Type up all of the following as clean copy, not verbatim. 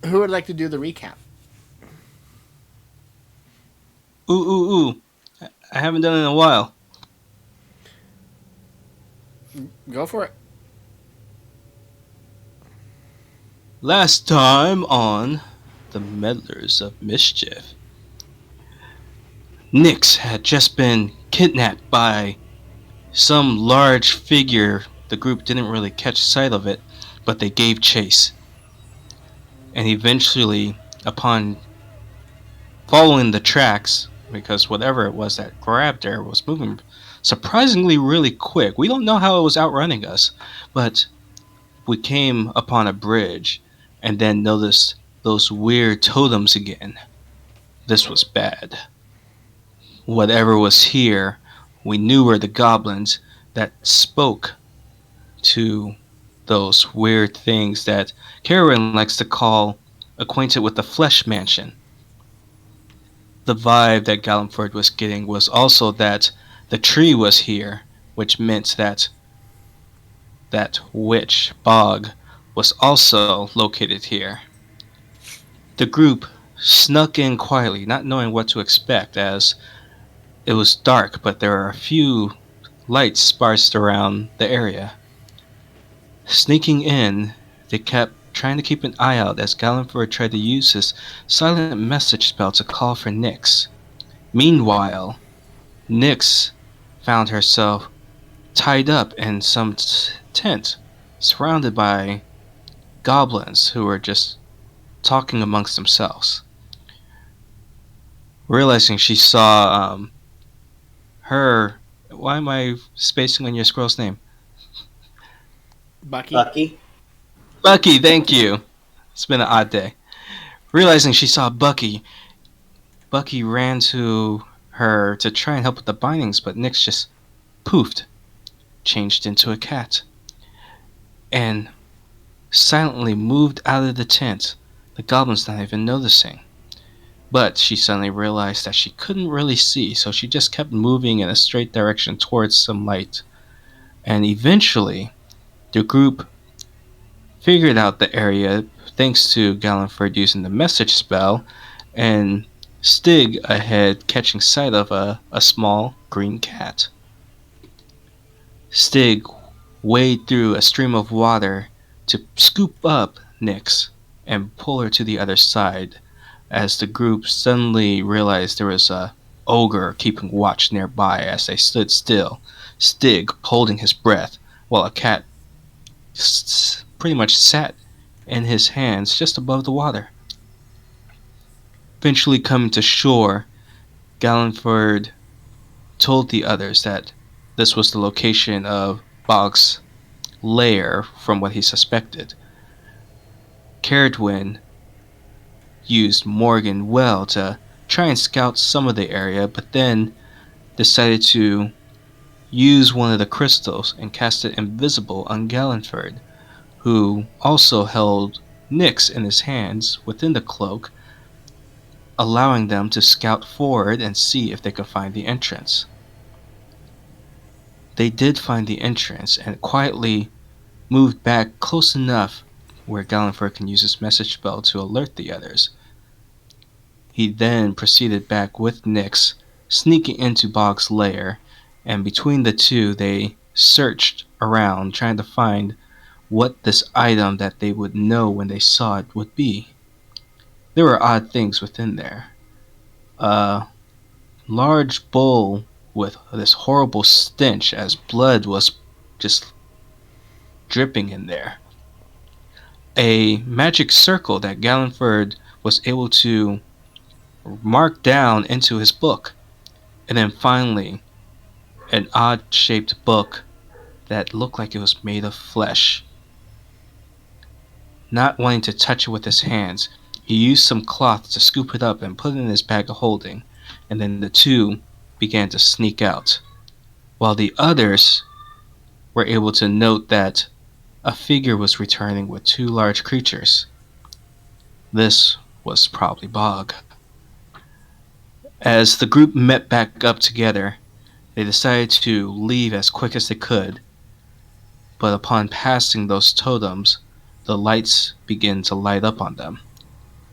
Who would like to do the recap? Ooh. I haven't done it in a while. Go for it. Last time on the Meddlers of Mischief, Nyx had just been kidnapped by some large figure. The group didn't really catch sight of it, but they gave chase. And eventually, upon following the tracks, because whatever it was that grabbed her was moving surprisingly really quick. We don't know how it was outrunning us, but we came upon a bridge and then noticed those weird totems again. This was bad. Whatever was here, we knew were the goblins that spoke to those weird things that Karen likes to call acquainted with the flesh mansion. The vibe that Galliford was getting was also that the tree was here, which meant that that witch, Bog, was also located here. The group snuck in quietly, not knowing what to expect, as it was dark, but there were a few lights sparsed around the area. Sneaking in, they kept trying to keep an eye out as Galliford tried to use his silent message spell to call for Nyx. Meanwhile, Nyx found herself tied up in some tent, surrounded by goblins who were just talking amongst themselves. Realizing she saw her. Why am I spacing on your scroll's name? Bucky. Bucky. Bucky, thank you. It's been an odd day. Realizing she saw Bucky, Bucky ran to her to try and help with the bindings, but Nyx just poofed, changed into a cat, and silently moved out of the tent, the goblins not even noticing. But she suddenly realized that she couldn't really see, so she just kept moving in a straight direction towards some light. And eventually, the group figured out the area thanks to Galliford using the message spell, and Stig ahead catching sight of a small green cat. Stig wade through a stream of water to scoop up Nyx and pull her to the other side as the group suddenly realized there was a ogre keeping watch nearby as they stood still, Stig holding his breath while a cat pretty much sat in his hands just above the water. Eventually coming to shore, Galliford told the others that this was the location of Bog's lair from what he suspected. Caradwyn used Morgan well to try and scout some of the area, but then decided to use one of the crystals and cast it invisible on Galliford, who also held Nyx in his hands within the cloak, allowing them to scout forward and see if they could find the entrance. They did find the entrance and quietly moved back close enough where Galliford can use his message spell to alert the others. He then proceeded back with Nyx, sneaking into Bog's lair, and between the two they searched around trying to find what this item that they would know when they saw it would be. There were odd things within there. A large bowl with this horrible stench as blood was just dripping in there. A magic circle that Galliford was able to mark down into his book. And then finally, an odd shaped book that looked like it was made of flesh. Not wanting to touch it with his hands, he used some cloth to scoop it up and put it in his bag of holding, and then the two began to sneak out, while the others were able to note that a figure was returning with two large creatures. This was probably Bog. As the group met back up together, they decided to leave as quick as they could, but upon passing those totems, the lights began to light up on them.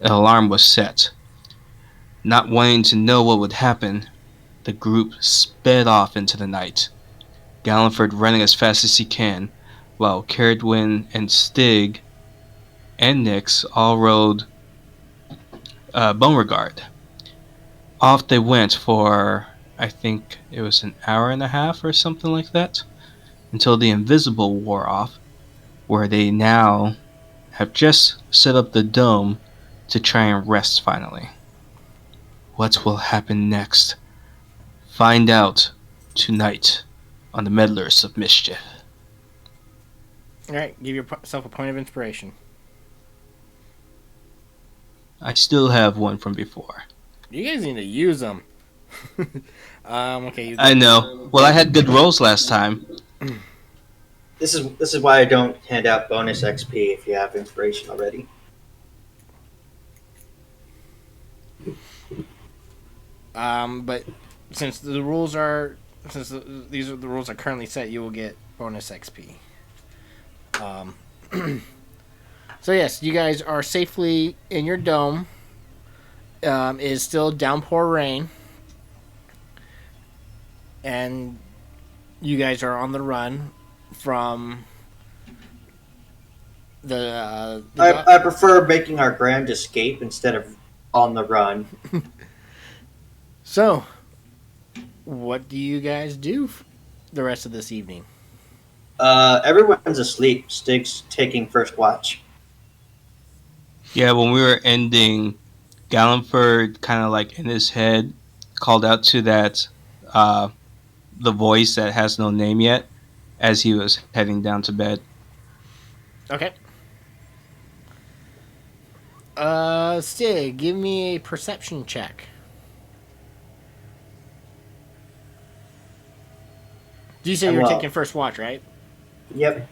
An alarm was set. Not wanting to know what would happen, the group sped off into the night, Galliford running as fast as he can, while Caradwyn and Stig and Nix all rode Beauregard. Off they went for, I think it was an hour and a half or something like that, until the invisible wore off, where they now have just set up the dome to try and rest finally. What will happen next? Find out tonight on the Meddlers of Mischief. All right, give yourself a point of inspiration. I still have one from before. You guys need to use them. Okay. I know. Well, I had good rolls last time. This is why I don't hand out bonus XP if you have inspiration already. But since the rules are these are the rules are currently set, you will get bonus XP. So yes, you guys are safely in your dome. It is still downpour rain, and you guys are on the run from the. I prefer making our grand escape instead of on the run. So, what do you guys do the rest of this evening? Everyone's asleep. Stig's taking first watch. Yeah, when we were ending, Galliford kind of like in his head called out to that the voice that has no name yet as he was heading down to bed. Okay. Stig, give me a perception check. You said you were taking first watch, right? Yep.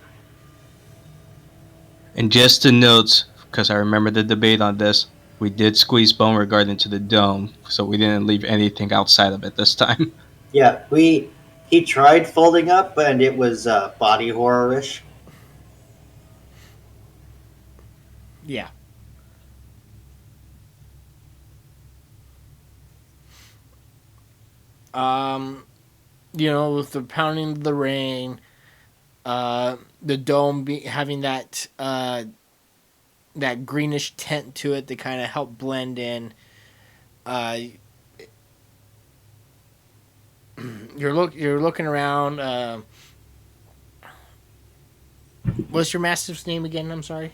And just to note, because I remember the debate on this, we did squeeze Beauregard into the dome, so we didn't leave anything outside of it this time. Yeah, he tried folding up, and it was body horror-ish. Yeah. With the pounding of the rain, the dome having that that greenish tint to it to kind of help blend in. You're looking around. What's your mastiff's name again? I'm sorry.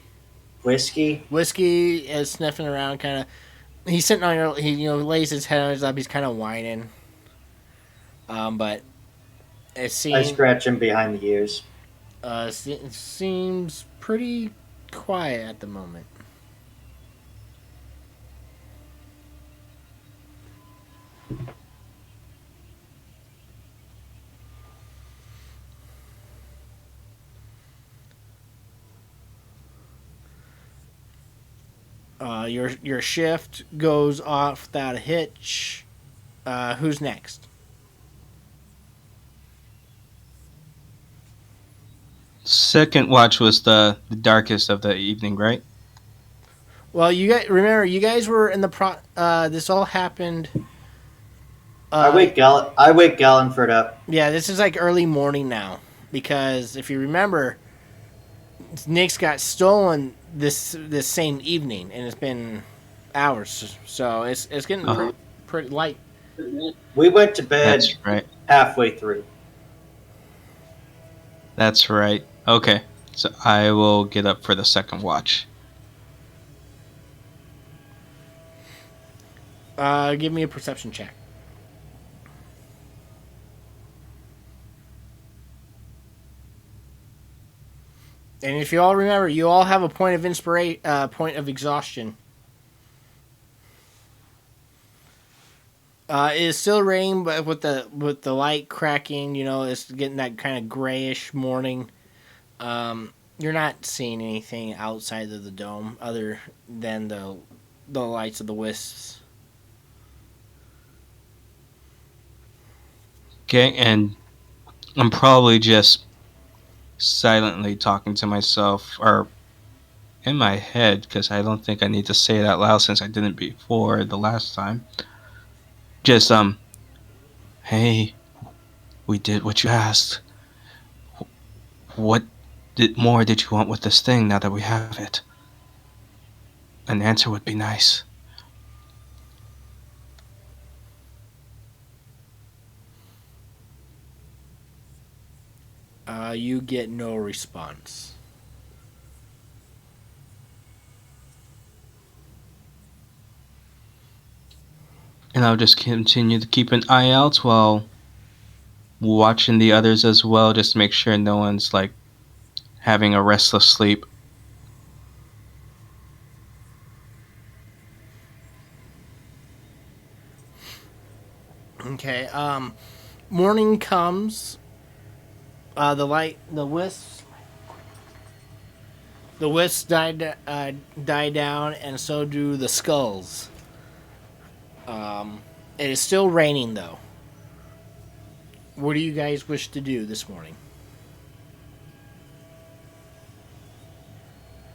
Whiskey. Whiskey is sniffing around, kind of. He's sitting on your. He lays his head on his lap. He's kind of whining. But it seems. I scratch him behind the ears. It seems pretty quiet at the moment. Your shift goes off without a hitch. Who's next? Second watch was the darkest of the evening, right? Well, you guys were in the this all happened. I wake Gallenford up. Yeah, this is like early morning now because if you remember, Nick's got stolen this same evening, and it's been hours, so it's getting pretty light. We went to bed That's right. halfway through. That's right. Okay, so I will get up for the second watch. Give me a perception check. And if you all remember, you all have a point of point of exhaustion. It is still raining, but with the light cracking, it's getting that kind of grayish morning. You're not seeing anything outside of the dome other than the lights of the wisps. Okay, and I'm probably just silently talking to myself in my head, because I don't think I need to say it out loud since I didn't before the last time. Just, hey, we did what you asked. What more did you want with this thing now that we have it? An answer would be nice. You get no response. And I'll just continue to keep an eye out while watching the others as well, just to make sure no one's like having a restless sleep. Okay. Morning comes. The wisps die down, and so do the skulls. It is still raining, though. What do you guys wish to do this morning?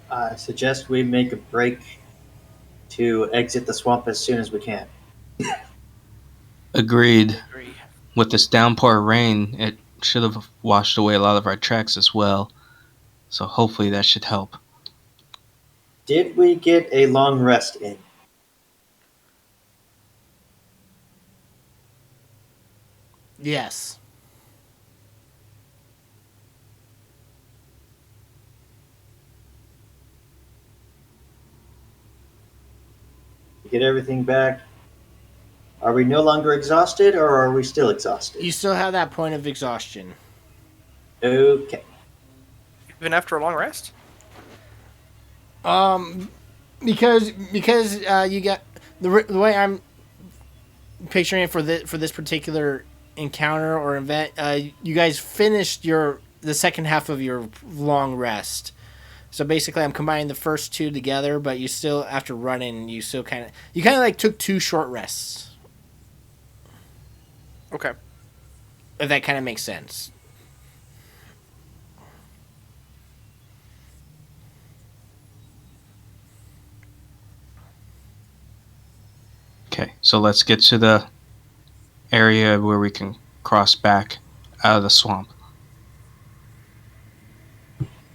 I suggest we make a break to exit the swamp as soon as we can. Agreed. With this downpour rain, it should have washed away a lot of our tracks as well. So hopefully that should help. Did we get a long rest in? Yes. Get everything back? Are we no longer exhausted, or are we still exhausted? You still have that point of exhaustion. Okay. Even after a long rest? Because you got the way I'm picturing it for this particular encounter or event. You guys finished the second half of your long rest. So basically, I'm combining the first two together, but you still, after running, you kind of like took 2 short rests. Okay. If that kind of makes sense. Okay, so let's get to the area where we can cross back out of the swamp.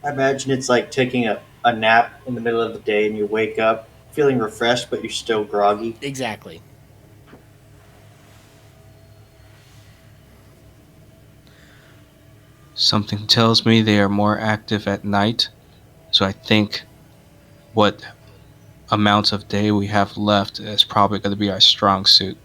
I imagine it's like taking a nap in the middle of the day and you wake up feeling refreshed, but you're still groggy. Exactly. Something tells me they are more active at night, so I think what amount of day we have left is probably going to be our strong suit.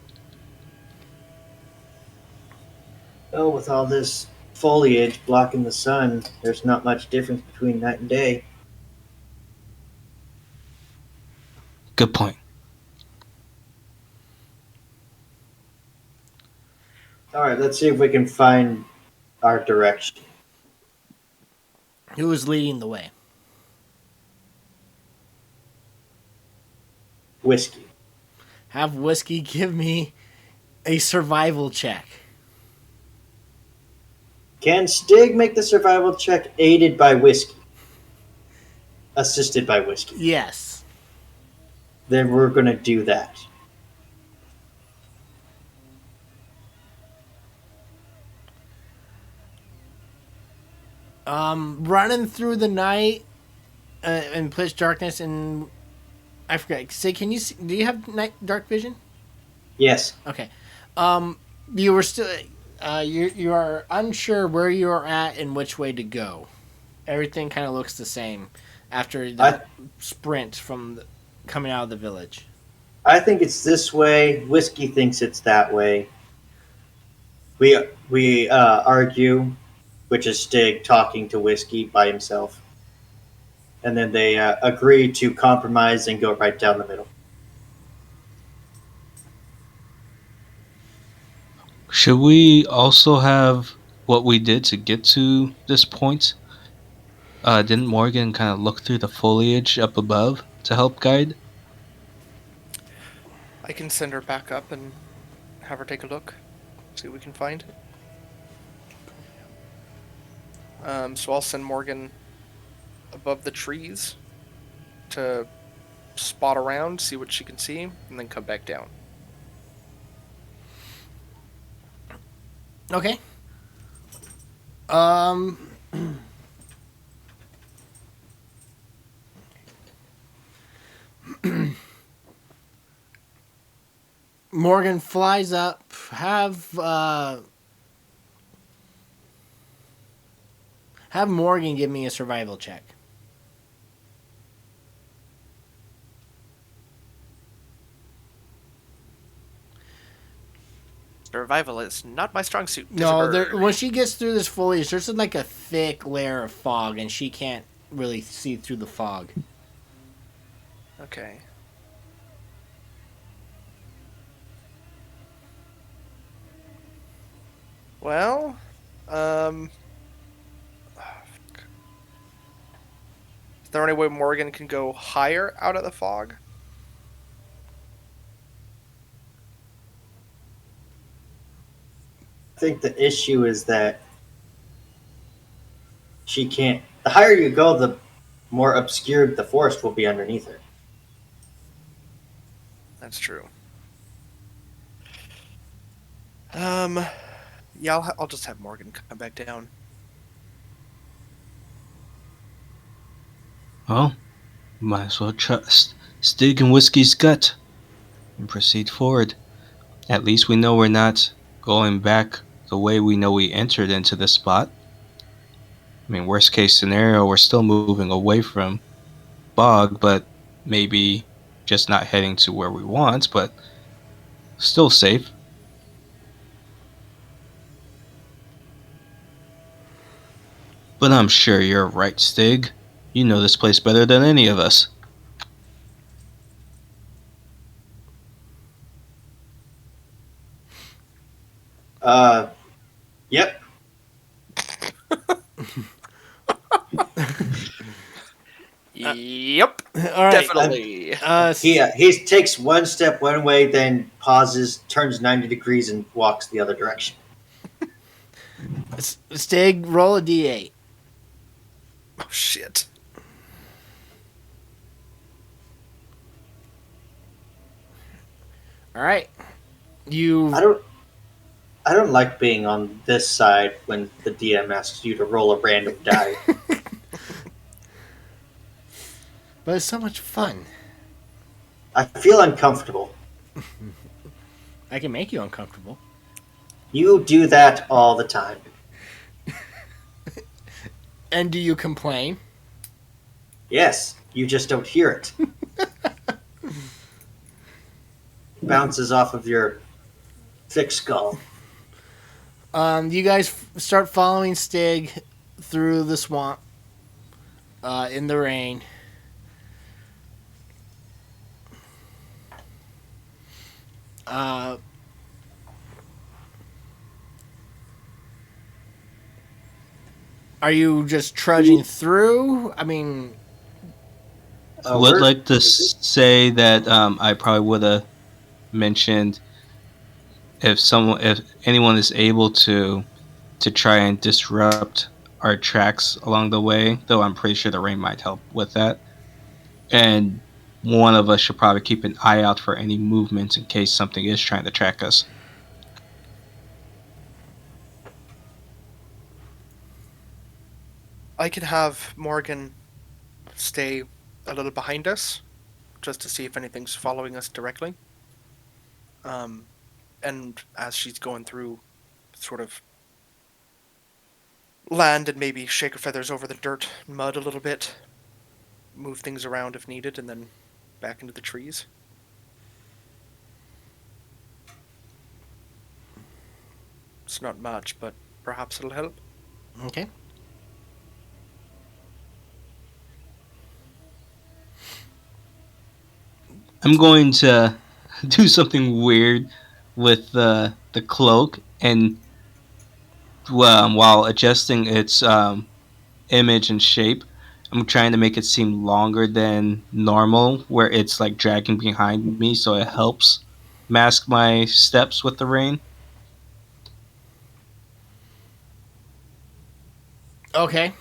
Well, with all this foliage blocking the sun, there's not much difference between night and day. Good point. Alright, let's see if we can find our direction. Who is leading the way? Whiskey. Have Whiskey give me a survival check. Can Stig make the survival check aided by Whiskey? Assisted by Whiskey. Yes. Then we're going to do that. Running through the night in pitch darkness, and I forgot. Say, can you see, do you have dark vision? Yes. Okay. You were still you are unsure where you are at and which way to go. Everything kind of looks the same after the sprint from coming out of the village. I think it's this way. Whiskey thinks it's that way. We argue, which is Stig talking to Whiskey by himself. And then they agree to compromise and go right down the middle. Should we also have what we did to get to this point? Didn't Morgan kind of look through the foliage up above to help guide? I can send her back up and have her take a look. See what we can find. So I'll send Morgan above the trees to spot around, see what she can see, and then come back down. Okay. Um. Morgan flies up. Have Morgan give me a survival check. Survival is not my strong suit. No, Disappear. when she gets through this foliage, there's like a thick layer of fog, and she can't really see through the fog. Okay. Well, is there any way Morgan can go higher out of the fog? I think the issue is that she can't. The higher you go, the more obscured the forest will be underneath her. That's true. Yeah, I'll just have Morgan come back down. Well, might as well trust Stig and Whiskey's gut and proceed forward. At least we know we're not going back the way we know we entered into this spot. I mean, worst case scenario, we're still moving away from Bog, but maybe just not heading to where we want, but still safe. But I'm sure you're right, Stig. You know this place better than any of us. Yep. Yep, All right. definitely. He takes one step one way, then pauses, turns 90 degrees, and walks the other direction. Stig, roll a d8. Oh shit. All right. I don't like being on this side when the DM asks you to roll a random die. But it's so much fun. I feel uncomfortable. I can make you uncomfortable. You do that all the time. And do you complain? Yes, you just don't hear it. Bounces off of your thick skull. You guys start following Stig through the swamp in the rain. Are you just trudging through? I mean, I would like to say that I probably would have mentioned if anyone is able to try and disrupt our tracks along the way, though I'm pretty sure the rain might help with that. And one of us should probably keep an eye out for any movements in case something is trying to track us. I can have Morgan stay a little behind us, just to see if anything's following us directly. And as she's going through, sort of land and maybe shake her feathers over the dirt and mud a little bit, move things around if needed, and then back into the trees. It's not much, but perhaps it'll help. okay. I'm going to do something weird with the cloak, and while adjusting its image and shape, I'm trying to make it seem longer than normal, where it's like dragging behind me, so it helps mask my steps with the rain. Okay.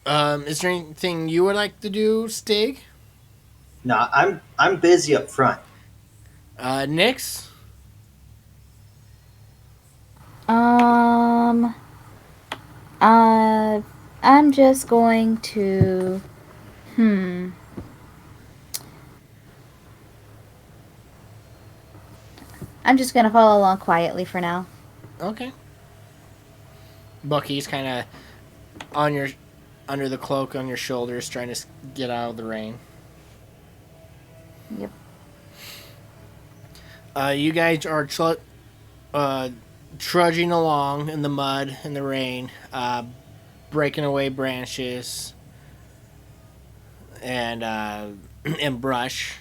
Is there anything you would like to do, Stig? No, I'm busy up front. Nix? Um, uh, I'm just going to. I'm just gonna follow along quietly for now. Okay. Bucky's kind of on your under the cloak on your shoulders, trying to get out of the rain. Yep. You guys are trudging along in the mud and the rain, breaking away branches and and brush.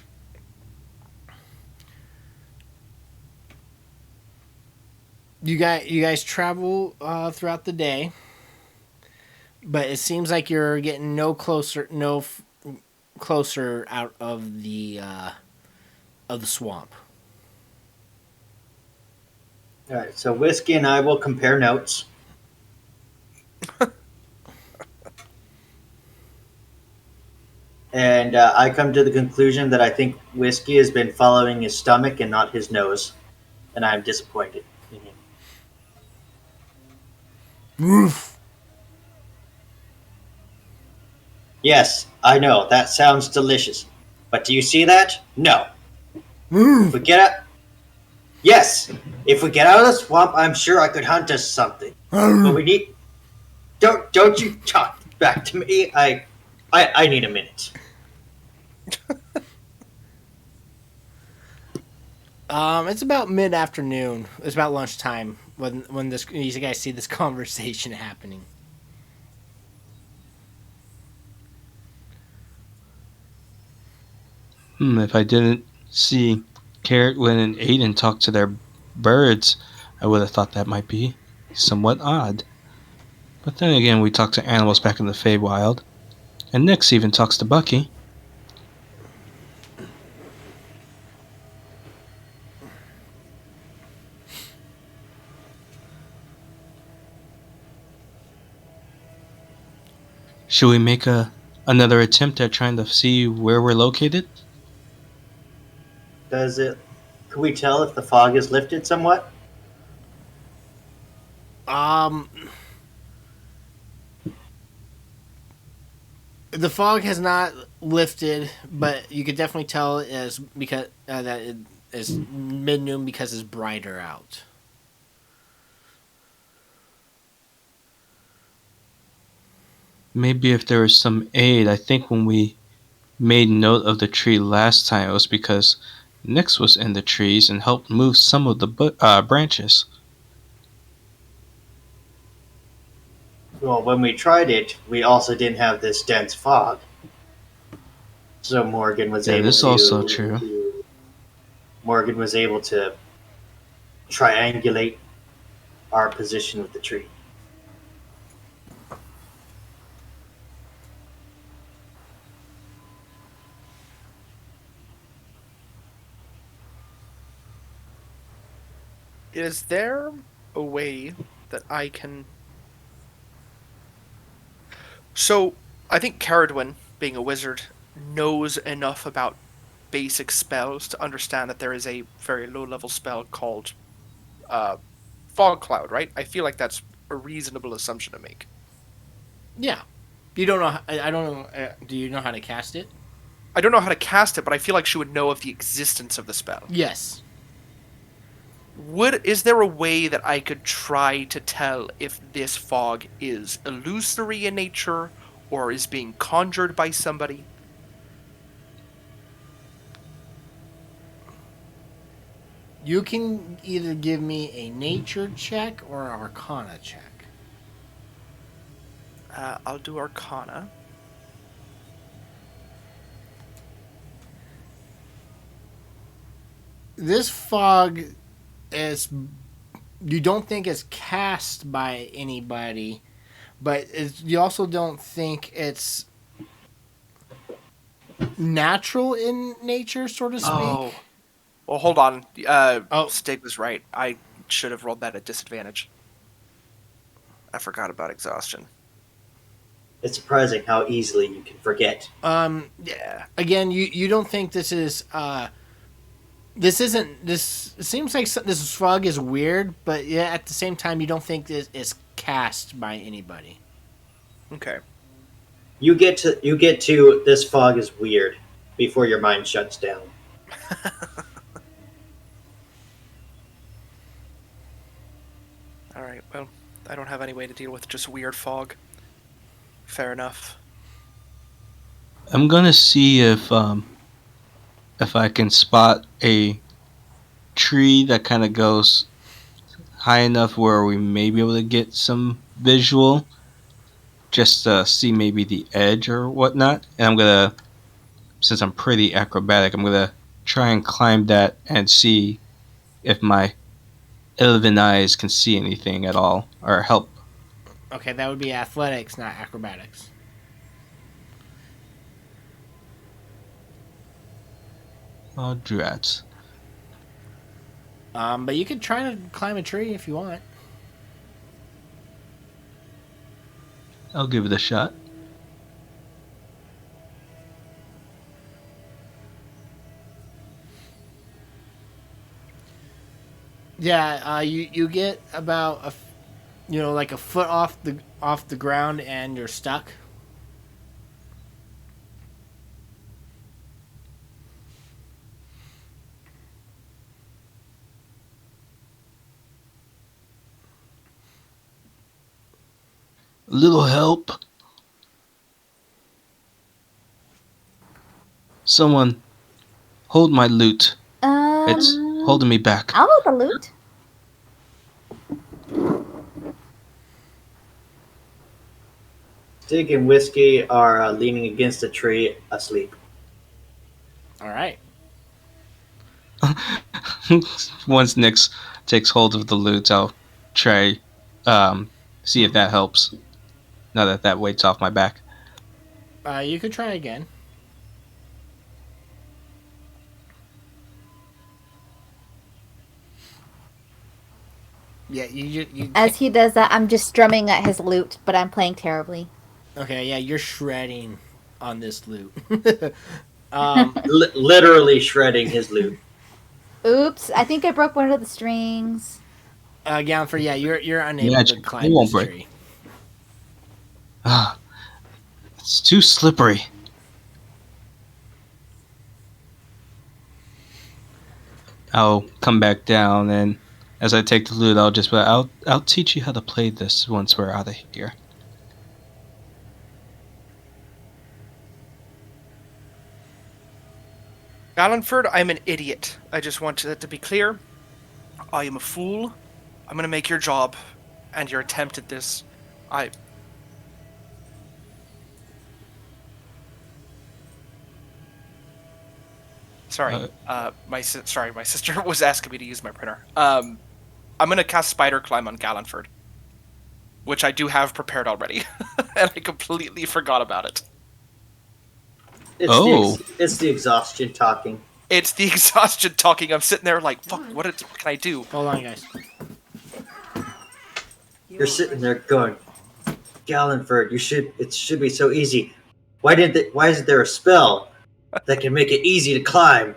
You guys travel throughout the day, but it seems like you're getting closer out of the swamp. All right, so Whiskey and I will compare notes. And I come to the conclusion that I think Whiskey has been following his stomach and not his nose. And I'm disappointed in him. Roof. Yes, I know, that sounds delicious. But do you see that? No. If we get out... Yes! If we get out of the swamp, I'm sure I could hunt us something. But we need... Don't you talk back to me. I need a minute. It's about mid-afternoon. It's about lunchtime when you guys see this conversation happening. If I didn't see Carrotwin and Aiden talk to their birds, I would have thought that might be somewhat odd. But then again, we talk to animals back in the Feywild, and Nyx even talks to Bucky. Should we make another attempt at trying to see where we're located? Could we tell if the fog is lifted somewhat? The fog has not lifted, but you could definitely tell as because that it is mid-noon because it's brighter out. Maybe if there was some aid. I think when we made note of the tree last time, it was because Nyx was in the trees and helped move some of the branches. Well, when we tried it, we also didn't have this dense fog. So Morgan was Yeah, able this is to... also true. Morgan was able to triangulate our position with the tree. Is there a way that I can... So, I think Caradwin, being a wizard, knows enough about basic spells to understand that there is a very low-level spell called Fog Cloud, right? I feel like that's a reasonable assumption to make. Yeah, you don't know. I don't know. Do you know how to cast it? I don't know how to cast it, but I feel like she would know of the existence of the spell. Yes. Is there a way that I could try to tell if this fog is illusory in nature or is being conjured by somebody? You can either give me a nature check or an arcana check. I'll do Arcana. This fog is... You don't think it's cast by anybody, but you also don't think it's natural in nature, so to speak. Oh. Well, hold on. Stig was right. I should have rolled that at disadvantage. I forgot about exhaustion. It's surprising how easily you can forget. Yeah. Again, you don't think this is this isn't this. It seems like this fog is weird, but yeah, at the same time, you don't think this is cast by anybody. Okay. You get to this fog is weird before your mind shuts down. All right. Well, I don't have any way to deal with just weird fog. Fair enough. I'm gonna see if I can spot a tree that kind of goes high enough where we may be able to get some visual, just to see maybe the edge or whatnot. And I'm gonna, since I'm pretty acrobatic, I'm gonna try and climb that and see if my elven eyes can see anything at all or help. Okay, that would be athletics, not acrobatics. Oh, drats. But you could try to climb a tree if you want. I'll give it a shot. Yeah, you get about like a foot off the ground and you're stuck. A little help. Someone hold my loot. It's holding me back. I'll hold the loot. Stig and Whiskey are leaning against a tree, asleep. All right. Once Nyx takes hold of the loot, I'll try see if that helps. Now that that weight's off my back. You could try again. Yeah, you As he does that, I'm just strumming at his lute, but I'm playing terribly. okay, yeah, you're shredding on this loot. Literally shredding his loot. Oops, I think I broke one of the strings. Gallanford, yeah, you're unable Magic. to It climb won't this break. tree. Ah, it's too slippery. I'll come back down, and as I take the loot, I'll just I'll teach you how to play this once we're out of here. Gallanford, I'm an idiot. I just want that to be clear. I am a fool. I'm gonna make your job and your attempt at this. I. Sorry. My sister was asking me to use my printer. I'm gonna cast Spider Climb on Gallanford, which I do have prepared already, and I completely forgot about it. It's the exhaustion talking. It's the exhaustion talking. I'm sitting there like, fuck, what can I do? Hold on, guys. You're sitting there going, Gallanford, it should be so easy. Why isn't there a spell that can make it easy to climb?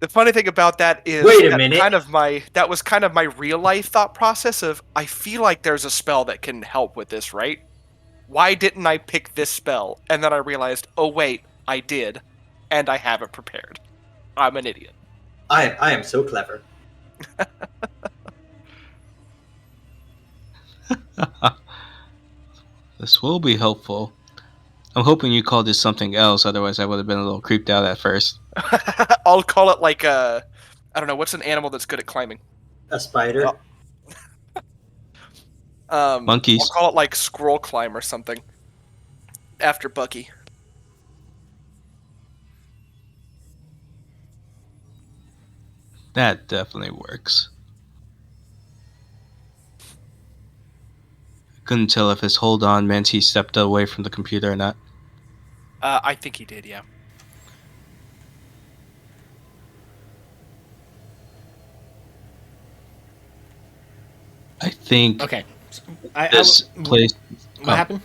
The funny thing about that is Wait a minute. That was kind of my real life thought process of, I feel like there's a spell that can help with this, right? Why didn't I pick this spell? And then I realized, oh wait, I did, and I have it prepared. I'm an idiot. I am so clever. This will be helpful. I'm hoping you called this something else, otherwise I would have been a little creeped out at first. I'll call it like I don't know, what's an animal that's good at climbing? A spider. Monkeys. I'll call it like Squirrel Climb or something. After Bucky. That definitely works. Couldn't tell if his hold on meant he stepped away from the computer or not. I think he did, yeah. I think Okay. this place. What happened?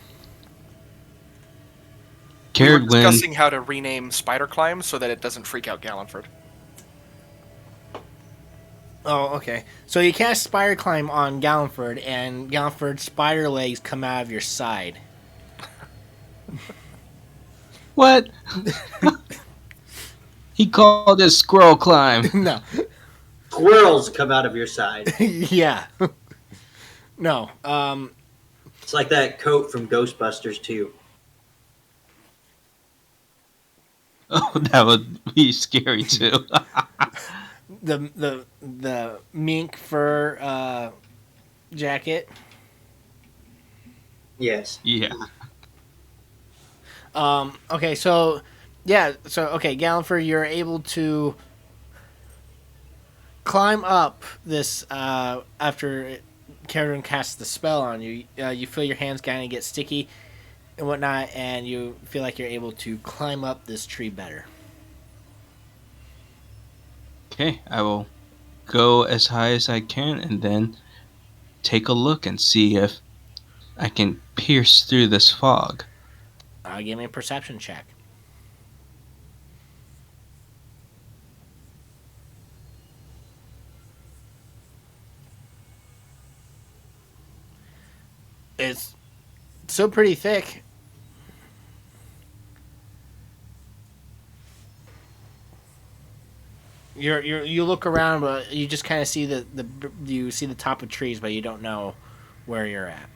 We were Caradwin, discussing how to rename Spider Climb so that it doesn't freak out Gallenford. Oh, okay. So you cast Spider Climb on Gallenford, and Gallenford's spider legs come out of your side. what? He called it Squirrel Climb. No. Squirrels come out of your side. Yeah. No. It's like that coat from Ghostbusters 2. Oh, that would be scary too. The mink fur jacket. Yes. Yeah. Okay, so yeah, okay, Gallenford, you're able to climb up this after Karen casts the spell on you. You feel your hands kind of get sticky and whatnot, and you feel like you're able to climb up this tree better. Okay, I will go as high as I can and then take a look and see if I can pierce through this fog. Give me a perception check. It's still pretty thick. You look around, but you just kind of see you see the top of trees, but you don't know where you're at.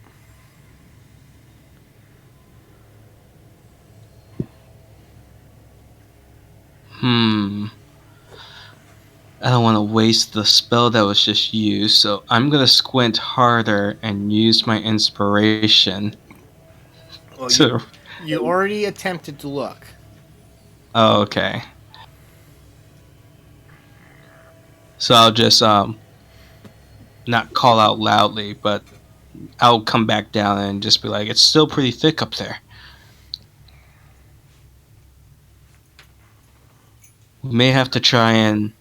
I don't want to waste the spell that was just used, so I'm gonna squint harder and use my inspiration Well, to. you already attempted to look. Oh, okay. So I'll just not call out loudly, but I'll come back down and just be like, it's still pretty thick up there. We may have to try and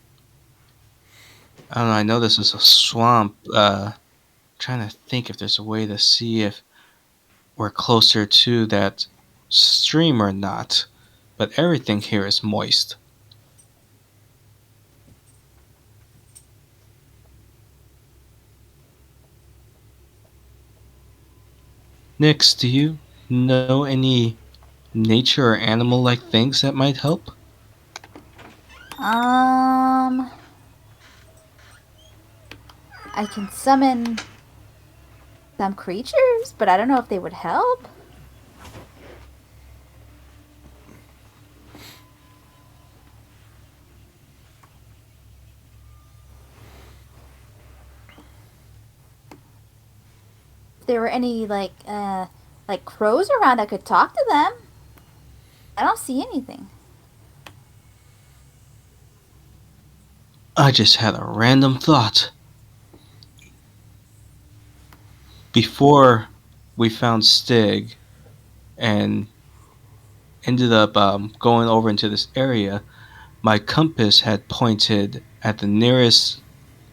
I don't know, I know this is a swamp. Trying to think if there's a way to see if we're closer to that stream or not. But everything here is moist. Nix, do you know any nature or animal like things that might help? I can summon some creatures, but I don't know if they would help. If there were any like crows around, I could talk to them. I don't see anything. I just had a random thought. Before we found Stig and ended up going over into this area, my compass had pointed at the nearest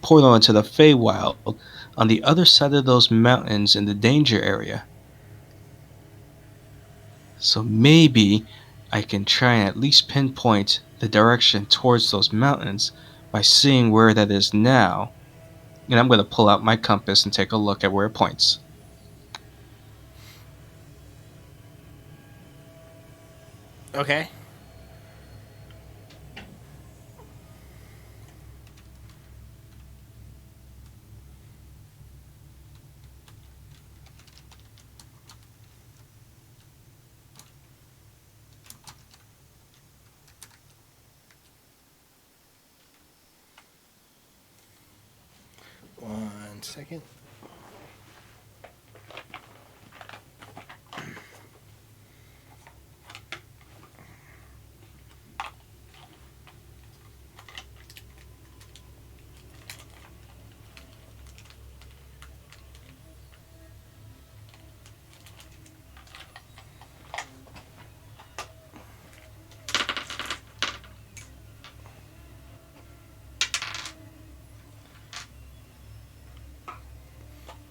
portal into the Feywild on the other side of those mountains in the danger area. So maybe I can try and at least pinpoint the direction towards those mountains by seeing where that is now. And I'm going to pull out my compass and take a look at where it points. Okay. One second.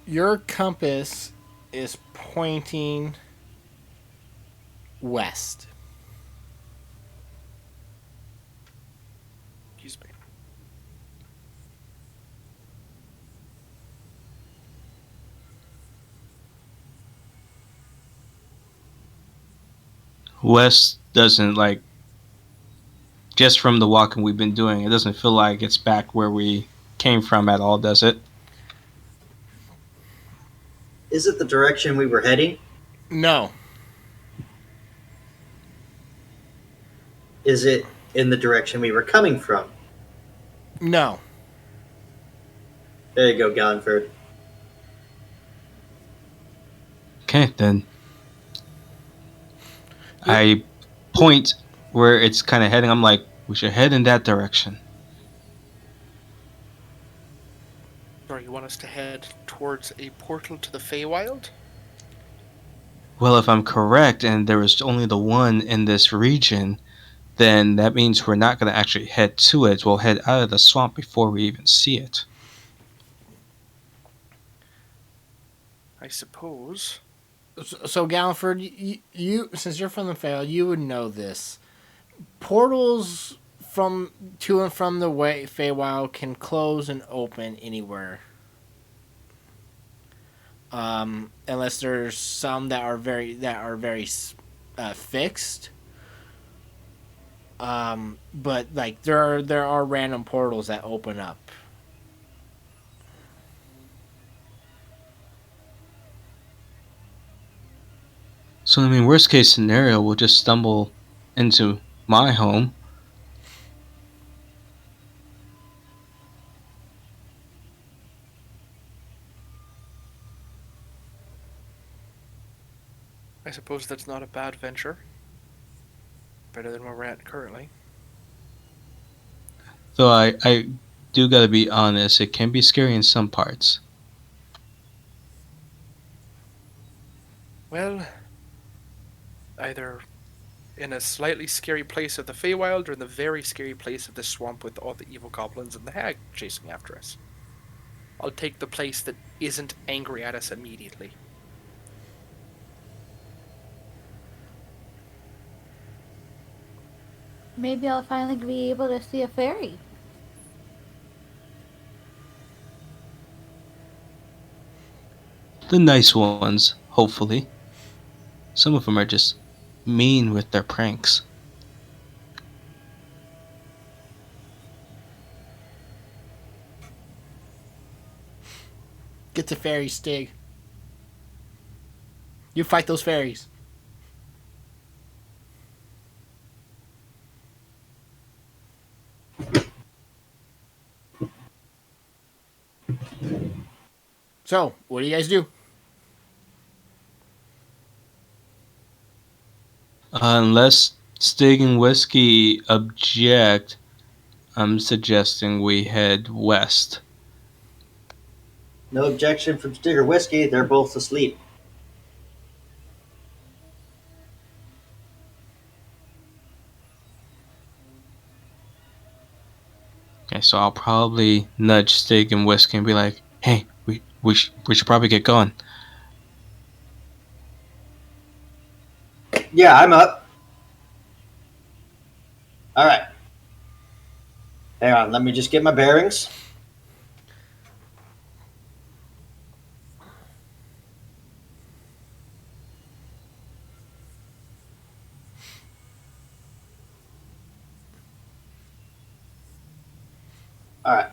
Your compass is pointing west. West doesn't like, just from the walking we've been doing, it doesn't feel like it's back where we came from at all, does it? Is it the direction we were heading? No. Is it in the direction we were coming from? No. There you go, Gonford. Okay, then. I point where it's kind of heading. I'm like, we should head in that direction. Or you want us to head towards a portal to the Feywild? Well, if I'm correct, and there is only the one in this region, then that means we're not going to actually head to it. We'll head out of the swamp before we even see it. I suppose. So Galliford, you since you're from the Feywild, you would know this. Portals from to and from the Feywild can close and open anywhere. Unless there's some that are very fixed. But like there are random portals that open up. So, I mean, worst case scenario, we'll just stumble into my home. I suppose that's not a bad venture. Better than where we're at currently. Though I do gotta be honest, it can be scary in some parts. Well, either in a slightly scary place of the Feywild or in the very scary place of the swamp with all the evil goblins and the hag chasing after us. I'll take the place that isn't angry at us immediately. Maybe I'll finally be able to see a fairy. The nice ones, hopefully. Some of them are just mean with their pranks. Get the fairy Stig. You fight those fairies. So, what do you guys do? Unless Stig and Whiskey object, I'm suggesting we head west. No objection from Stig or Whiskey. They're both asleep. Okay, so I'll probably nudge Stig and Whiskey and be like, hey, we should probably get going. Yeah, I'm up. All right. Hang on, let me just get my bearings. All right.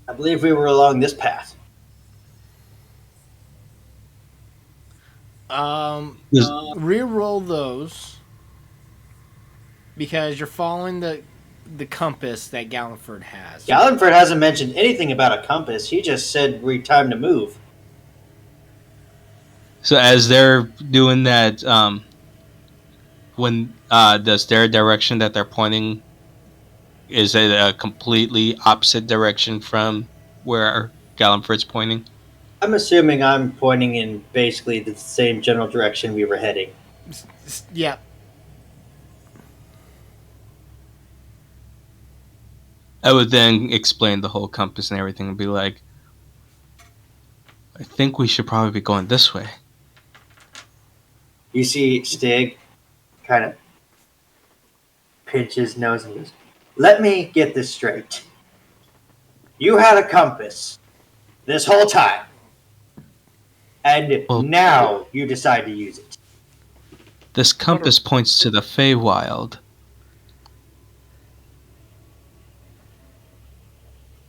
I believe we were along this path. Reroll those because you're following the compass that Galliford has. Galliford hasn't mentioned anything about a compass. He just said we're time to move. So as they're doing that, when does their direction that they're pointing, is it a completely opposite direction from where Galliford's pointing? I'm assuming I'm pointing in basically the same general direction we were heading. Yeah. I would then explain the whole compass and everything and be like, I think we should probably be going this way. You see Stig kind of pinch his nose and goes, let me get this straight. You had a compass this whole time, and Well, now you decide to use it. This compass points to the Feywild.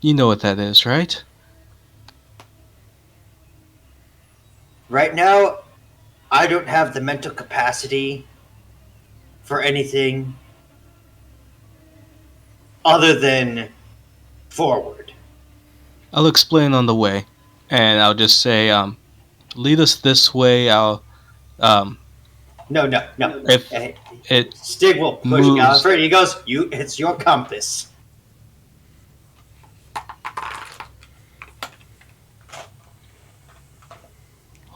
You know what that is, right? Right now, I don't have the mental capacity for anything other than forward. I'll explain on the way, and I'll just say, lead us this way. Um, No. if it Stig will push moves, Galliford. He goes, it's your compass.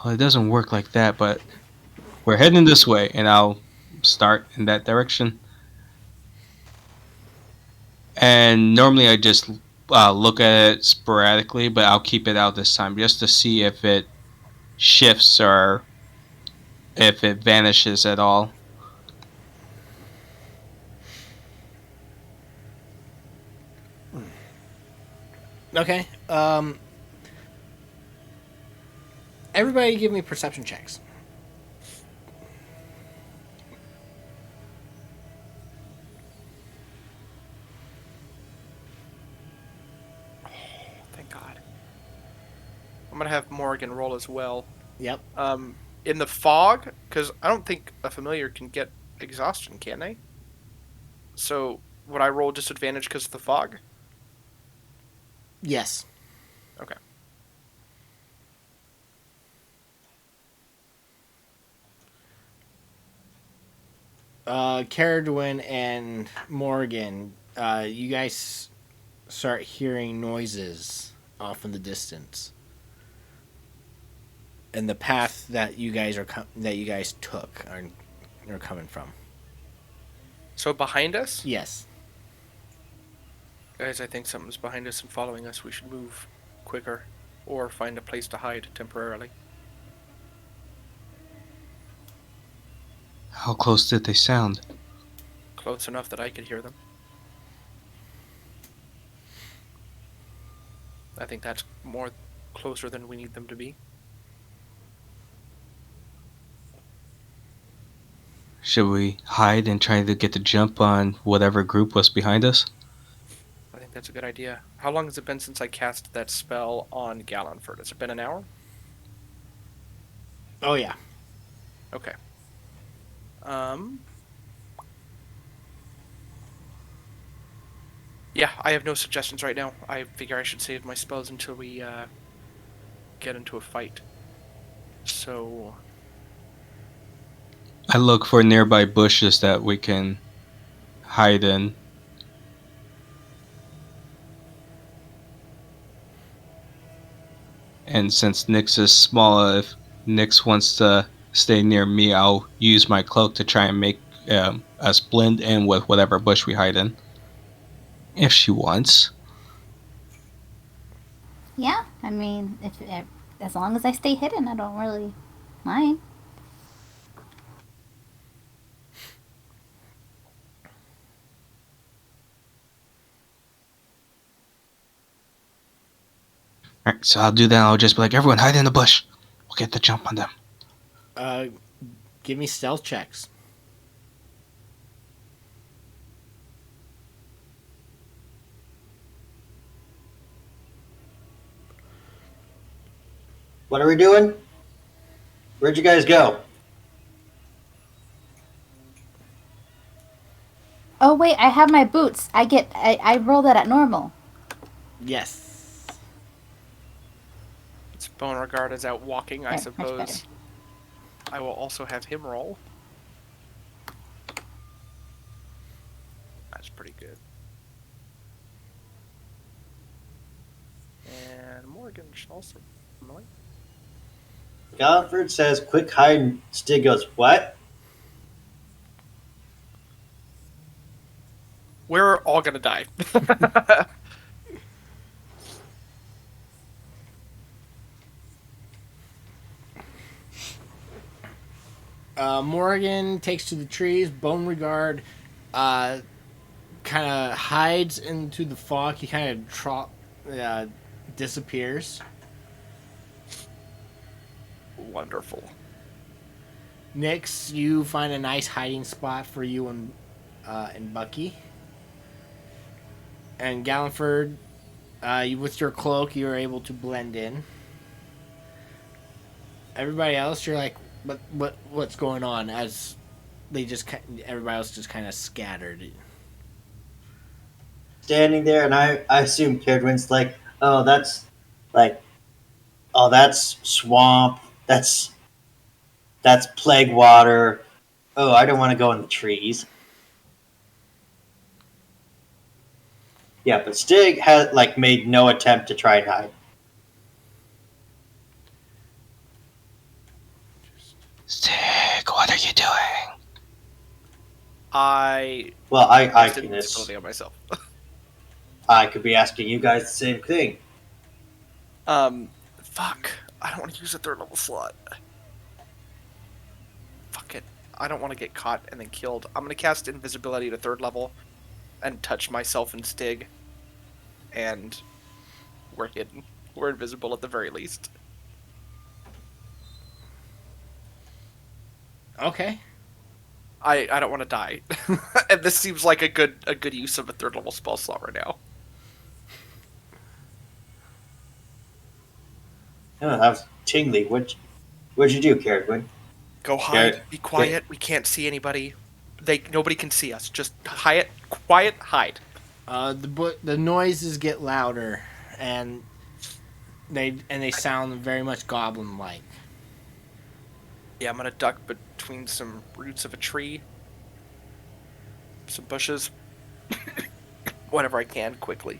well, it doesn't work like that, but we're heading this way, and I'll start in that direction. And normally I just look at it sporadically, but I'll keep it out this time just to see if it shifts or if it vanishes at all. Okay. Everybody give me perception checks. Thank God. I'm gonna have Morgan roll as well. Yep. In the fog, because I don't think a familiar can get exhaustion, can they? So would I roll disadvantage because of the fog? Yes. Okay. Caradwin and Morgan, you guys start hearing noises off in the distance, and the path that you guys took are coming from. So behind us? Yes. Guys, I think something's behind us and following us. We should move quicker or find a place to hide temporarily. How close did they sound? Close enough that I could hear them. I think that's more closer than we need them to be. Should we hide and try to get the jump on whatever group was behind us? I think that's a good idea. How long has it been since I cast that spell on Gallenford? Has it been an hour? Oh yeah. Okay. Yeah, I have no suggestions right now. I figure I should save my spells until we get into a fight. So I look for nearby bushes that we can hide in. And since Nyx is small, if Nyx wants to stay near me, I'll use my cloak to try and make us blend in with whatever bush we hide in. If she wants. Yeah, I mean, if as long as I stay hidden, I don't really mind. Alright, so I'll do that. I'll just be like, everyone hide in the bush. We'll get the jump on them. Give me stealth checks. What are we doing? Where'd you guys go? Oh wait, I have my boots. I roll that at normal. Yes. it's Beauregard is out walking, I There, much better. suppose. I will also have him roll. That's pretty good. And Morgan should also annoy. Galliford says, quick hide, and Stig goes, what? We're all gonna die. Morgan takes to the trees. Beauregard kind of hides into the fog. He kind of disappears. Wonderful. Nix, you find a nice hiding spot for you and Bucky. And Galliford, with your cloak, you are able to blend in. Everybody else, you're like, what's going on? As everybody else just kind of scattered. Standing there, and I assume Caradwin's like, oh, like, that's swamp. That's plague water. Oh, I don't want to go in the trees. Yeah, but Stig had made no attempt to try and hide. Stig, what are you doing? Well, I casted can invisibility on myself. I could be asking you guys the same thing. Fuck. I don't want to use a 3rd level slot. Fuck it. I don't want to get caught and then killed. I'm gonna cast invisibility to 3rd level and touch myself and Stig. And we're hidden. We're invisible at the very least. Okay. I don't want to die. And this seems like a good use of a 3rd level spell slot right now. Oh, that was tingly. What'd you do, Caradwin? Go hide. Yeah, Be quiet. We can't see anybody. Nobody can see us. Just quiet, hide. The noises get louder, and they sound very much goblin-like. Yeah, I'm gonna duck between some roots of a tree, some bushes, whatever I can quickly.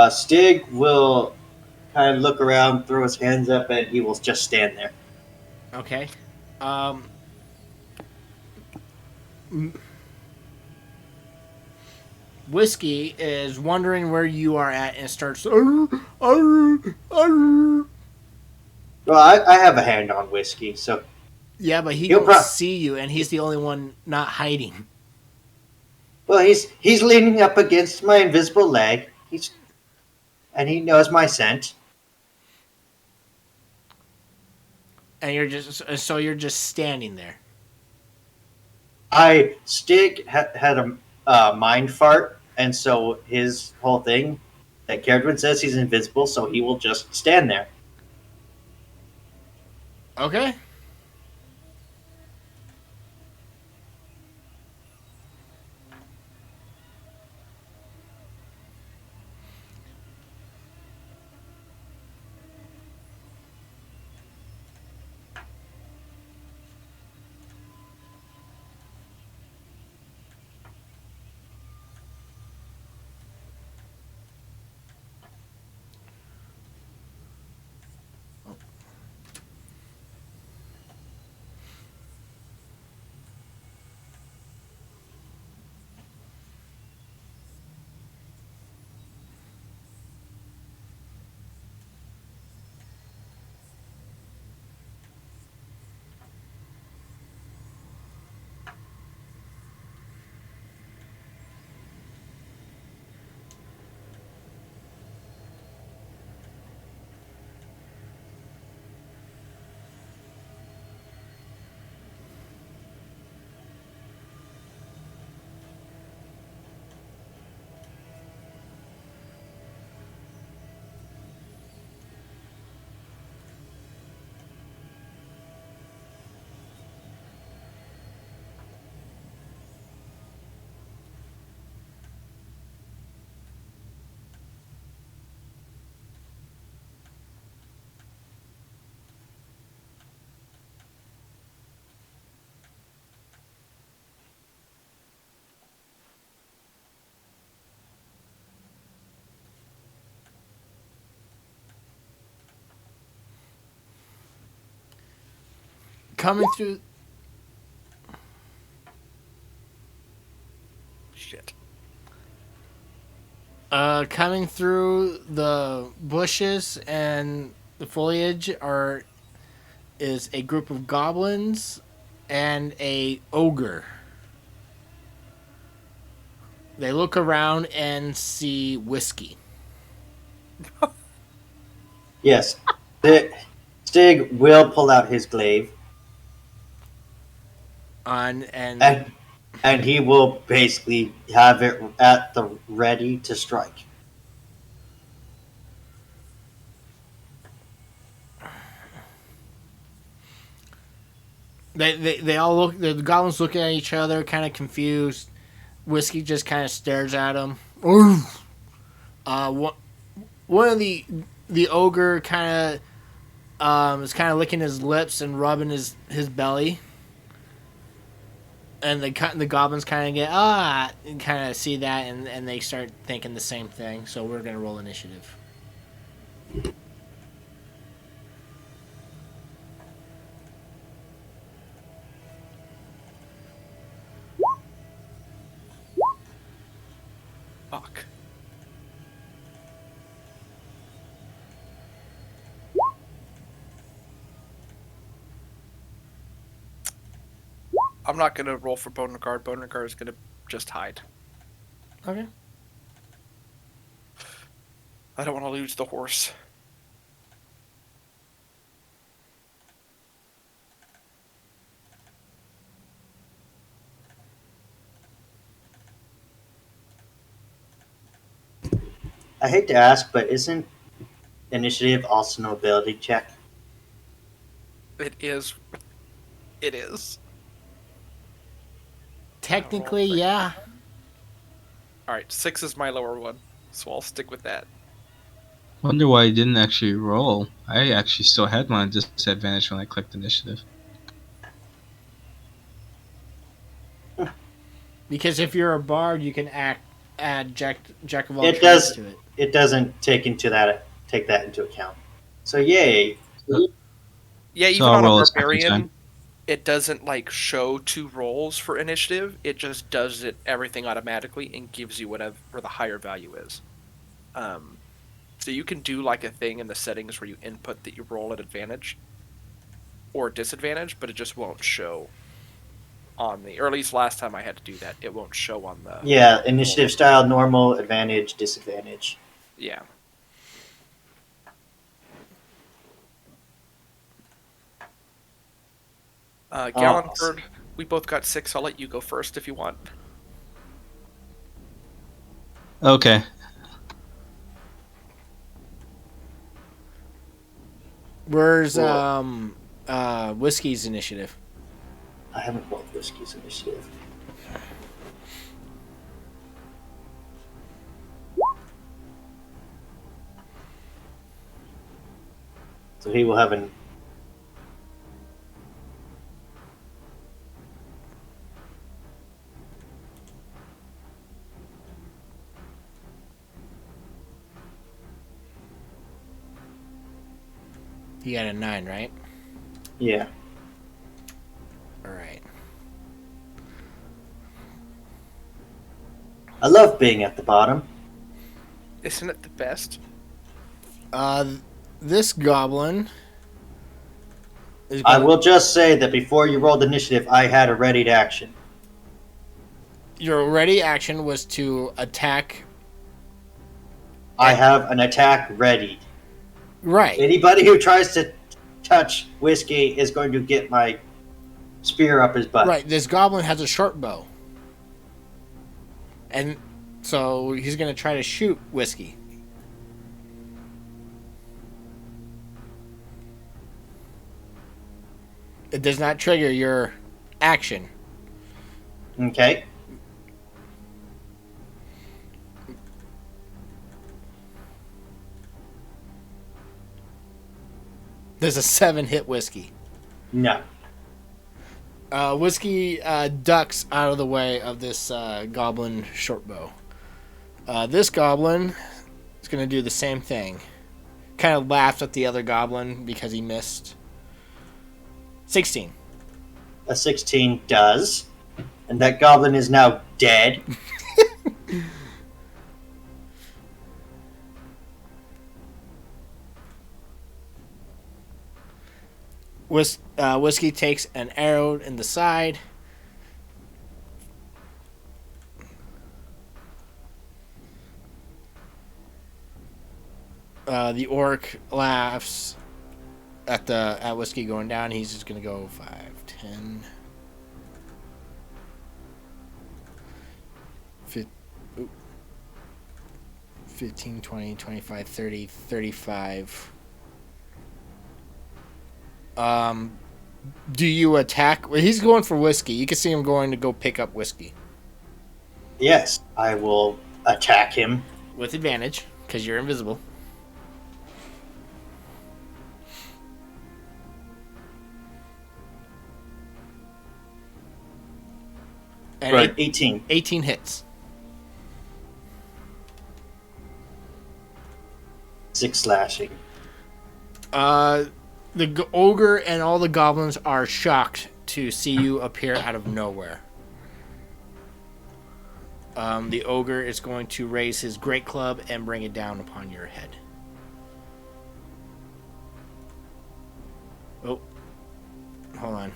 Stig will kind of look around, throw his hands up, and he will just stand there. Okay. Whiskey is wondering where you are at and starts. Arr, arr, arr. Well, I have a hand on Whiskey, so Yeah, but he He'll can pro- see you, and he's the only one not hiding. well, he's leaning up against my invisible leg. And he knows my scent. And you're just standing there. Stig had a mind fart, and so his whole thing that Caradwin says he's invisible, so he will just stand there. Okay. Coming through. Shit. Coming through the bushes and the foliage is a group of goblins and a ogre. They look around and see Whiskey. Yes. Stig will pull out his glaive, and and he will basically have it at the ready to strike. they all look. The goblins look at each other, kind of confused. Whiskey just kind of stares at him. One of the ogre kind of is kind of licking his lips and rubbing his belly, and the goblins kind of get and kind of see that, and they start thinking the same thing. So we're gonna roll initiative. Fuck. I'm not gonna roll for Beauregard. Beauregard is gonna just hide. Okay. I don't want to lose the horse. I hate to ask, but isn't initiative also an ability check? It is. It is. Technically, yeah. Alright, 6 is my lower one, so I'll stick with that. Wonder why I didn't actually roll. I actually still had my disadvantage when I clicked initiative. Because if you're a bard, you can add jack of all It trades does. to it. It doesn't take that into account. So yay! Yeah, even So I'll on a roll a second barbarian, time. it doesn't like show 2 rolls for initiative. It just does it everything automatically and gives you whatever the higher value is. So you can do like a thing in the settings where you input that you roll at advantage or disadvantage, but it just won't show on the. Or at least last time I had to do that, it won't show on the. Yeah, initiative style, normal, advantage, disadvantage. Yeah. Gallenford, we both got 6. I'll let you go first if you want. Okay. Where's Cool. Whiskey's initiative? I haven't rolled Whiskey's initiative. So he will have an. You got a 9, right? Yeah. All right. I love being at the bottom. Isn't it the best? This goblin is I going, will just say that before you rolled initiative, I had a ready to action. your ready action was to attack. I have an attack ready. Right. Anybody who tries to touch Whiskey is going to get my spear up his butt. Right. This goblin has a short bow. And so he's going to try to shoot Whiskey. It does not trigger your action. Okay. There's a 7 hit Whiskey. No. Whiskey ducks out of the way of this goblin short bow. This goblin is going to do the same thing. Kind of laughs at the other goblin because he missed. 16. A 16 does. And that goblin is now dead. Whiskey takes an arrow in the side. The orc laughs at Whiskey going down. He's just gonna go 5, 10, 15, 20, 25, 30, 35. Do you attack? Well, he's going for Whiskey. You can see him going to go pick up Whiskey Yes, I will attack him. with advantage because you're invisible. And Right, 18. 18 hits. 6 slashing. The ogre and all the goblins are shocked to see you appear out of nowhere. The ogre is going to raise his great club and bring it down upon your head. Oh, hold on.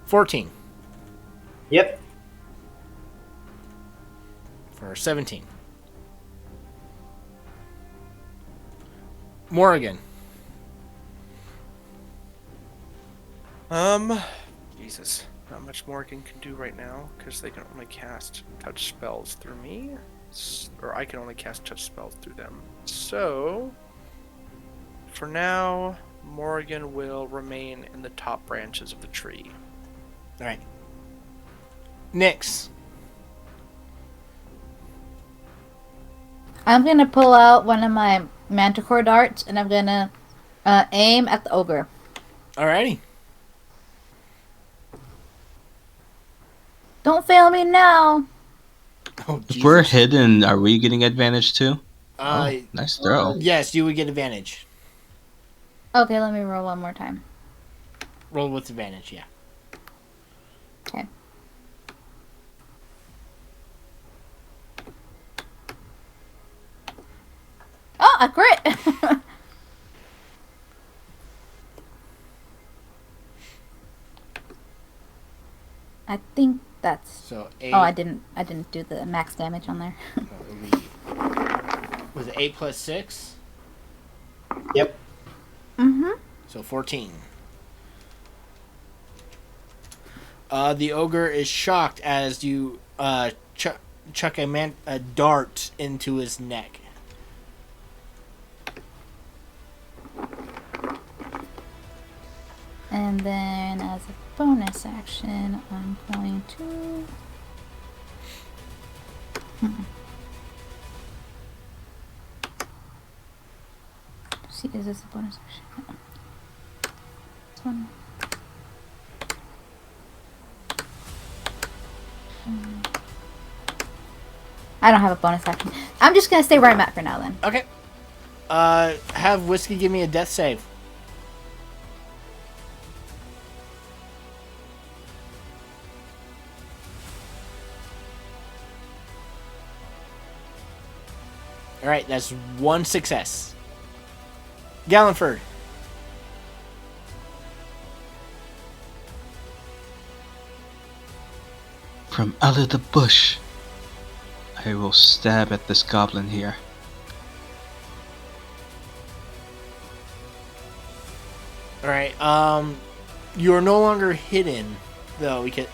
$14 Yep. for 17. Morrigan. Jesus. Not much Morgan can do right now, because they can only cast touch spells through me. Or I can only cast touch spells through them. So, for now, Morgan will remain in the top branches of the tree. All right. Nyx. I'm gonna pull out one of my manticore darts and I'm gonna aim at the ogre. Alrighty. Don't fail me now. Oh, If we're Jesus. hidden, are we getting advantage too? Uh, Nice throw. yes, you would get advantage. Okay, let me roll one more time. Roll with advantage, yeah. Okay. Oh, a crit! I think that's. So 8. Oh, I didn't do the max damage on there. Was it 8 plus 6? Yep. Mm-hmm. So 14. The ogre is shocked as you chuck a dart into his neck. And then as a bonus action, I'm going to. See, is this a bonus action? This one. I don't have a bonus action. I'm just gonna stay where I'm at for now then. Okay. Have Whiskey give me a death save. Alright, that's 1 success. Gallenford. From out of the bush, I will stab at this goblin here. Alright, you are no longer hidden, though. We can.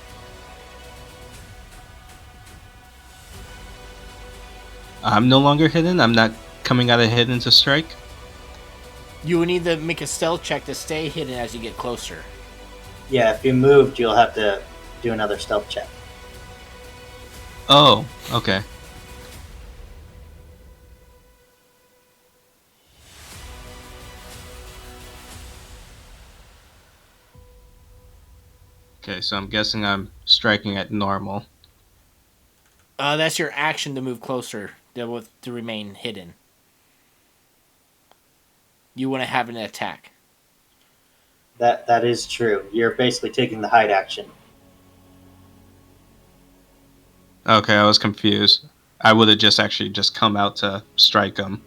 I'm no longer hidden? I'm not coming out of hidden to strike? You will need to make a stealth check to stay hidden as you get closer. Yeah, if you moved, you'll have to do another stealth check. Oh, okay. Okay, so I'm guessing I'm striking at normal. That's your action to move closer to remain hidden. You want to have an attack. That is true. You're basically taking the hide action. Okay, I was confused. I would have just actually just come out to strike him.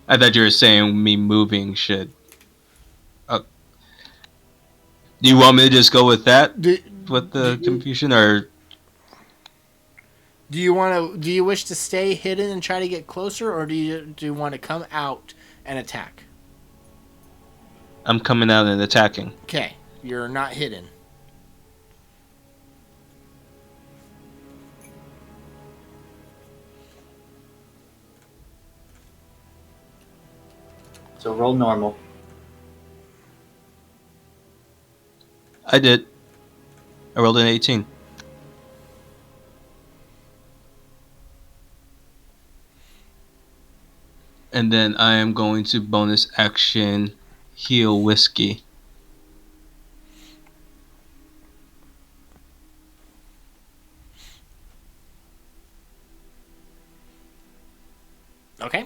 I thought you were saying me moving should... Do you want me to just go with that? with the confusion, or Do you wish to stay hidden and try to get closer, or do you want to come out and attack? I'm coming out and attacking? Okay, you're not hidden. So roll normal. I did. I rolled an 18. And then I am going to bonus action heal whiskey. Okay.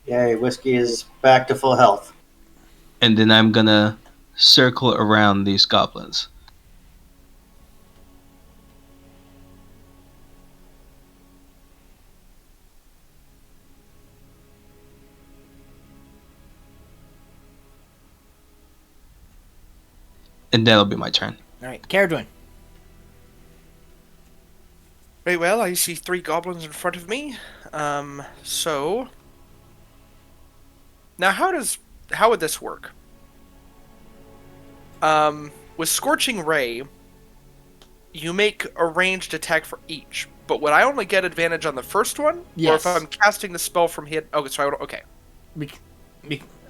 Yay, whiskey is back to full health. And then I'm gonna circle around these goblins. And that'll be my turn. All right, Caradwin. Very well, I see 3 goblins in front of me. So now how would this work? With Scorching Ray, you make a ranged attack for each, but would I only get advantage on the first one? Yes. Or if I'm casting the spell from hidden? Oh, so okay.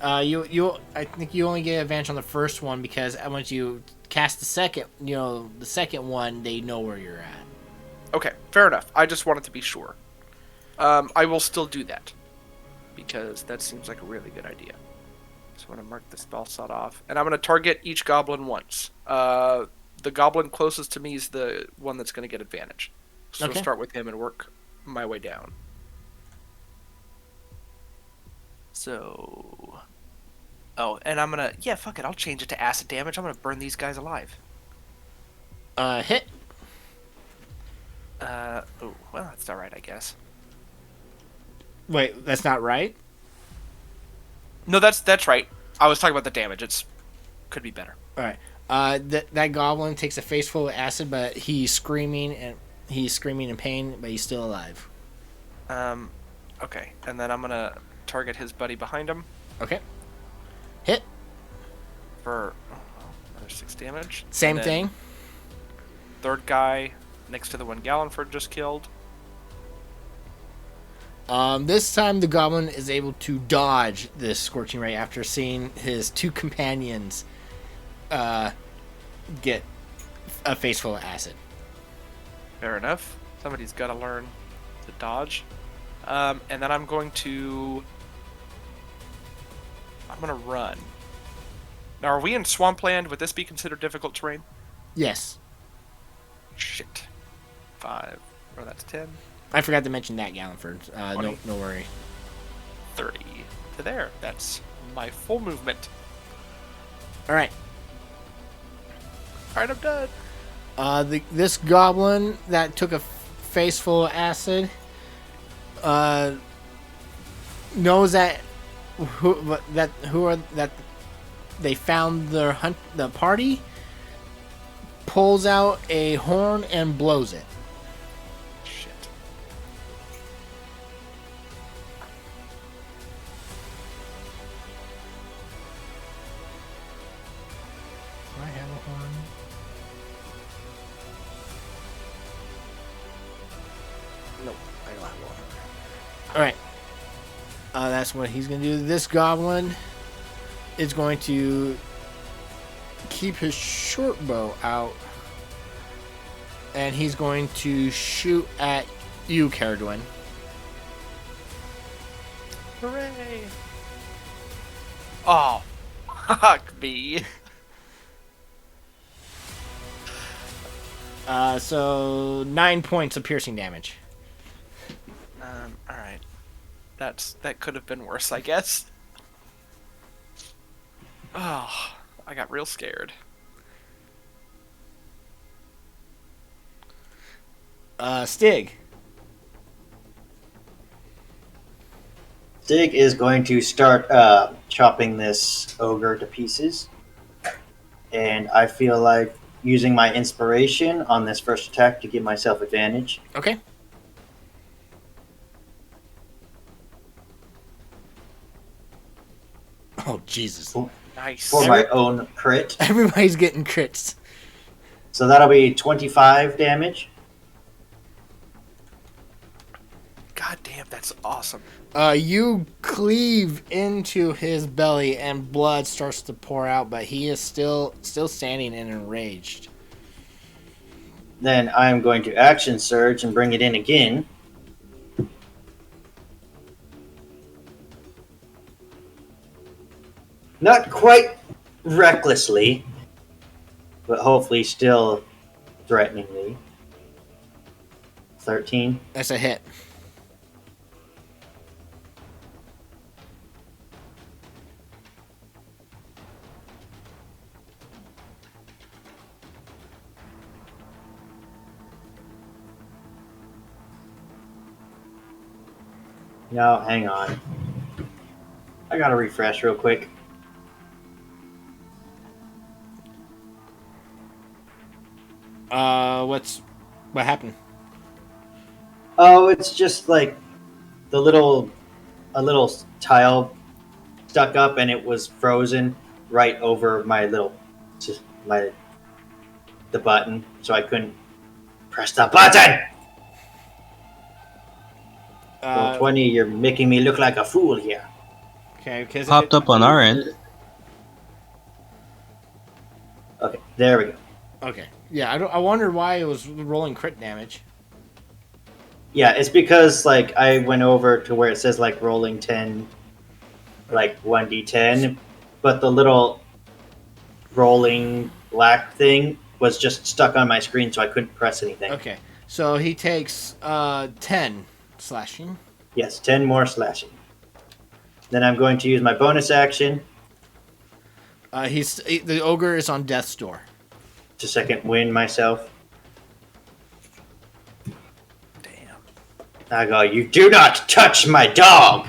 I think you only get advantage on the first one because once you cast the second one, they know where you're at. Okay, fair enough. I just wanted to be sure. I will still do that because that seems like a really good idea. So I'm going to mark the spell slot off, and I'm going to target each goblin once. The goblin closest to me is the one that's going to get advantage. So Okay. I'll start with him and work my way down. So... Oh, and I'm going to... Yeah, fuck it. I'll change it to acid damage. I'm going to burn these guys alive. Hit. Oh, well, that's alright, I guess. Wait, that's not right. No, that's right. I was talking about the damage. It's... Could be better. All right. That goblin takes a face full of acid, but he's screaming in pain, but he's still alive. Okay. And then I'm going to target his buddy behind him. Okay. Hit. For another 6 damage. Same And then thing. Third guy next to the one Gallenford just killed. This time the goblin is able to dodge this scorching ray after seeing his 2 companions get a face full of acid. Fair enough. Somebody's got to learn to dodge. And then I'm going to run. Now, are we in swampland? Would this be considered difficult terrain? Yes. Shit. 5. Or that's 10. I forgot to mention that, Gallenford. No worry. 30 to there. That's my full movement. All right. Alright, I'm done. This goblin that took a face full of acid knows that they found the party, pulls out a horn and blows it. Shit. Do I have a horn? Nope, I don't have one. Alright. That's what he's going to do. This goblin is going to keep his short bow out. And he's going to shoot at you, Caradwin. Hooray! Oh, fuck me. So 9 points of piercing damage. Alright. That could have been worse, I guess. Oh, I got real scared. Stig. Stig is going to start chopping this ogre to pieces. And I feel like using my inspiration on this first attack to give myself advantage. Okay. Oh, Jesus. Nice. For my own crit. Everybody's getting crits. So that'll be 25 damage. God damn, that's awesome. You cleave into his belly and blood starts to pour out, but he is still standing and enraged. Then I'm going to action surge and bring it in again. Not quite recklessly, but hopefully still threateningly. 13. That's a hit. No, hang on. I gotta refresh real quick. What happened? Oh, it's just like a little tile stuck up, and it was frozen right over the button, so I couldn't press the button. Well, 20, you're making me look like a fool here. Okay, because Popped up on our end. Okay, there we go. Okay, yeah, I wondered why it was rolling crit damage. Yeah, it's because like I went over to where it says like rolling 10, like 1d10, but the little rolling black thing was just stuck on my screen, so I couldn't press anything. Okay, so he takes 10 slashing. Yes, 10 more slashing. Then I'm going to use my bonus action The ogre is on death's door. to second wind myself. Damn. I go, you do not touch my dog!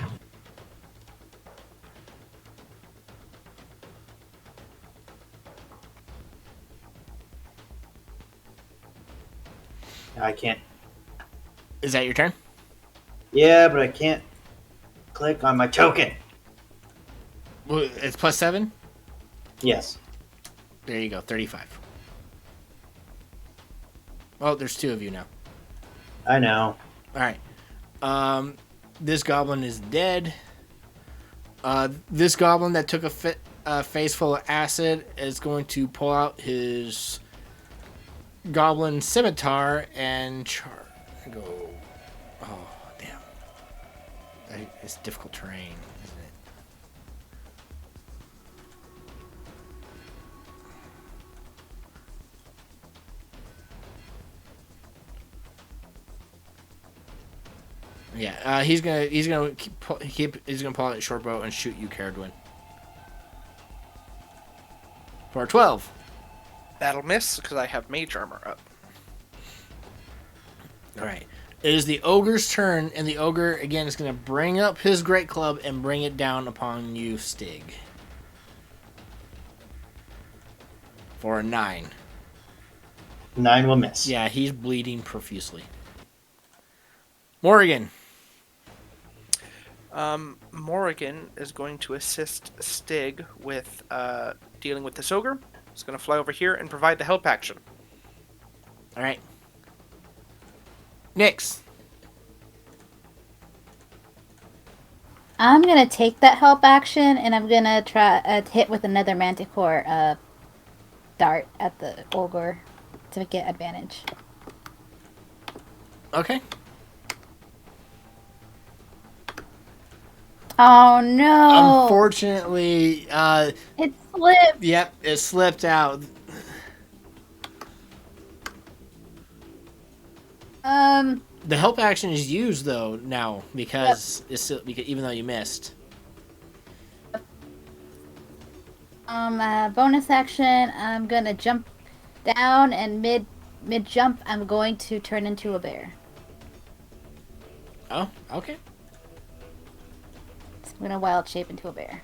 I can't. Is that your turn? Yeah, but I can't click on my token. Well, it's plus 7? Yes. There you go, 35. Well, there's 2 of you now. I know. Alright. This goblin is dead. This goblin that took a face full of acid is going to pull out his goblin scimitar and go. Oh, damn. It's difficult terrain, isn't it? Yeah, he's gonna pull out a short bow and shoot you, Caradwin. For 12. That'll miss because I have mage armor up. All right. It is the ogre's turn, and the ogre again is going to bring up his great club and bring it down upon you, Stig. For a 9. 9 will miss. Yeah, he's bleeding profusely. Morrigan. Morrigan is going to assist Stig with dealing with this ogre. He's going to fly over here and provide the help action. All right. Nyx. I'm gonna take that help action, and I'm gonna try hit with another Manticore dart at the ogre to get advantage. Okay. Oh no! Unfortunately, It slipped. yep, it slipped out. The help action is used though now because it's still, because even though you missed. Bonus action. I'm gonna jump down, and mid jump, I'm going to turn into a bear. Oh, okay. So I'm gonna wild shape into a bear.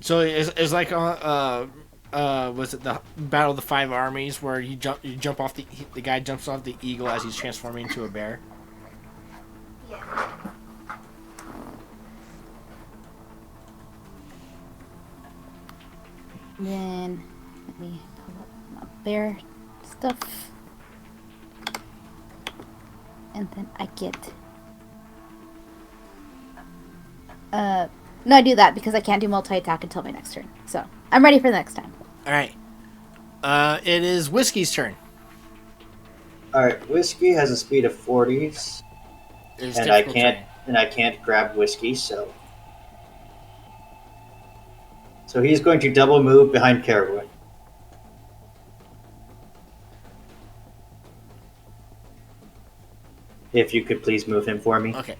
So it's like a was it the Battle of the Five Armies where you jump off the guy jumps off the eagle as he's transforming into a bear? Yes. Then let me pull up my bear stuff. And then I get no, I do that because I can't do multi-attack until my next turn. So I'm ready for the next time. All right. It is Whiskey's turn. All right, Whiskey has a speed of 40s, It's and I difficult can't terrain. and I can't grab Whiskey, so he's going to double move behind Carowin. If you could please move him for me. Okay.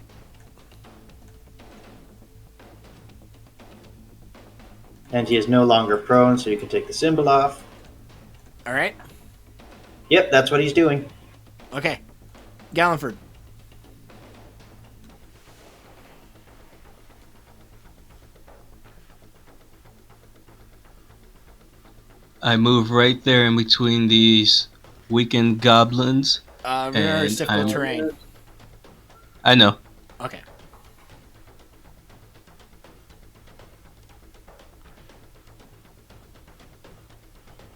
And he is no longer prone, so you can take the symbol off. All right. Yep, that's what he's doing. Okay. Gallenford. I move right there in between these weakened goblins. Remember, it's difficult I'm- terrain. I know. Okay.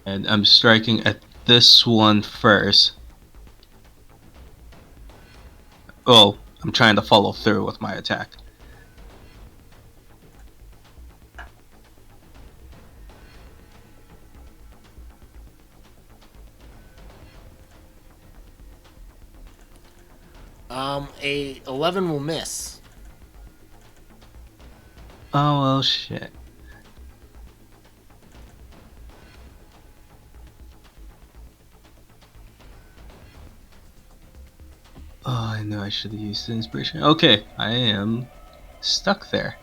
And I'm striking at this one first. Oh, I'm trying to follow through with my attack. A 11 will miss. Oh, well, shit. Oh, I know I should have used the inspiration. Okay, I am stuck there.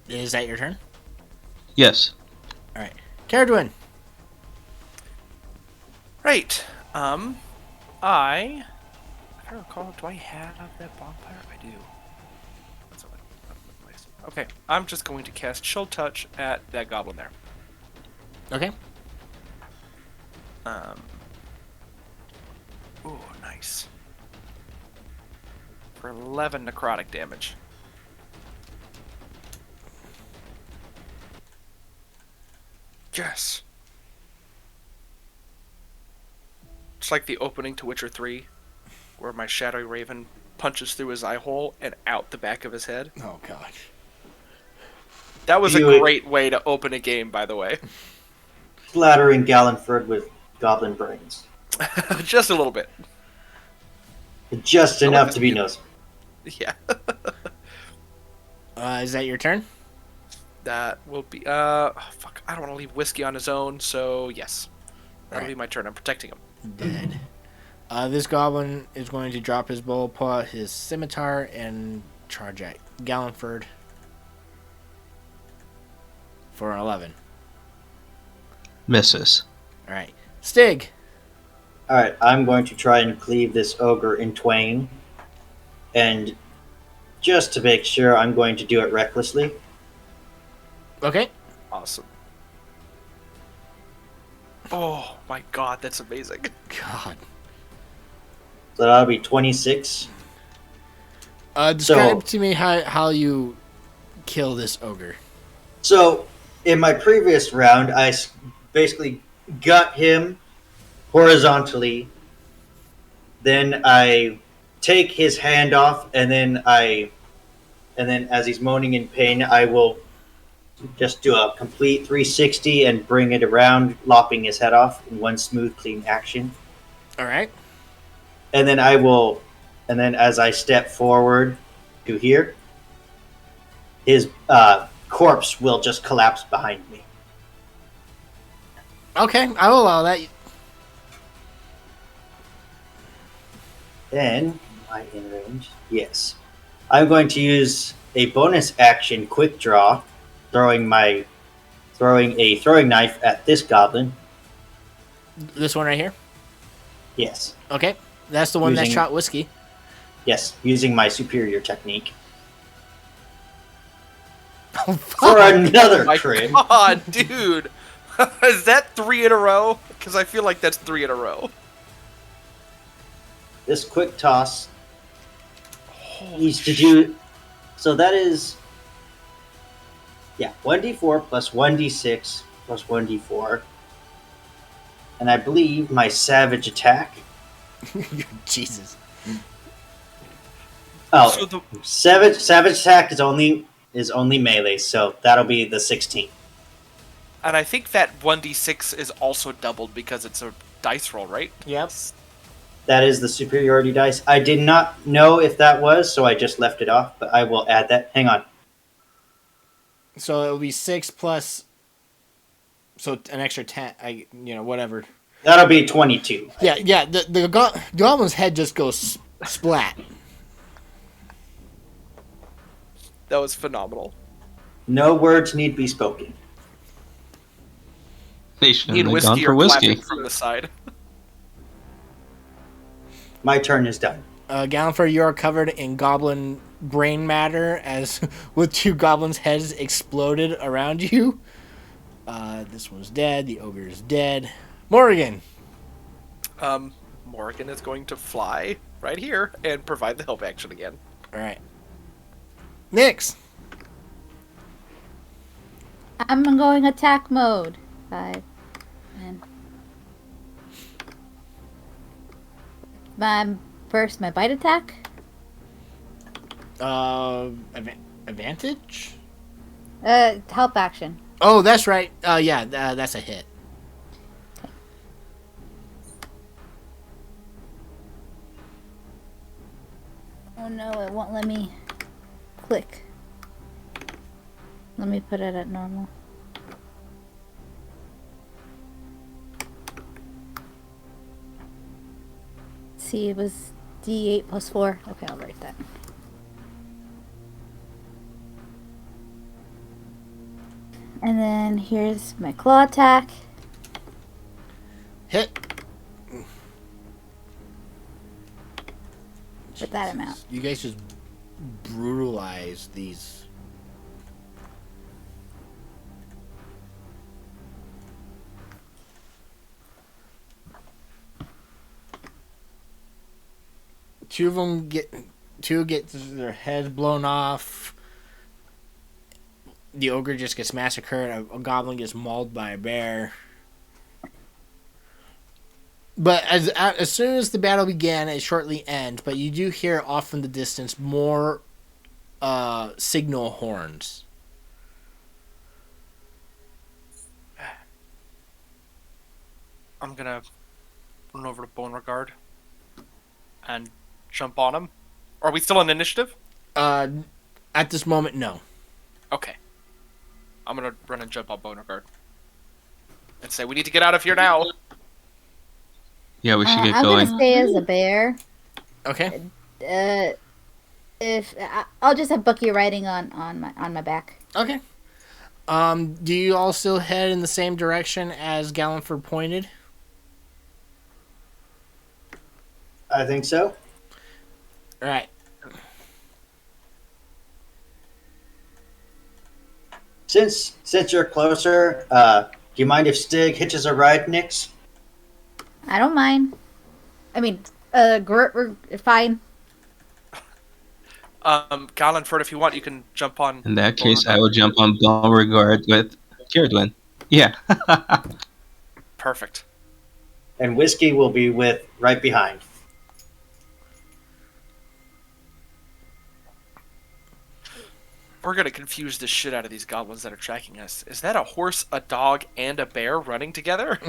Is that your turn? Yes. All right. Caradwin. Right. I if I recall, do I have that bonfire? I do. That's what I place. Okay, I'm just going to cast Chill Touch at that goblin there. Okay. Ooh, nice. For 11 necrotic damage. Yes. It's like the opening to Witcher 3, where my Shadowy Raven punches through his eye hole and out the back of his head. Oh, gosh. That was a You- great way to open a game, by the way. Flattering Gallenford with goblin brains. Just a little bit. Just enough to be noticeable. Yeah. Is that your turn? That will be... fuck. I don't want to leave Whiskey on his own, so yes. That'll Alright. be my turn. I'm protecting him. Dead. This goblin is going to drop his bow, pull out his scimitar, and charge at Gallenford for an 11. Misses. All right. Stig. Alright, I'm going to try and cleave this ogre in twain. And just to make sure, I'm going to do it recklessly. Okay. Awesome. Oh my god, that's amazing. God. So that'll be 26. Describe to me how you kill this ogre. So, in my previous round, I basically gut him horizontally. Then I take his hand off, and then as he's moaning in pain, I will just do a complete 360 and bring it around, lopping his head off in one smooth, clean action. All right. And then as I step forward to here, his corpse will just collapse behind me. Okay, I will allow that. Then, my in range, yes. I'm going to use a bonus action quick draw, throwing a throwing knife at this goblin. This one right here. Yes. Okay. That's the one that Using- shot Whiskey. Yes, using my superior technique. Oh, For fuck. another My crit. God, dude. Is that 3 in a row? Because I feel like that's 3 in a row. This quick toss Holy needs to shit. do. So that is. Yeah, 1d4 plus 1d6 plus 1d4. And I believe my savage attack. Jesus. Oh, So the savage attack is only melee, so that'll be the 16. And I think that 1d6 is also doubled because it's a dice roll, right? Yep. That is the superiority dice. I did not know if that was, so I just left it off, but I will add that. Hang on. So it'll be 6 plus. So an extra 10. Whatever. That'll be 22. Yeah. The goblin's head just goes splat. That was phenomenal. No words need be spoken. They Me shouldn't and have Whiskey gone for are whiskey. clapping from the side. My turn is done. Gallifrey, you are covered in goblin brain matter as with 2 goblins' heads exploded around you. This one's dead. The ogre is dead. Morgan. Morgan is going to fly right here and provide the help action again. All right. Nyx. I'm going attack mode. 5 and my bite attack. Advantage? Help action. Oh, that's right. Yeah, that's a hit. Oh no, it won't let me click. Let me put it at normal. See, it was D8 plus 4. Okay, I'll write that. And then here's my claw attack. Hit. With that amount. You guys just brutalize these. Two get their heads blown off. The ogre just gets massacred. A goblin gets mauled by a bear. But as soon as the battle began, it shortly ends. But you do hear off in the distance more signal horns. I'm gonna run over to Beauregard and jump on him. Are we still on initiative? At this moment, no. Okay. I'm gonna run and jump on Beauregard and say, we need to get out of here now. Yeah, we should get I'm going. gonna stay as a bear. Okay. I'll just have Bucky riding on my back. Okay. Do you all still head in the same direction as Galliford pointed? I think so. All right. Since you're closer, do you mind if Stig hitches a ride, Nyx? I don't mind. I mean, we're fine. Gallenford, if you want, you can jump on. In that case, I will jump on Beauregard with Kirdwin. Yeah. Perfect. And Whiskey will be with right behind. We're gonna confuse the shit out of these goblins that are tracking us. Is that a horse, a dog, and a bear running together?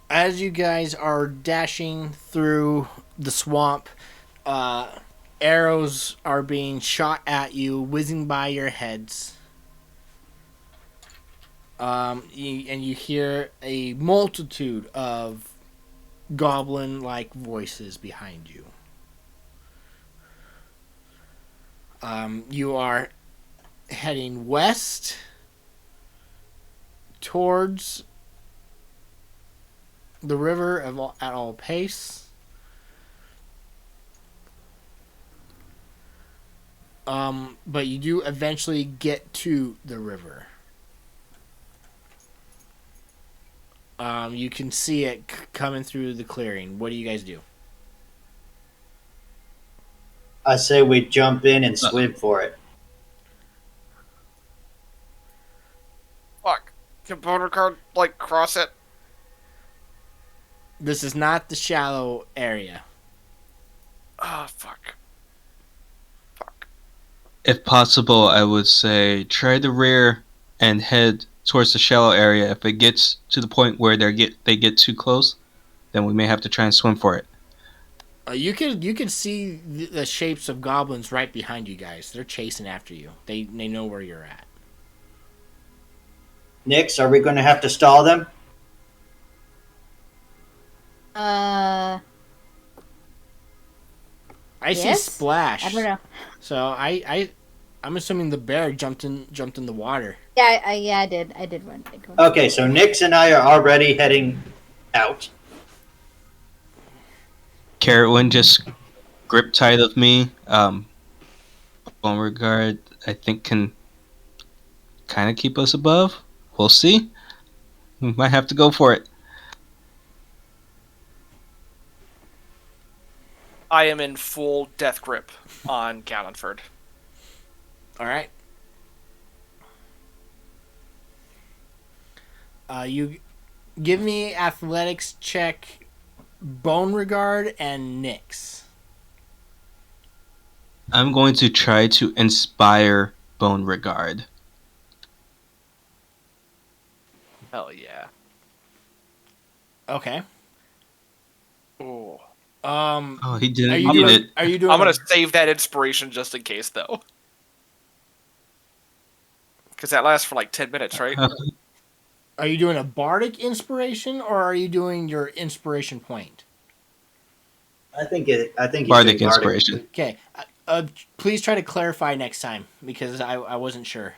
As you guys are dashing through the swamp, arrows are being shot at you, whizzing by your heads. And you hear a multitude of goblin-like voices behind you. You are heading west towards the river at all pace. But you do eventually get to the river. You can see it coming through the clearing. What do you guys do? I say we jump in and swim for it. Fuck. Can Bonacard, like, cross it? This is not the shallow area. Oh, fuck. If possible, I would say try the rear and head towards the shallow area. If it gets to the point where they get too close, then we may have to try and swim for it. You could see the shapes of goblins right behind you guys. They're chasing after you. They know where you're at. Nix, are we going to have to stall them? I see Yes? splash. I don't know. So I'm assuming the bear jumped in the water. Yeah, I did. I did run. Okay, so Nix and I are already heading out. Carrotwin just grip tight of me. Beauregard, I think, can kind of keep us above. We'll see. We might have to go for it. I am in full death grip on Gallantford. All right. You give me athletics check, Beauregard and Nix. I'm going to try to inspire Beauregard. Hell yeah. Okay. Ooh. Oh, he didn't Are you need doing? it. Are you doing? I'm gonna save that inspiration just in case, though. Because that lasts for like 10 minutes, right? Are you doing a bardic inspiration or are you doing your inspiration point? I think he's Bardic doing inspiration. Okay. Please try to clarify next time because I wasn't sure.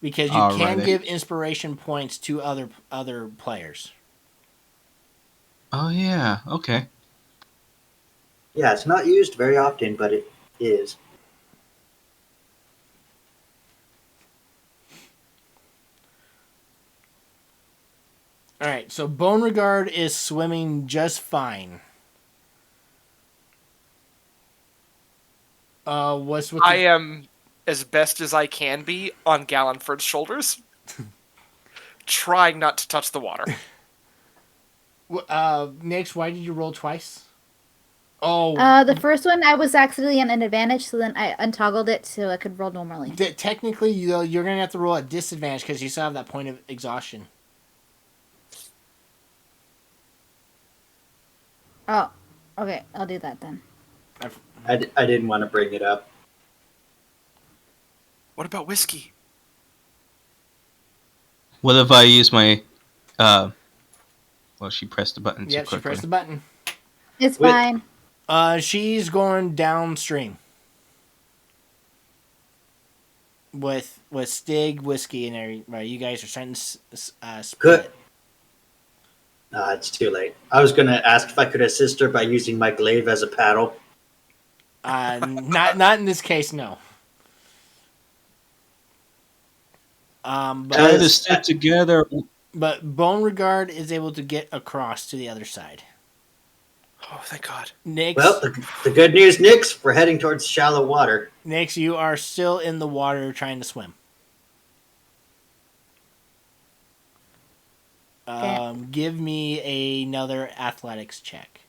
Because you can Alrighty. give inspiration points to other players. Oh yeah. Okay. Yeah, it's not used very often, but it is. All right. So Beauregard is swimming just fine. What's with I am as best as I can be on Gallantford's shoulders, trying not to touch the water. Nix, why did you roll twice? Oh, The first one I was accidentally on an advantage, so then I untoggled it so I could roll normally. Technically, you're gonna have to roll at disadvantage because you still have that point of exhaustion. Oh, okay. I'll do that then. I didn't want to bring it up. What about whiskey? What if I use my? Well, she pressed the button too Yep, she quickly. pressed the button. It's Wait. fine. She's going downstream with Stig, whiskey, and everybody. You guys are starting to split. Good. It's too late. I was going to ask if I could assist her by using my glaive as a paddle. Not in this case, no. Try But to stick together. Beauregard is able to get across to the other side. Oh, thank God. Nix, Well, the good news, Nix, we're heading towards shallow water. Nix, you are still in the water trying to swim. Give me another athletics check.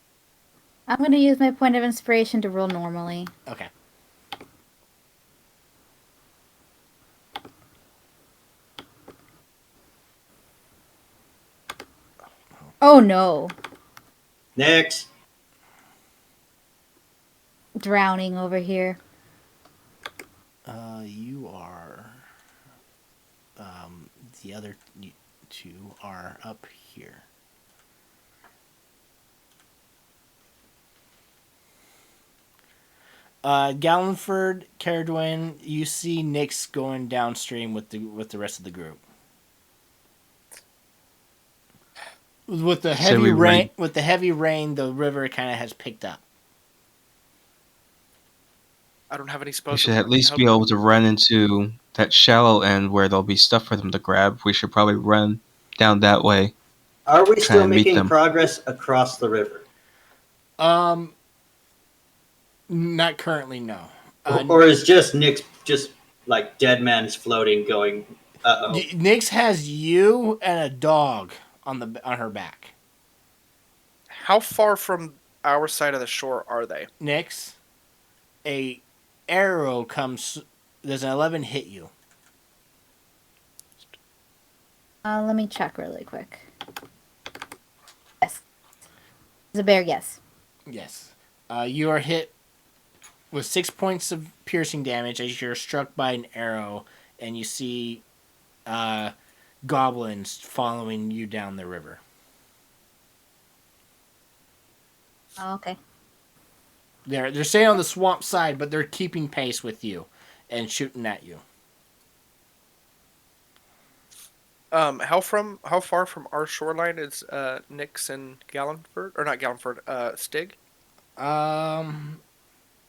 I'm going to use my point of inspiration to roll normally. Okay. Oh no. Nix. Drowning over here. You are. The other two are up here. Gallantford, Caradwin, you see Nix going downstream with the rest of the group. With the Say heavy we rain, run. the river kind of has picked up. I don't have any We spells should that at least help. be able to run into that shallow end where there'll be stuff for them to grab. We should probably run down that way, Are we try still and meet making them. progress across the river? Um, not currently, no. Or is just Nick's just like dead man's floating going, uh-oh. Nyx has you and a dog on her back. How far from our side of the shore are they? Nyx, a arrow comes. Does an 11 hit you? Let me check really quick. Yes. It's a bear, yes. Yes. You are hit with 6 points of piercing damage as you're struck by an arrow, and you see goblins following you down the river. Oh, okay. They're staying on the swamp side, but they're keeping pace with you and shooting at you. How far from our shoreline is Nyx and Gallenford, or not Gallenford, Stig?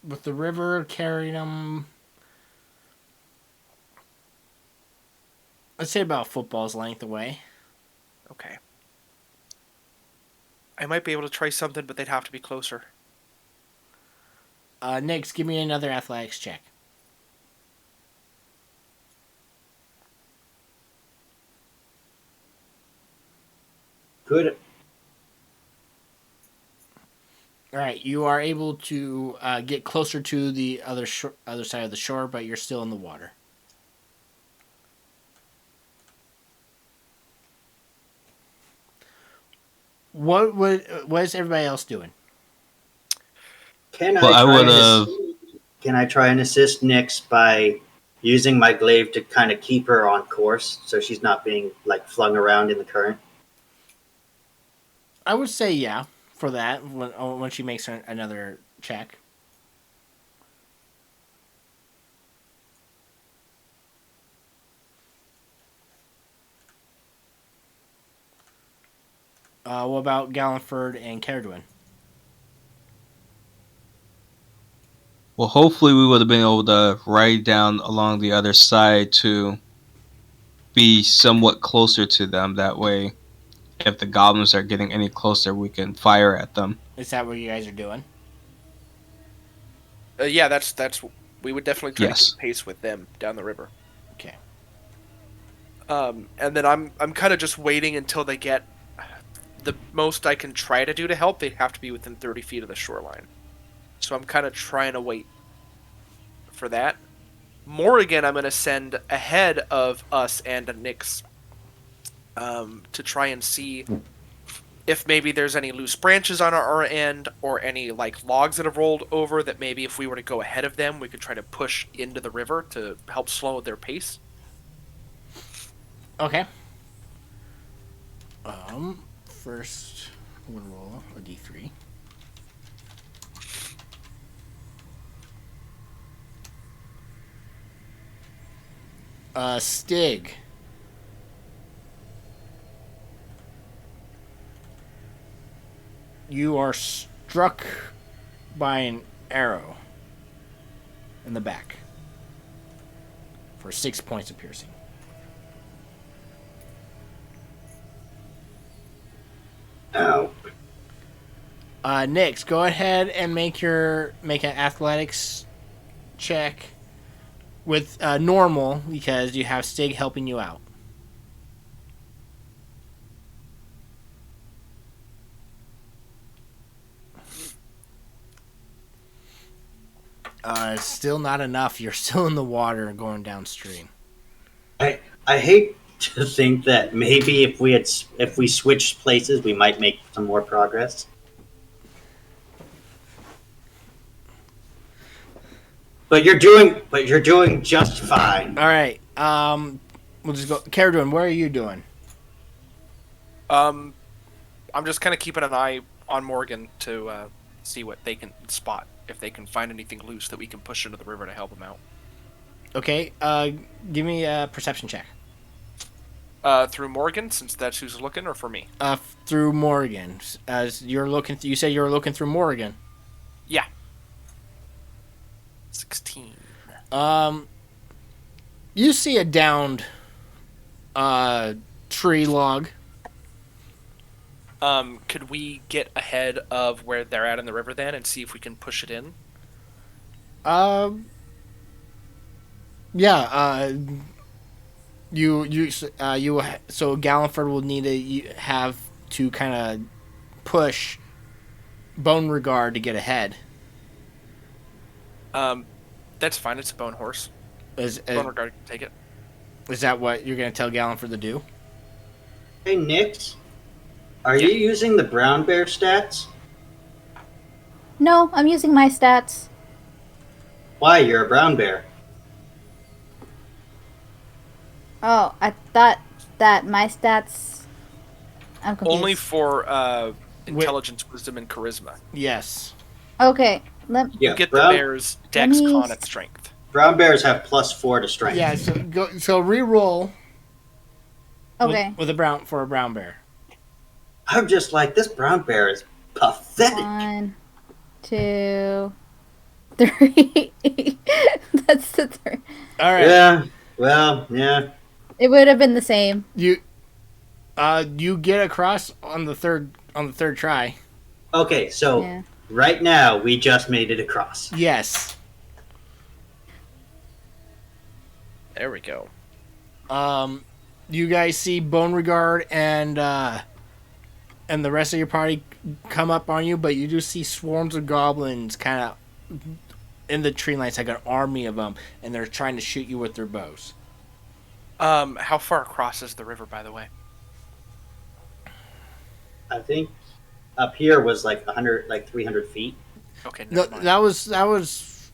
With the river carrying them, let's say about a football's length away. Okay. I might be able to try something, but they'd have to be closer. Nyx, give me another athletics check. Good. All right, you are able to get closer to the other side of the shore, but you're still in the water. What is everybody else doing? Can Well, I I try would and have. can I try and assist Nyx by using my glaive to kind of keep her on course so she's not being like flung around in the current? I would say yeah for that when she makes another check. What about Gallenford and Caradwin? Well, hopefully we would have been able to ride down along the other side to be somewhat closer to them. That way, if the goblins are getting any closer, we can fire at them. Is that what you guys are doing? Yeah, that's. We would definitely try to Yes. keep pace with them down the river. Okay. And then I'm kind of just waiting until they get the most I can try to do to help. They have to be within 30 feet of the shoreline, so I'm kind of trying to wait for that. Morrigan, I'm going to send ahead of us and Nyx to try and see if maybe there's any loose branches on our end or any like logs that have rolled over that maybe if we were to go ahead of them, we could try to push into the river to help slow their pace. Okay. First we'll roll a d3. Stig. You are struck by an arrow in the back for 6 points of piercing. Ow. Nyx, go ahead and make an athletics check with normal because you have Stig helping you out. Still not enough. You're still in the water going downstream. I hate to think that maybe if we switched places, we might make some more progress. But you're doing just fine. All right. We'll just go. Caradwin, what are you doing? I'm just kind of keeping an eye on Morgan to see what they can spot, if they can find anything loose that we can push into the river to help them out. Okay. Give me a perception check. Through Morgan, since that's who's looking, or for me? Through Morgan. As you're looking, you say you're looking through Morgan. Yeah. 16. You see a downed tree log. Could we get ahead of where they're at in the river then and see if we can push it in? Yeah. So Galliford will need to have to kind of push Beauregard to get ahead. That's fine. It's a bone horse. Is Beauregard can take it. is that what you're going to tell Galliford to do? Hey, Nix, are you using the brown bear stats? No, I'm using my stats. Why, you're a brown bear. Oh, I thought that my stats. I'm confused. Only for intelligence, wisdom, and charisma. Yes. Okay, Yeah, You get brown, the bear's dex, me- con, and strength. brown bears have +4 to strength. Yeah. So re-roll. okay. With a brown bear. I'm just like, this brown bear is pathetic. 1, 2, 3. That's the third. All right. Yeah, well, yeah. It would have been the same. You get across on the third try. Okay, so Yeah. right now, we just made it across. Yes. There we go. You guys see Beauregard and the rest of your party come up on you, but you do see swarms of goblins kind of in the tree lines, like an army of them, and they're trying to shoot you with their bows. How far across is the river, by the way? I think up here was like 300 feet. Okay, No, never mind. that was.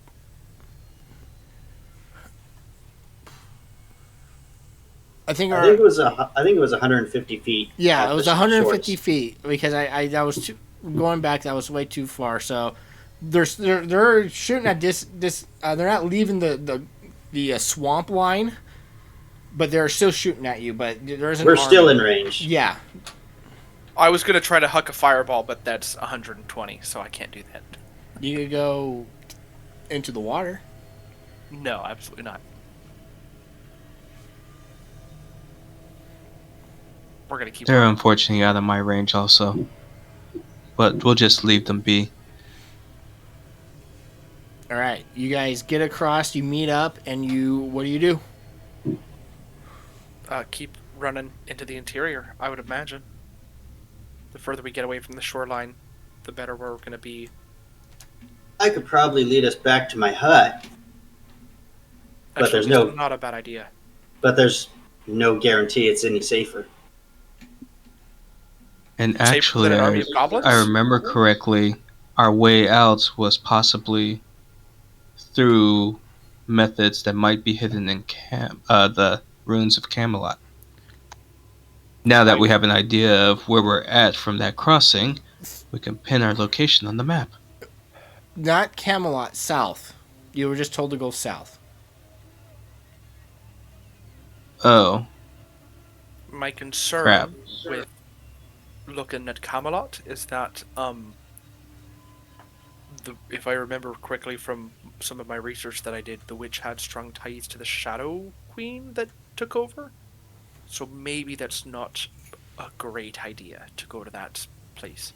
I think I think it was 150 feet. yeah, off it was the 150 shores. feet because I that was going back. That was way too far. So they're shooting at this. They're not leaving the swamp line, but they're still shooting at you. But there's an We're army. still in range. Yeah. I was gonna try to huck a fireball, but that's 120, so I can't do that. You could go into the water. No, absolutely not. We're gonna keep. They're unfortunately out of my range also. But we'll just leave them be. All right, you guys get across. You meet up, and what do you do? Keep running into the interior, I would imagine. The further we get away from the shoreline, the better we're going to be. I could probably lead us back to my hut, But there's Actually, no- not a bad idea. but there's no guarantee it's any safer. And Safer than actually, an army of goblins? I remember correctly, our way out was possibly through methods that might be hidden in the ruins of Camelot. Now that we have an idea of where we're at from that crossing, we can pin our location on the map. Not Camelot, south. You were just told to go south. Oh, My concern Crap. with looking at Camelot is that, if I remember correctly from some of my research that I did, the witch had strong ties to the Shadow Queen that took over. So maybe that's not a great idea to go to that place.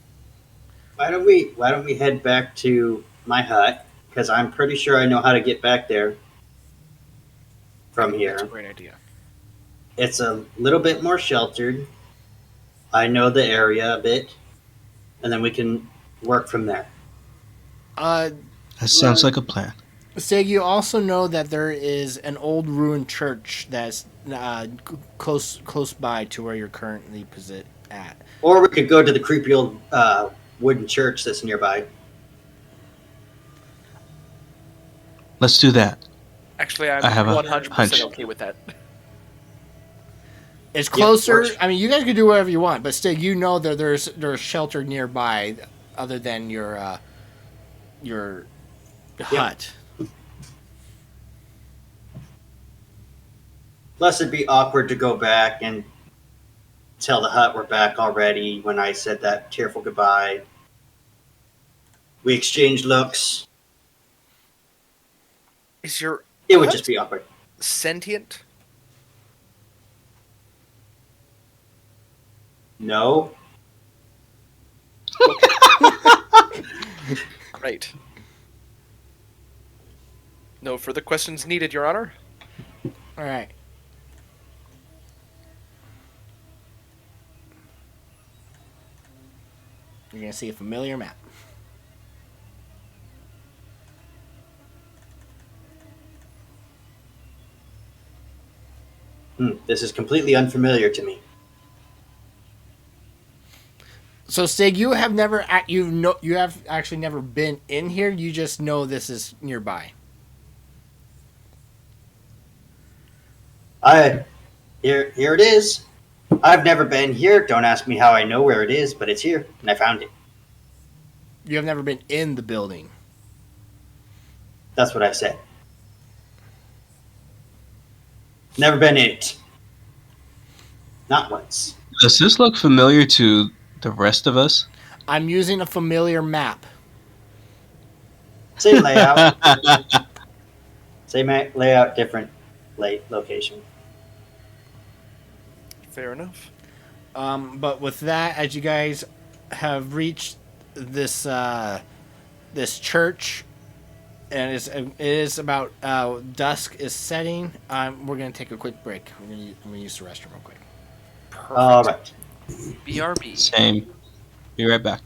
Why don't we head back to my hut? Because I'm pretty sure I know how to get back there from That's a here. great idea. It's a little bit more sheltered. I know the area a bit, and then we can work from there. that sounds like a plan. Sig, you also know that there is an old ruined church that's close by to where you're currently at. Or we could go to the creepy old wooden church that's nearby. Let's do that. Actually, I'm I have a 100% hunch. okay with that. It's closer. works. I mean, you guys can do whatever you want, but still, you know that there's shelter nearby, other than your hut. Plus, it'd be awkward to go back and tell the hut we're back already when I said that tearful goodbye. We exchanged looks. Is your It would hut just be awkward. sentient? No. Right. No further questions needed, Your Honor. All right. You're gonna see a familiar map. This is completely unfamiliar to me. So Stig, you have never you have actually never been in here. You just know this is nearby. Here it is. I've never been here. Don't ask me how I know where it is, but it's here, and I found it. You have never been in the building. That's what I said. Never been in it. Not once. Does this look familiar to the rest of us? I'm using a familiar map. Same layout. Same layout, different location. Fair enough. But with that, as you guys have reached this this church, and it is about dusk is setting. We're gonna take a quick break. I'm gonna use the restroom real quick. Perfect. All right. BRB. Same. Be right back.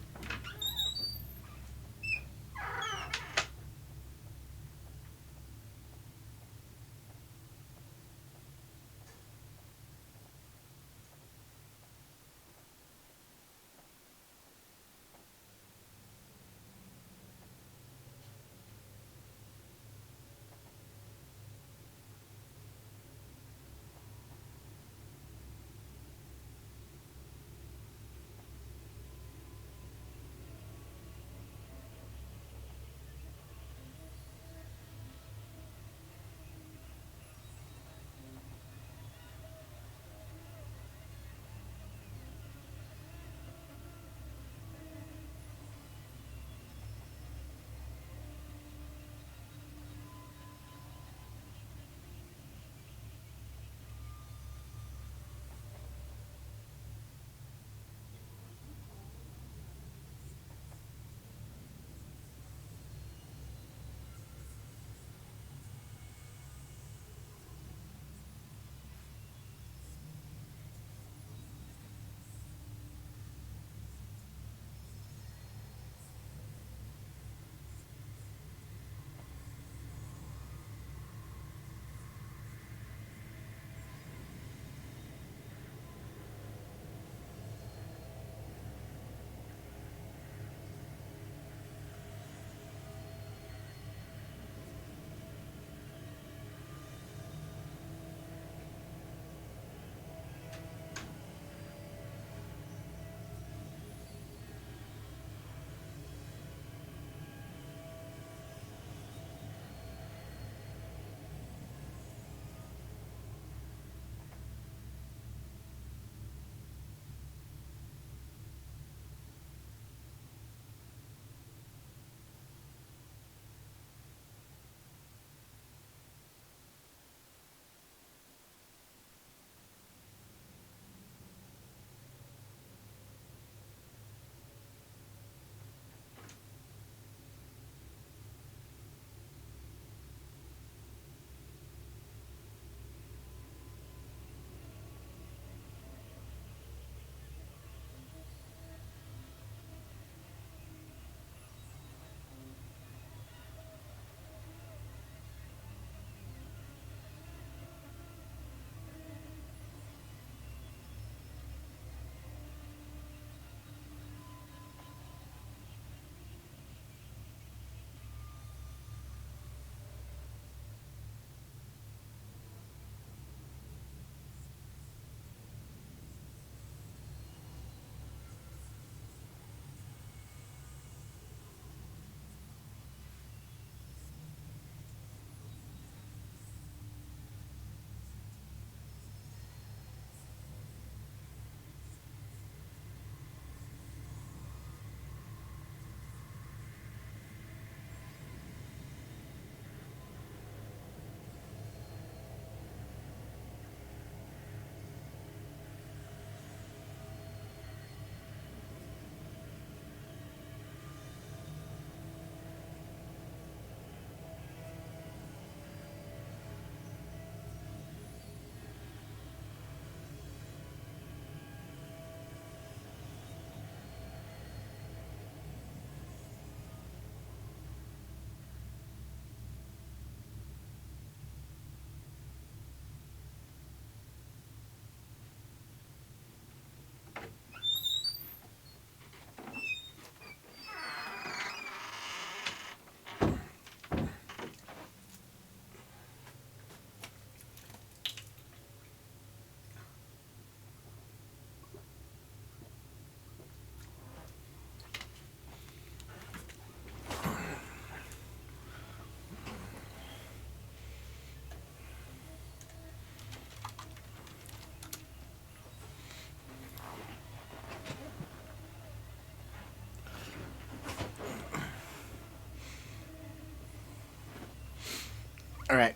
All right.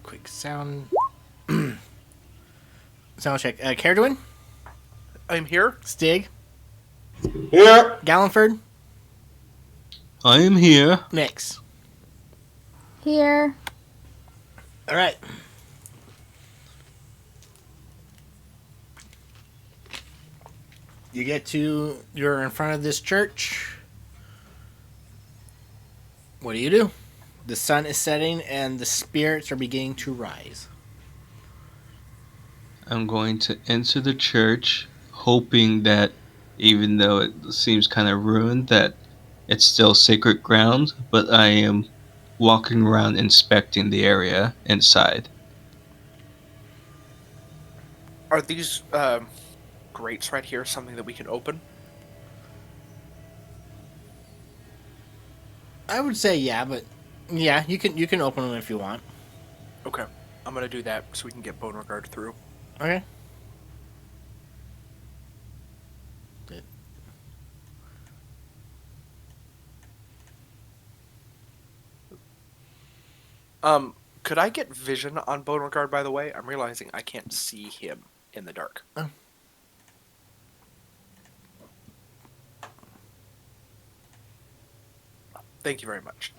Quick sound check. Caradwin, I'm here. Stig, Here. Gallenford, I am here. Mix. Here. All right. You're in front of this church. What do? The sun is setting and the spirits are beginning to rise. I'm going to enter the church, hoping that even though it seems kind of ruined, that it's still sacred ground, but I am walking around inspecting the area inside. Are these grates right here something that we can open? I would say yeah, but yeah, you can open them if you want. Okay, I'm gonna do that so we can get Beauregard through. Okay. Could I get vision on Beauregard, by the way? I'm realizing I can't see him in the dark. Oh. Thank you very much.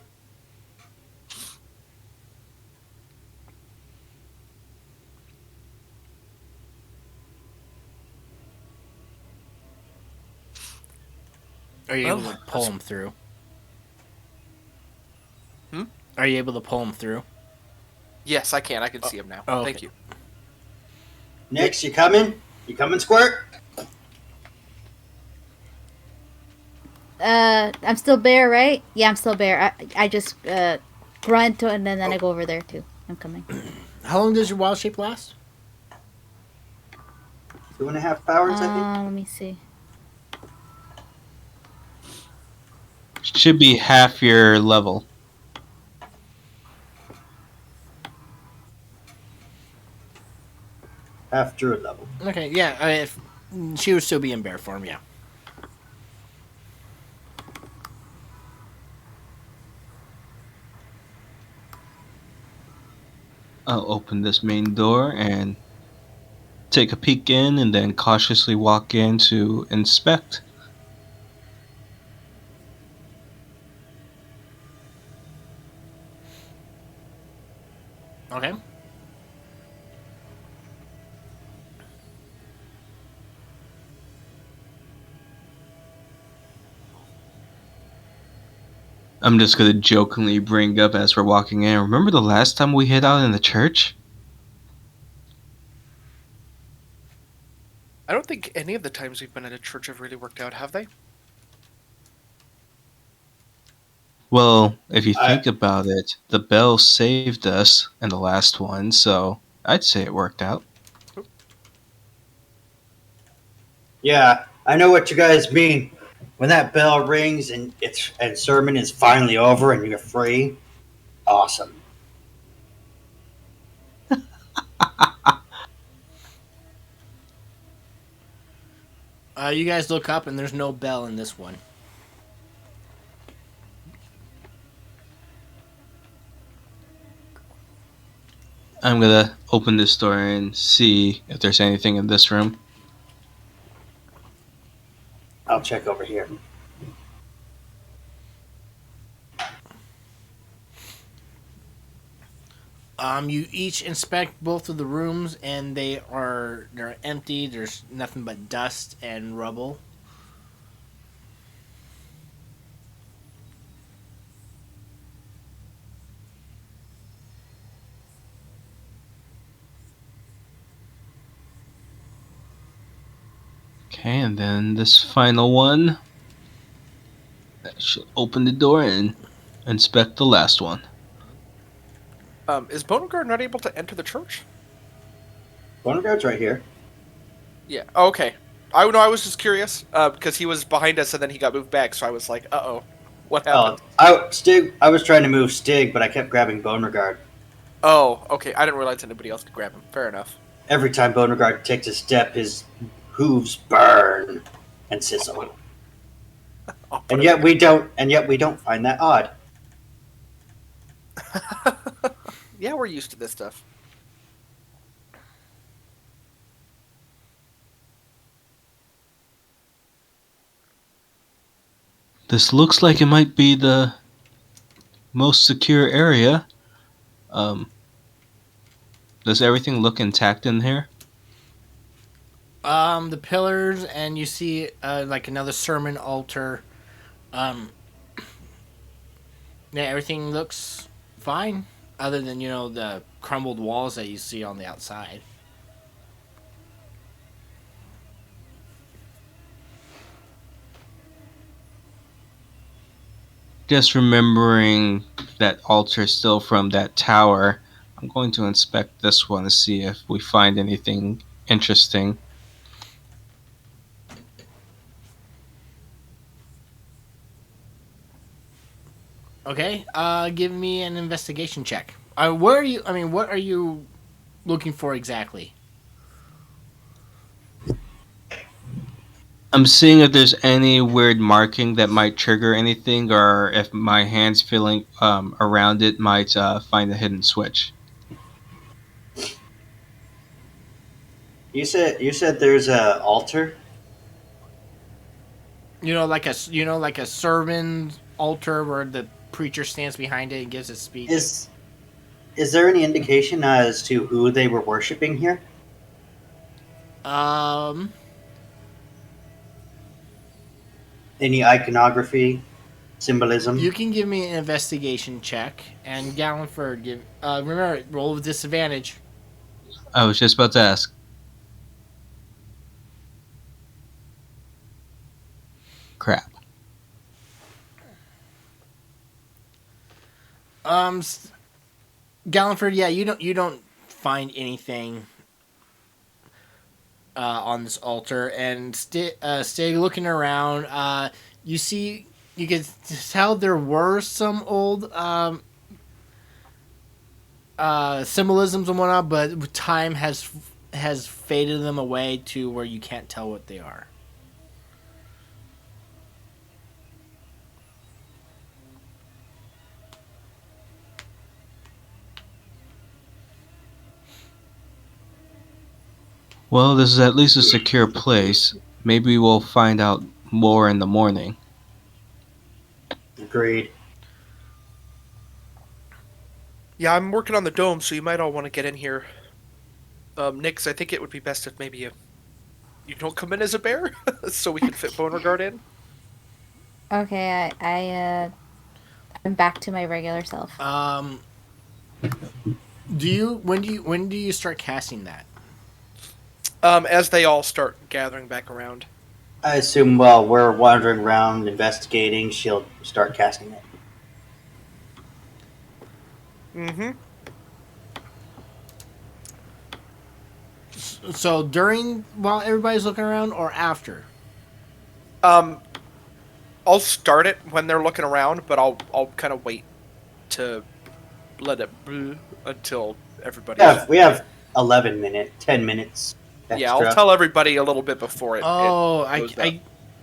Are you Well, able to pull them through? Hmm? Are you able to pull them through? Yes, I can. I can see him now. Oh, okay. Thank you. Nix, you coming? You coming, Squirt? I'm still bear, right? Yeah, I'm still bear. I just grunt and then I go over there too. I'm coming. How long does your wild shape last? 2.5 hours, I think. Let me see. Should be half your level. Half druid level. Okay, yeah. If she would still be in bear form, yeah. I'll open this main door and take a peek in and then cautiously walk in to inspect. Okay. I'm just gonna jokingly bring up as we're walking in. Remember the last time we hid out in the church? I don't think any of the times we've been at a church have really worked out, have they? Well, if you think about it, the bell saved us in the last one, so I'd say it worked out. Yeah, I know what you guys mean. When that bell rings and sermon is finally over and you're free, awesome. You guys look up and there's no bell in this one. I'm gonna open this door and see if there's anything in this room. I'll check over here. You each inspect both of the rooms, and they're empty. There's nothing but dust and rubble. Okay, and then this final one. That should open the door and inspect the last one. Is Beauregard not able to enter the church? Beauregard's right here. Yeah. Oh, okay. I was just curious because he was behind us and then he got moved back, so I was like, "Uh-oh, what happened?" I was trying to move Stig, but I kept grabbing Beauregard. Oh, okay. I didn't realize anybody else could grab him. Fair enough. Every time Beauregard takes a step, his hooves burn and sizzle. And yet we don't find that odd. Yeah, we're used to this stuff. This looks like it might be the most secure area. Um, does everything look intact in here? The pillars, and you see like another sermon altar. Um, yeah, everything looks fine, other than the crumbled walls that you see on the outside. Just remembering that altar still from that tower, I'm going to inspect this one to see if we find anything interesting. Okay. Give me an investigation check. Where are you? I mean, what are you looking for exactly? I'm seeing if there's any weird marking that might trigger anything, or if my hands feeling around it might find a hidden switch. You said there's a altar. Like a sermon altar where the preacher stands behind it and gives his speech. Is there any indication as to who they were worshiping here? Um, Any iconography, symbolism? you can give me an investigation check, and Gallenford give. Remember, roll with disadvantage. I was just about to ask. Crap. Um, Gallenford, yeah, you don't find anything on this altar, and stay looking around. You can tell there were some old symbolisms and whatnot, but time has faded them away to where you can't tell what they are. Well, this is at least a secure place. Maybe we'll find out more in the morning. Agreed. Yeah, I'm working on the dome, so you might all want to get in here. Nix, I think it would be best if maybe you don't come in as a bear, so we can fit Beauregard in. Okay, I'm back to my regular self. When do you start casting that? As they all start gathering back around. I assume while we're wandering around investigating, she'll start casting it. Mm-hmm. So while everybody's looking around, or after? I'll start it when they're looking around, but I'll kind of wait to let it brew until everybody. We have 10 minutes extra. Yeah, I'll tell everybody a little bit before it. Oh, it goes I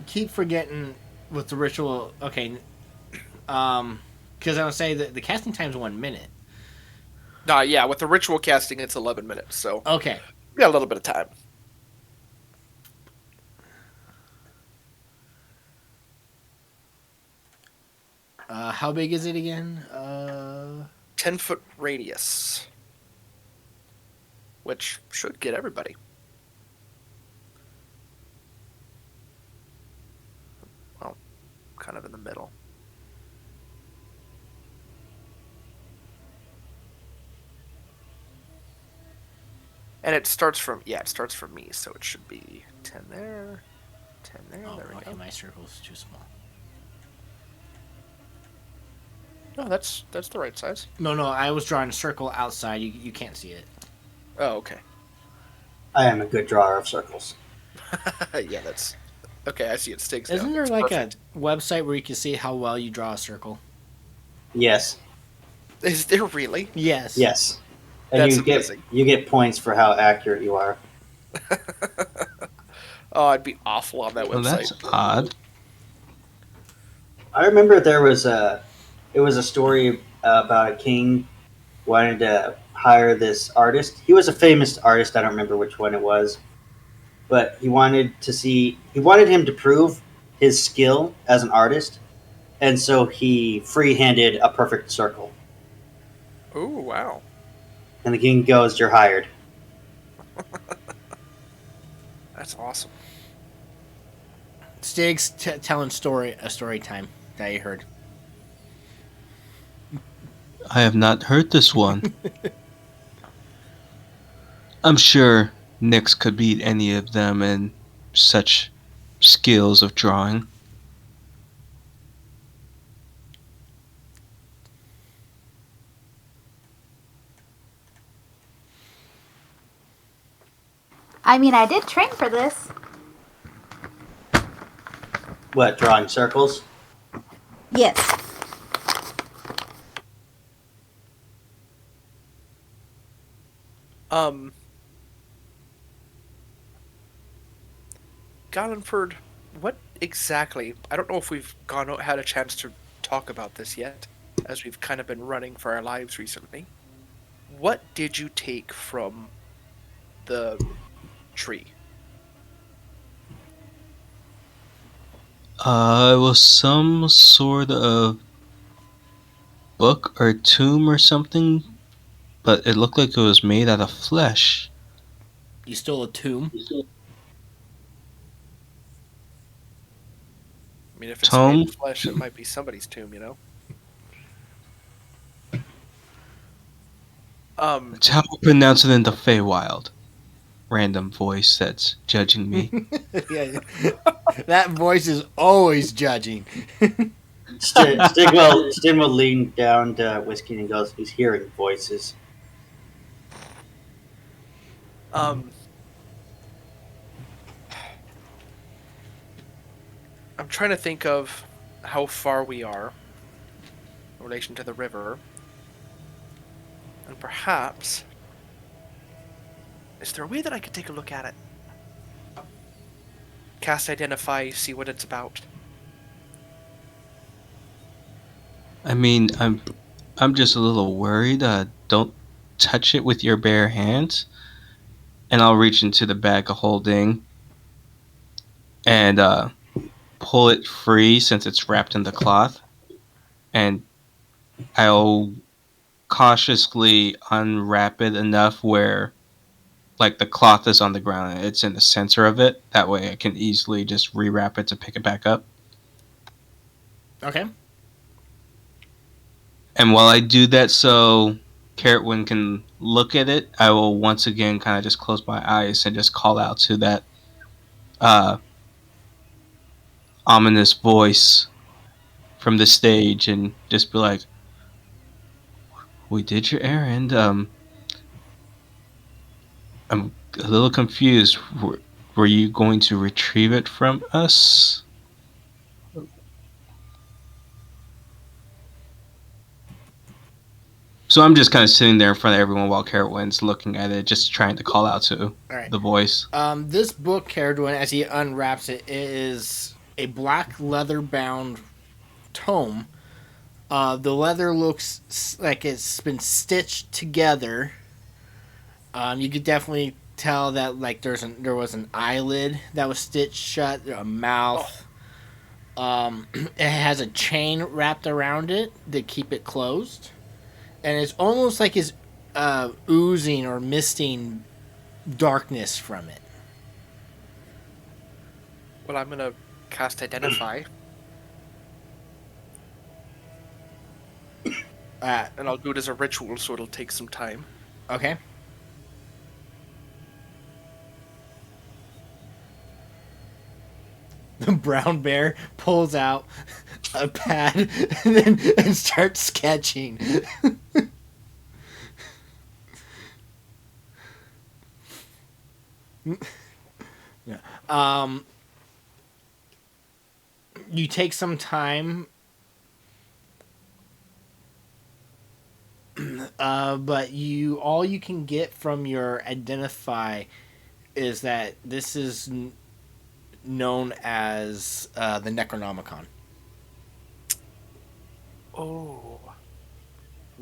keep forgetting with the ritual. Okay, because I would say that the casting time's 1 minute. Yeah, with the ritual casting, it's 11 minutes, so Okay, we got a little bit of time. how big is it again? 10-foot radius, which should get everybody. Well, kind of in the middle. And it starts from me, so it should be 10 there, 10 there. Oh, there we okay, go. my circle's too small. No, that's the right size. No, I was drawing a circle outside. You can't see it. Oh, okay. I am a good drawer of circles. Yeah, that's okay. I see it sticks. Isn't there It's like perfect. a website where you can see how well you draw a circle? Yes. Is there really? Yes. Yes. And That's you get amazing. you get points for how accurate you are. Oh, I'd be awful on that Well, website. that's odd. I remember it was a story about a king wanted to hire this artist. He was a famous artist. I don't remember which one it was, but he wanted him to prove his skill as an artist, and so he free-handed a perfect circle. Oh, wow. And the king goes, "You're hired." That's awesome. Stig's telling a story time that you heard. I have not heard this one. I'm sure Nyx could beat any of them in such skills of drawing. I mean, I did train for this. What, drawing circles? Yes. Gallenford, what exactly? I don't know if we've had a chance to talk about this yet, as we've kind of been running for our lives recently. What did you take from the tree? It was some sort of book or tomb or something, but it looked like it was made out of flesh. You stole a tomb. I mean, if it's made Tome? of flesh, it might be somebody's tomb, you know? It's how I pronounce it in the Feywild. Random voice that's judging me. Yeah, that voice is always judging. Stig will lean down to Whiskey and goes, "He's hearing voices." I'm trying to think of how far we are in relation to the river. And perhaps... Is there a way that I could take a look at it? Cast Identify, see what it's about. I mean, I'm just a little worried. Don't touch it with your bare hands. And I'll reach into the bag of holding and pull it free since it's wrapped in the cloth. And I'll cautiously unwrap it enough where like the cloth is on the ground and it's in the center of it. That way I can easily just rewrap it to pick it back up. Okay. And while I do that so Carrotwin can look at it, I will once again kind of just close my eyes and just call out to that ominous voice from the stage and just be like, "We did your errand. I'm a little confused. Were you going to retrieve it from us?" So I'm just kind of sitting there in front of everyone while Carrotwin's looking at it, just trying to call out to All right. the voice. This book, Caradwin, as he unwraps it, is a black leather-bound tome. The leather looks like it's been stitched together. You could definitely tell that like there was an eyelid that was stitched shut, a mouth. It has a chain wrapped around it to keep it closed, and it's almost like it's oozing or misting darkness from it. Well, I'm gonna cast Identify. And I'll do it as a ritual, so it'll take some time. Okay. The brown bear pulls out a pad and starts sketching. Yeah. You take some time, but all you can get from your identify is that this is known as the Necronomicon. Oh.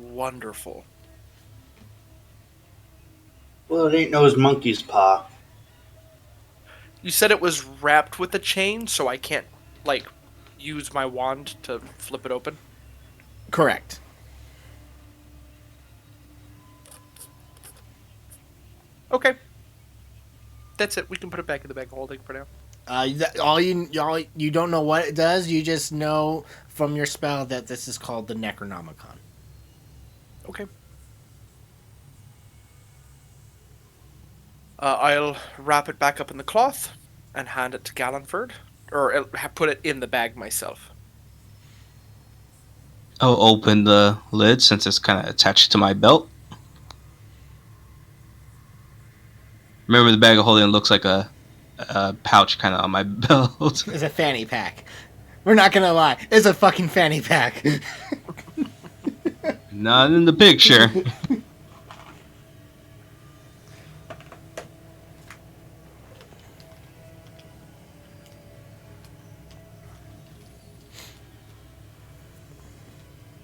Wonderful. Well, it ain't no monkey's paw. You said it was wrapped with a chain, so I can't, like, use my wand to flip it open? Correct. Okay. That's it. We can put it back in the bag of holding for now. All you don't know what it does. You just know from your spell that this is called the Necronomicon. Okay. I'll wrap it back up in the cloth and hand it to Gallanford, or put it in the bag myself. I'll open the lid since it's kind of attached to my belt. Remember, the bag of holding looks like a pouch kind of on my belt. It's a fanny pack. We're not gonna lie. It's a fucking fanny pack. Not in the picture.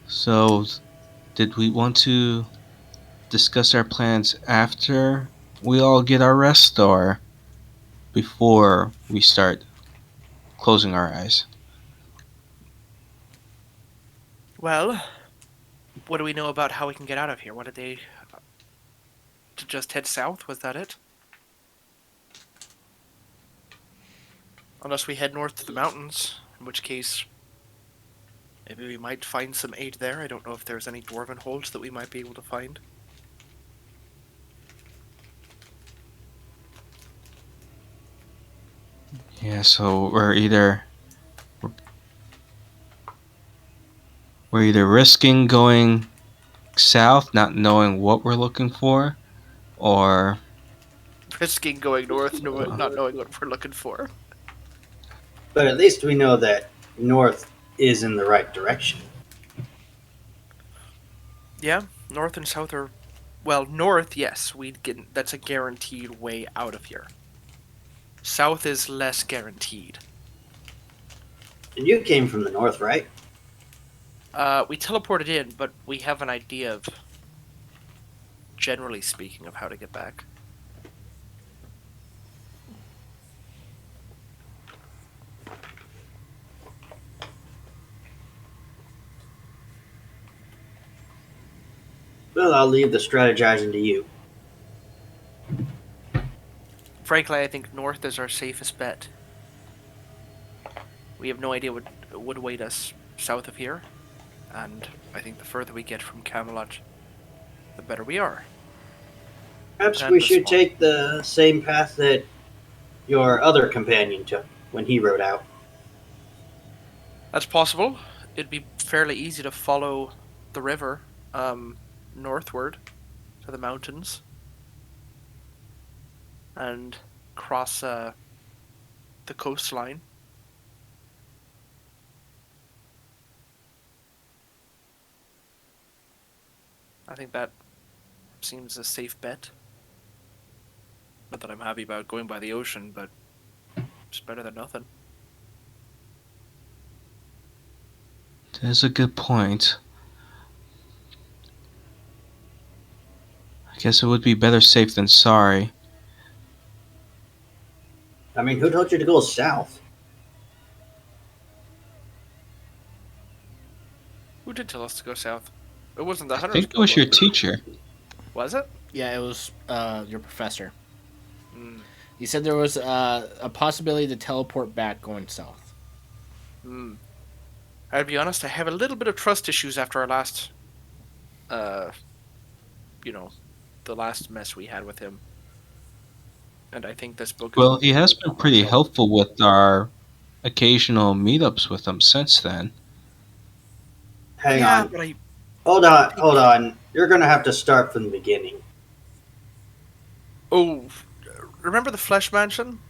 So, did we want to discuss our plans after we all get our rest or before we start closing our eyes? Well, what do we know about how we can get out of here? What did they... to just head south? Was that it? Unless we head north to the mountains, in which case maybe we might find some aid there. I don't know if there's any dwarven holds that we might be able to find. Yeah, so we're either risking going south, not knowing what we're looking for, or Risking going north, not knowing what we're looking for. But at least we know that north is in the right direction. Yeah, north and south are... Well, north, yes, that's a guaranteed way out of here. South is less guaranteed. And you came from the north, right? We teleported in, but we have an idea of, generally speaking, of how to get back. Well, I'll leave the strategizing to you. Frankly, I think north is our safest bet. We have no idea what would await us south of here, and I think the further we get from Camelot, the better we are. Perhaps And we the should swamp. take the same path that your other companion took when he rode out. That's possible. It'd be fairly easy to follow the river northward to the mountains and cross the coastline. I think that seems a safe bet. Not that I'm happy about going by the ocean, but it's better than nothing. that's a good point. I guess it would be better safe than sorry. I mean, who told you to go south? Who did tell us to go south? It wasn't the I Hunters think it was your Guild, was teacher. Was it? Yeah, it was your professor. Hmm. He said there was a possibility to teleport back going south. I'd be honest, I have a little bit of trust issues after our last, the last mess we had with him. And I think this book is... Well, he has been pretty helpful with our occasional meetups with him since then. Hang Yeah, on. but Hold on. You're going to have to start from the beginning. Oh, remember the Flesh Mansion?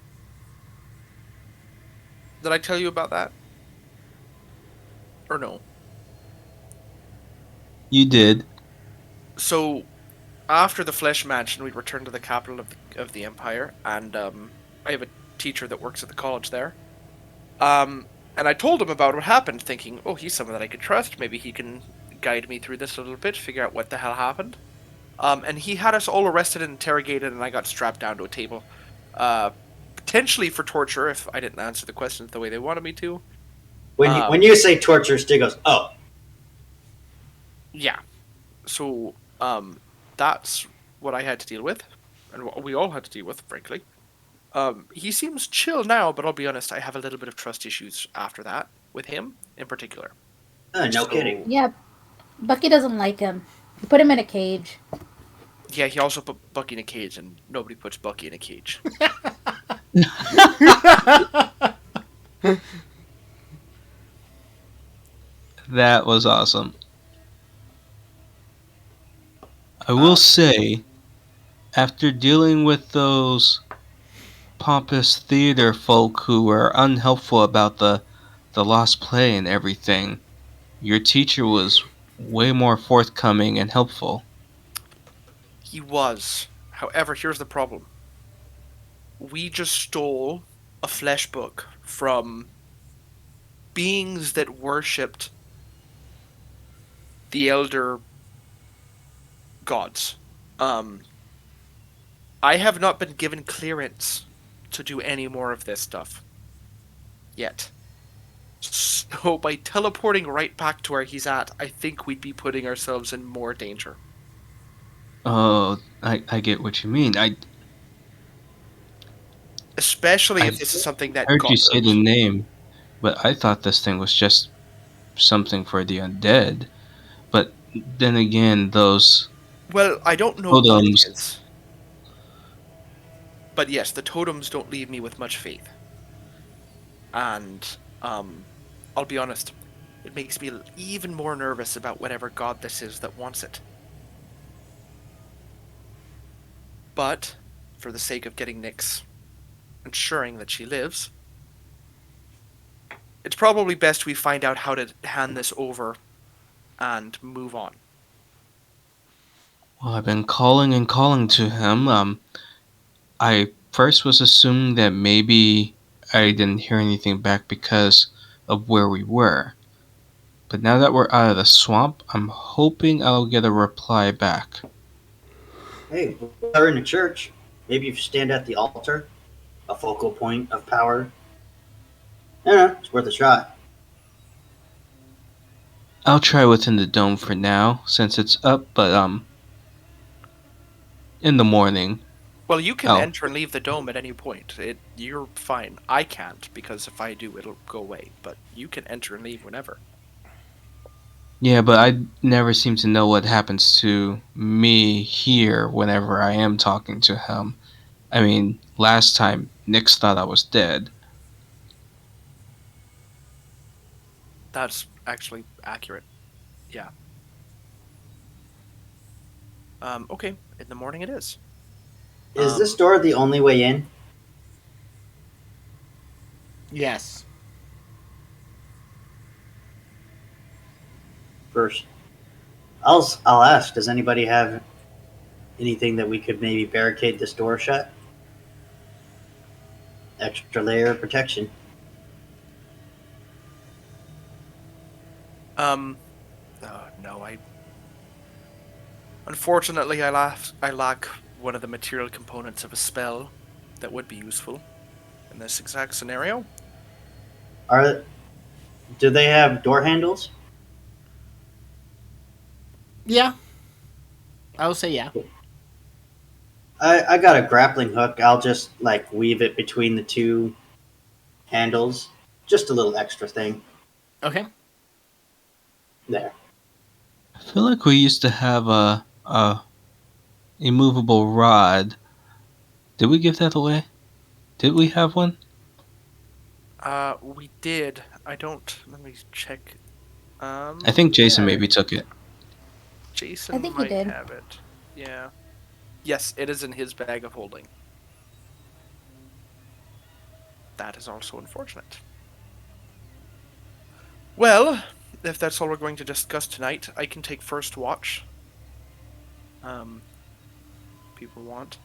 Did I tell you about that? Or no? You did. So, after the Flesh Mansion, we returned to the capital of the Empire, and I have a teacher that works at the college there. And I told him about what happened, thinking, oh, he's someone that I could trust. Maybe he can guide me through this a little bit, figure out what the hell happened. And he had us all arrested and interrogated, and I got strapped down to a table. Potentially for torture if I didn't answer the questions the way they wanted me to. When you say torture, Stig goes, oh. Yeah. So, that's what I had to deal with, and what we all had to deal with, frankly. He seems chill now, but I'll be honest, I have a little bit of trust issues after that, with him in particular. No kidding. Yeah, Bucky doesn't like him. He put him in a cage. Yeah, he also put Bucky in a cage, and nobody puts Bucky in a cage. That was awesome. I will say, after dealing with those pompous theater folk who were unhelpful about the lost play and everything, your teacher was way more forthcoming and helpful. He was. However, here's the problem. We just stole a flesh book from beings that worshipped the elder gods. I have not been given clearance to do any more of this stuff yet. So by teleporting right back to where he's at, I think we'd be putting ourselves in more danger. Oh, I get what you mean. Especially if I've this is something that heard God you say the knows. name, but I thought this thing was just something for the undead. But then again, those Well, I don't know what it totems. is. But yes, the totems don't leave me with much faith. And, I'll be honest, it makes me even more nervous about whatever god this is that wants it. But, for the sake of getting Nyx, ensuring that she lives, it's probably best we find out how to hand this over and move on. Well, I've been calling and calling to him. I first was assuming that maybe I didn't hear anything back because of where we were. But now that we're out of the swamp, I'm hoping I'll get a reply back. Hey, we're in a church. Maybe if you stand at the altar, a focal point of power. I don't know, it's worth a shot. I'll try within the dome for now, since it's up, but in the morning. Well, you can Oh. enter and leave the dome at any point. You're fine. I can't, because if I do, it'll go away. But you can enter and leave whenever. Yeah, but I never seem to know what happens to me here whenever I am talking to him. I mean, last time, Nyx thought I was dead. That's actually accurate. Yeah. Okay. In the morning it is. Is this door the only way in? Yes. First, I'll ask. Does anybody have anything that we could maybe barricade this door shut? Extra layer of protection. No, Unfortunately, I lack one of the material components of a spell that would be useful in this exact scenario. Do they have door handles? Yeah. I would say yeah. I got a grappling hook. I'll just weave it between the two handles. Just a little extra thing. Okay. There. I feel like we used to have a immovable rod. Did we give that away? Did we have one? We did. Let me check. I think Jason maybe took it. Jason I think he might did. have it. Yeah. Yes, it is in his bag of holding. That is also unfortunate. Well, if that's all we're going to discuss tonight, I can take first watch. People want.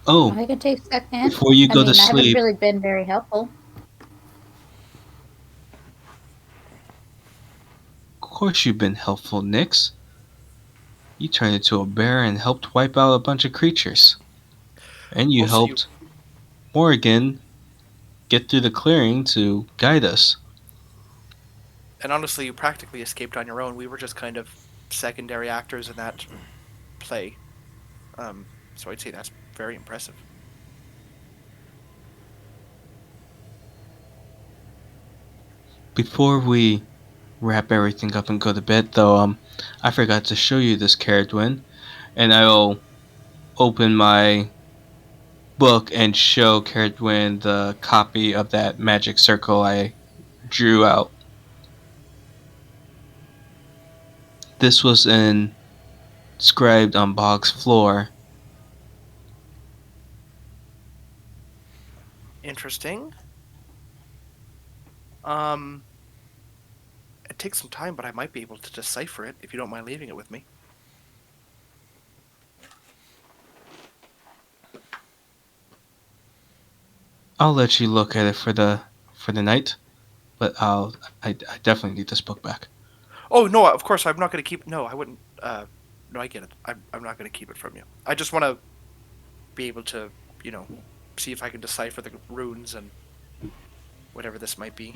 Oh, I can take second. before you go to I haven't sleep, really been very helpful. course you've been helpful, Nyx. You turned into a bear and helped wipe out a bunch of creatures. And you Also, helped Morrigan get through the clearing to guide us. and honestly, you practically escaped on your own. We were just kind of secondary actors in that play. So I'd say that's very impressive. Before we wrap everything up and go to bed, though, I forgot to show you this Caradwin, and I'll open my book and show Caradwin the copy of that magic circle I drew out. This was inscribed on Bog's floor. Interesting. It takes some time, but I might be able to decipher it if you don't mind leaving it with me. I'll let you look at it for the night, but I definitely need this book back. Oh no! Of course, I'm not going to keep. No, I wouldn't. No, I get it. I'm not going to keep it from you. I just want to be able to, see if I can decipher the runes and whatever this might be.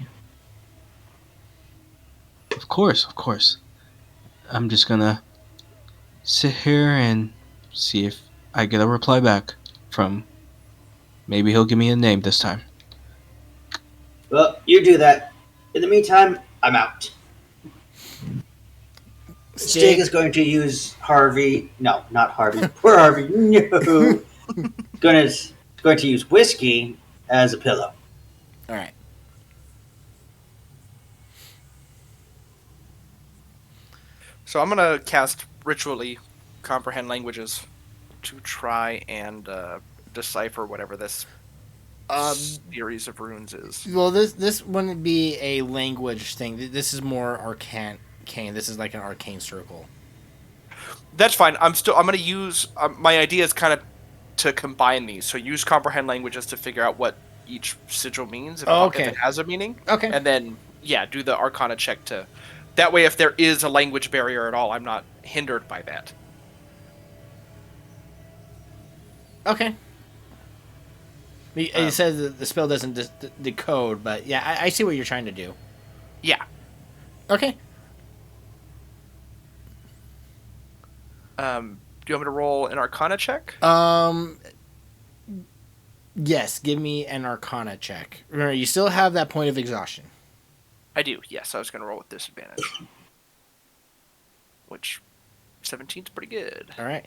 Of course. I'm just gonna sit here and see if I get a reply back from. Maybe he'll give me a name this time. Well, you do that. In the meantime, I'm out. Stig is going to use Harvey. No, not Harvey. Poor Harvey. No. going to use whiskey as a pillow. All right. So I'm going to cast Ritually Comprehend Languages to try and decipher whatever this series of runes is. Well, this wouldn't be a language thing. This is more arcane. This is like an arcane circle. That's fine. I'm going to use my idea is kind of to combine these. So use comprehend languages to figure out what each sigil means if it has a meaning. Okay. And then do the Arcana check to. That way, if there is a language barrier at all, I'm not hindered by that. Okay. You said that the spell doesn't decode, but yeah, I see what you're trying to do. Yeah. Okay. Do you want me to roll an Arcana check? Yes, give me an Arcana check. Remember, you still have that point of exhaustion. I do, yes. I was going to roll with disadvantage. Which, 17's pretty good. All right.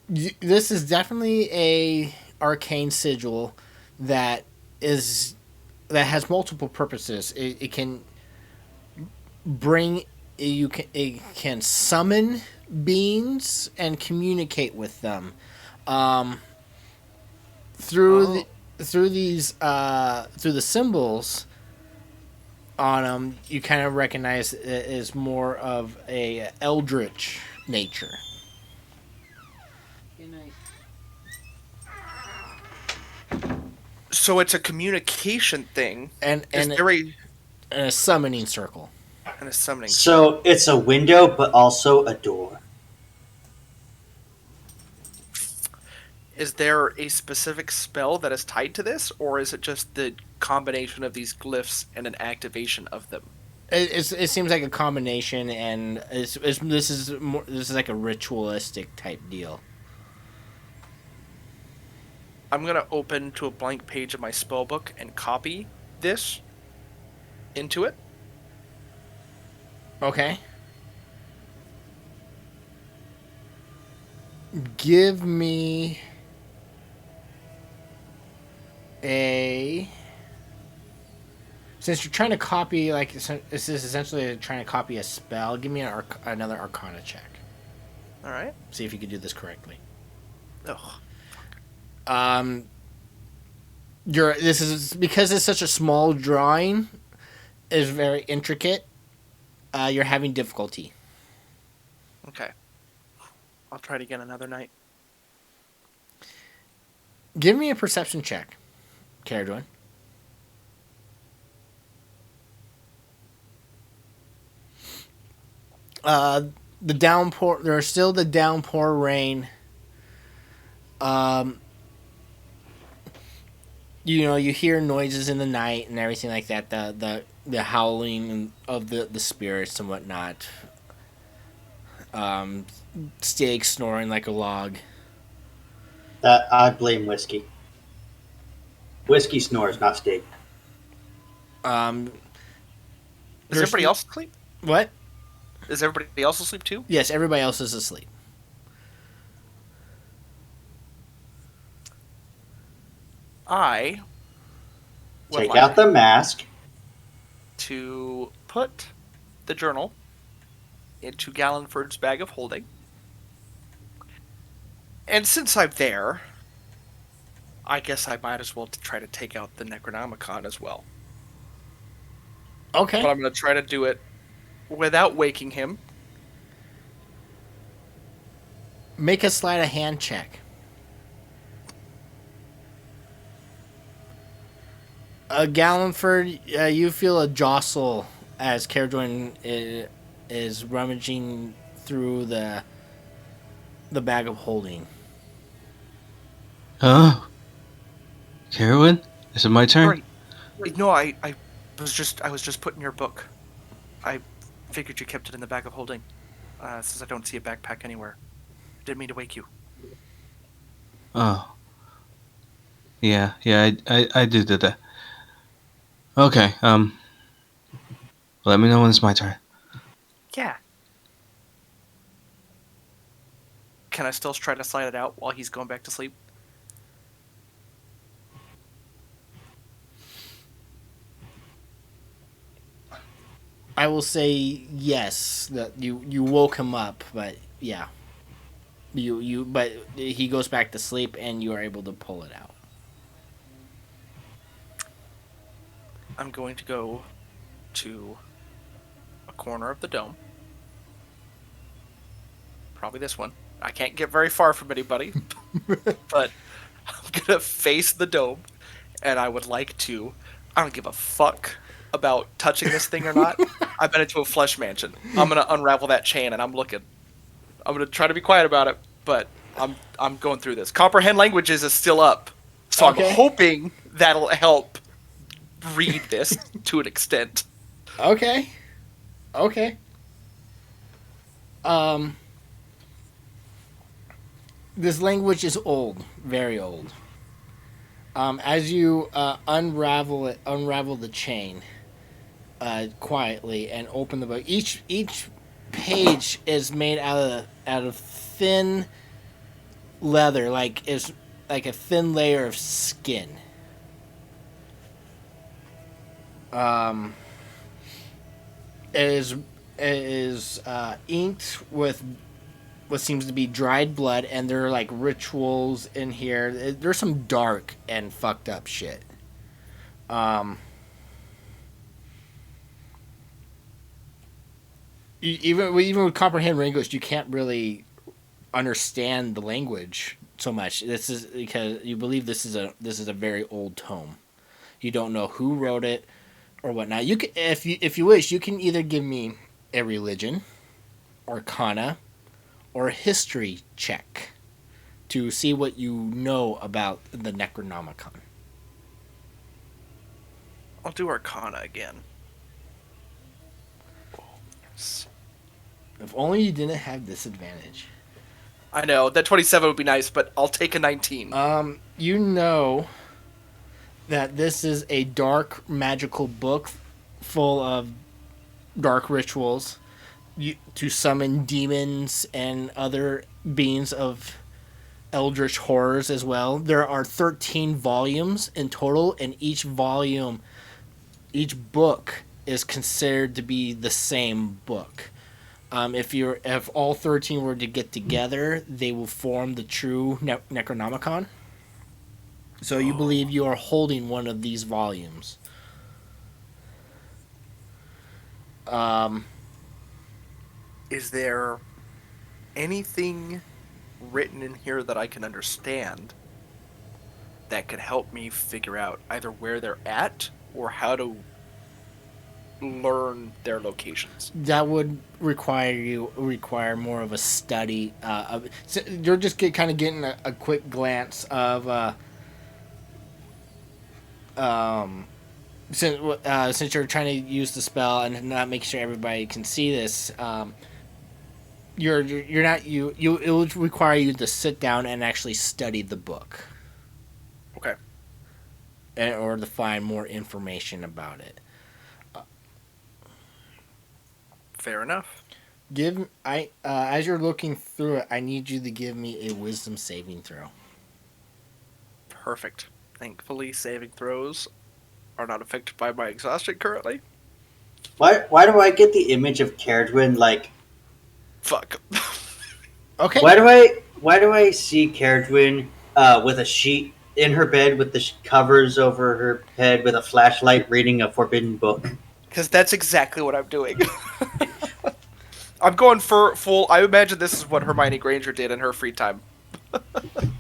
This is definitely a arcane sigil that has multiple purposes. It can it can summon beings and communicate with them through the symbols on them. You kind of recognize it as more of a eldritch nature. So it's a communication thing, and a summoning circle. And a summoning. So it's a window, but also a door. Is there a specific spell that is tied to this, or is it just the combination of these glyphs and an activation of them? It seems like a combination, and this is like a ritualistic type deal. I'm gonna open to a blank page of my spell book and copy this into it. Okay. Give me since you're trying to copy, like, this is essentially trying to copy a spell, give me another Arcana check. All right. See if you can do this correctly. Ugh. This is because it's such a small drawing, is very intricate. You're having difficulty. Okay. I'll try it again another night. Give me a perception check, Caradwin. The downpour. There's still the downpour rain. Um, you hear noises in the night and everything like that. The howling of the spirits and whatnot. Stig snoring like a log. That I blame whiskey. Whiskey snores, not steak. Um, Is everybody else asleep? What? Is everybody else asleep too? Yes, everybody else is asleep. I would Take like out the mask. to put the journal into Gallenford's bag of holding. And since I'm there, I guess I might as well try to take out the Necronomicon as well. Okay. But I'm going to try to do it without waking him. Make a sleight of hand check. Gallenford, you feel a jostle as Caradron is rummaging through the bag of holding. Huh? Carowin? Is it my turn? Right. No, I was just putting your book. I figured you kept it in the bag of holding. Since I don't see a backpack anywhere. Didn't mean to wake you. Oh. Yeah, I did that. Okay, let me know when it's my turn. Yeah. Can I still try to slide it out while he's going back to sleep? I will say yes, that you woke him up, but yeah. But he goes back to sleep and you are able to pull it out. I'm going to go to a corner of the dome. Probably this one. I can't get very far from anybody, but I'm going to face the dome, and I would like to... I don't give a fuck about touching this thing or not. I've been into a flesh mansion. I'm going to unravel that chain, and I'm looking. I'm going to try to be quiet about it, but I'm going through this. Comprehend languages is still up, so Okay. I'm hoping that'll help read this to an extent. Okay. This language is old, very old. As you unravel the chain quietly and open the book. Each page is made out of thin leather, like a thin layer of skin. It is inked with what seems to be dried blood, and there are like rituals in here. There's some dark and fucked up shit. Even with comprehend English, you can't really understand the language so much. This is because you believe this is a very old tome. You don't know who wrote it or whatnot. You can, if you wish, you can either give me a religion, arcana, or a history check to see what you know about the Necronomicon. I'll do Arcana again. If only you didn't have disadvantage. I know, that 27 would be nice, but I'll take a 19. You know that this is a dark magical book full of dark rituals to summon demons and other beings of eldritch horrors as well. There are 13 volumes in total, and each book is considered to be the same book. If all 13 were to get together, they will form the true Necronomicon. So you believe you are holding one of these volumes. Is there anything written in here that I can understand that could help me figure out either where they're at or how to learn their locations. That would require more of a study. So you're just kind of getting a quick glance of since you're trying to use the spell and not make sure everybody can see this. You're not it would require you to sit down and actually study the book, Okay. in order to find more information about it. Fair enough. As you're looking through it, I need you to give me a wisdom saving throw. Perfect. Thankfully, saving throws are not affected by my exhaustion currently. Why do I get the image of Caradwin like? Fuck. Okay. Why do I see Caradwin with a sheet in her bed with the covers over her head with a flashlight reading a forbidden book? Because that's exactly what I'm doing. I'm going for full. I imagine this is what Hermione Granger did in her free time.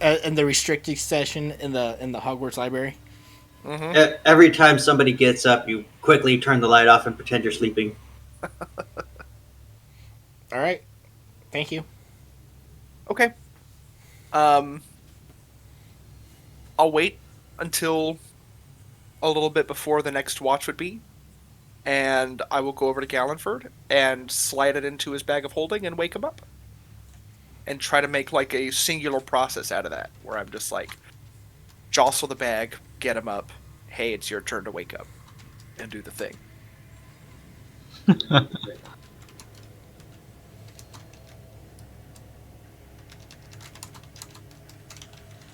In the restricted session in the Hogwarts library. Every time somebody gets up, you quickly turn the light off and pretend you're sleeping. All right. Thank you. Okay. I'll wait until a little bit before the next watch would be, and I will go over to Gallenford and slide it into his bag of holding and wake him up. And try to make like a singular process out of that, where I'm just like, jostle the bag, get him up. Hey, it's your turn to wake up, and do the thing.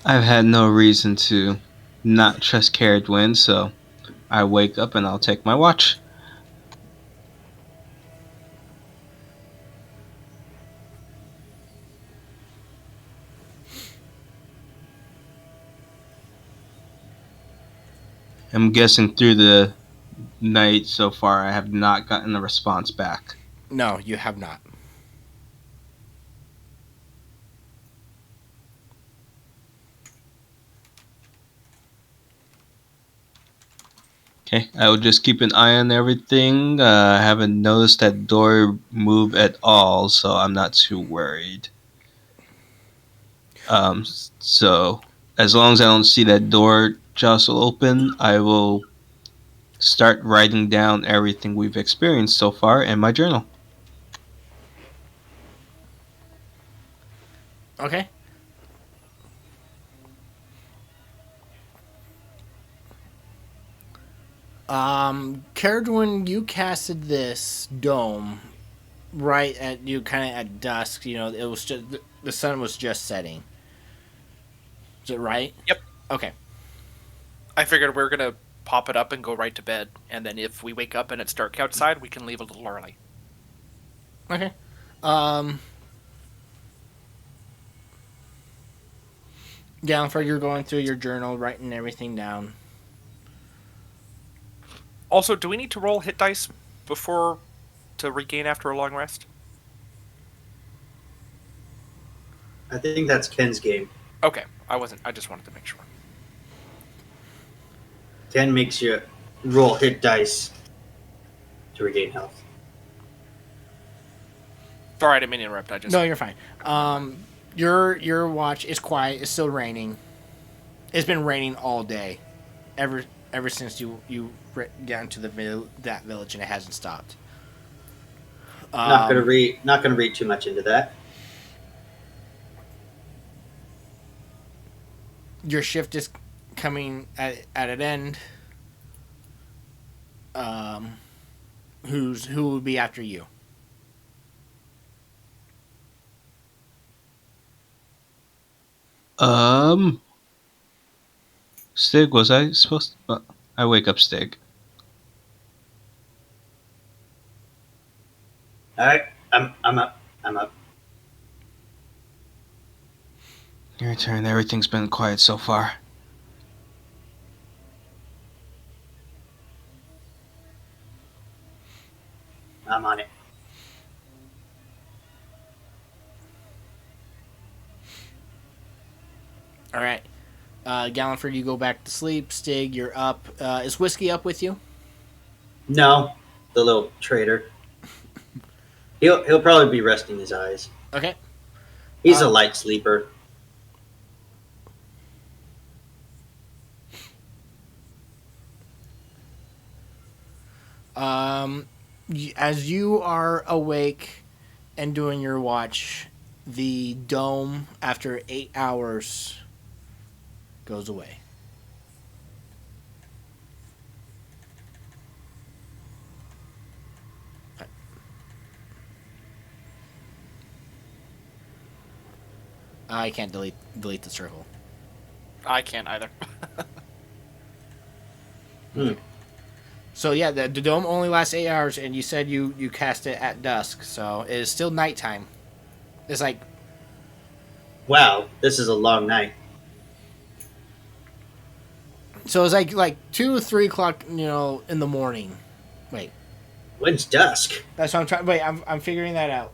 I've had no reason to not trust Caradwin, so I wake up and I'll take my watch. I'm guessing through the night so far I have not gotten a response back. No, you have not. Okay, I will just keep an eye on everything. I haven't noticed that door move at all, so I'm not too worried. So as long as I don't see that door jostle open, I will start writing down everything we've experienced so far in my journal. Okay. Caradwin, you casted this dome right at you, kind of at dusk. You know, it was just the sun was just setting. Is it right? Yep. Okay. I figured we are gonna pop it up and go right to bed, and then if we wake up and it's dark outside, we can leave a little early. Okay. Gallenford, you're going through your journal, writing everything down. Also, do we need to roll hit dice before to regain after a long rest? I think that's Ken's game. Okay, I just wanted to make sure. Ken makes you roll hit dice to regain health. Sorry, I didn't mean to interrupt. No, you're fine. Your watch is quiet. It's still raining. It's been raining all day, ever since you got into that village, and it hasn't stopped. Not gonna read too much into that. Your shift is coming at an end. Who will be after you? Stig, was I supposed to... I wake up Stig. Alright, I'm up. Your turn. Everything's been quiet so far. I'm on it. All right. Gallenford, you go back to sleep. Stig, you're up. Is Whiskey up with you? No. the little traitor. He'll probably be resting his eyes. Okay. He's a light sleeper. As you are awake and doing your watch, the dome, after 8 hours, goes away. I can't delete the circle. I can't either. So yeah, the dome only lasts 8 hours, and you said you cast it at dusk, so it is still nighttime. It's like, Wow, this is a long night. so it's like 2 or 3 o'clock, in the morning. Wait, When's dusk? that's what I'm trying. Wait, I'm figuring that out.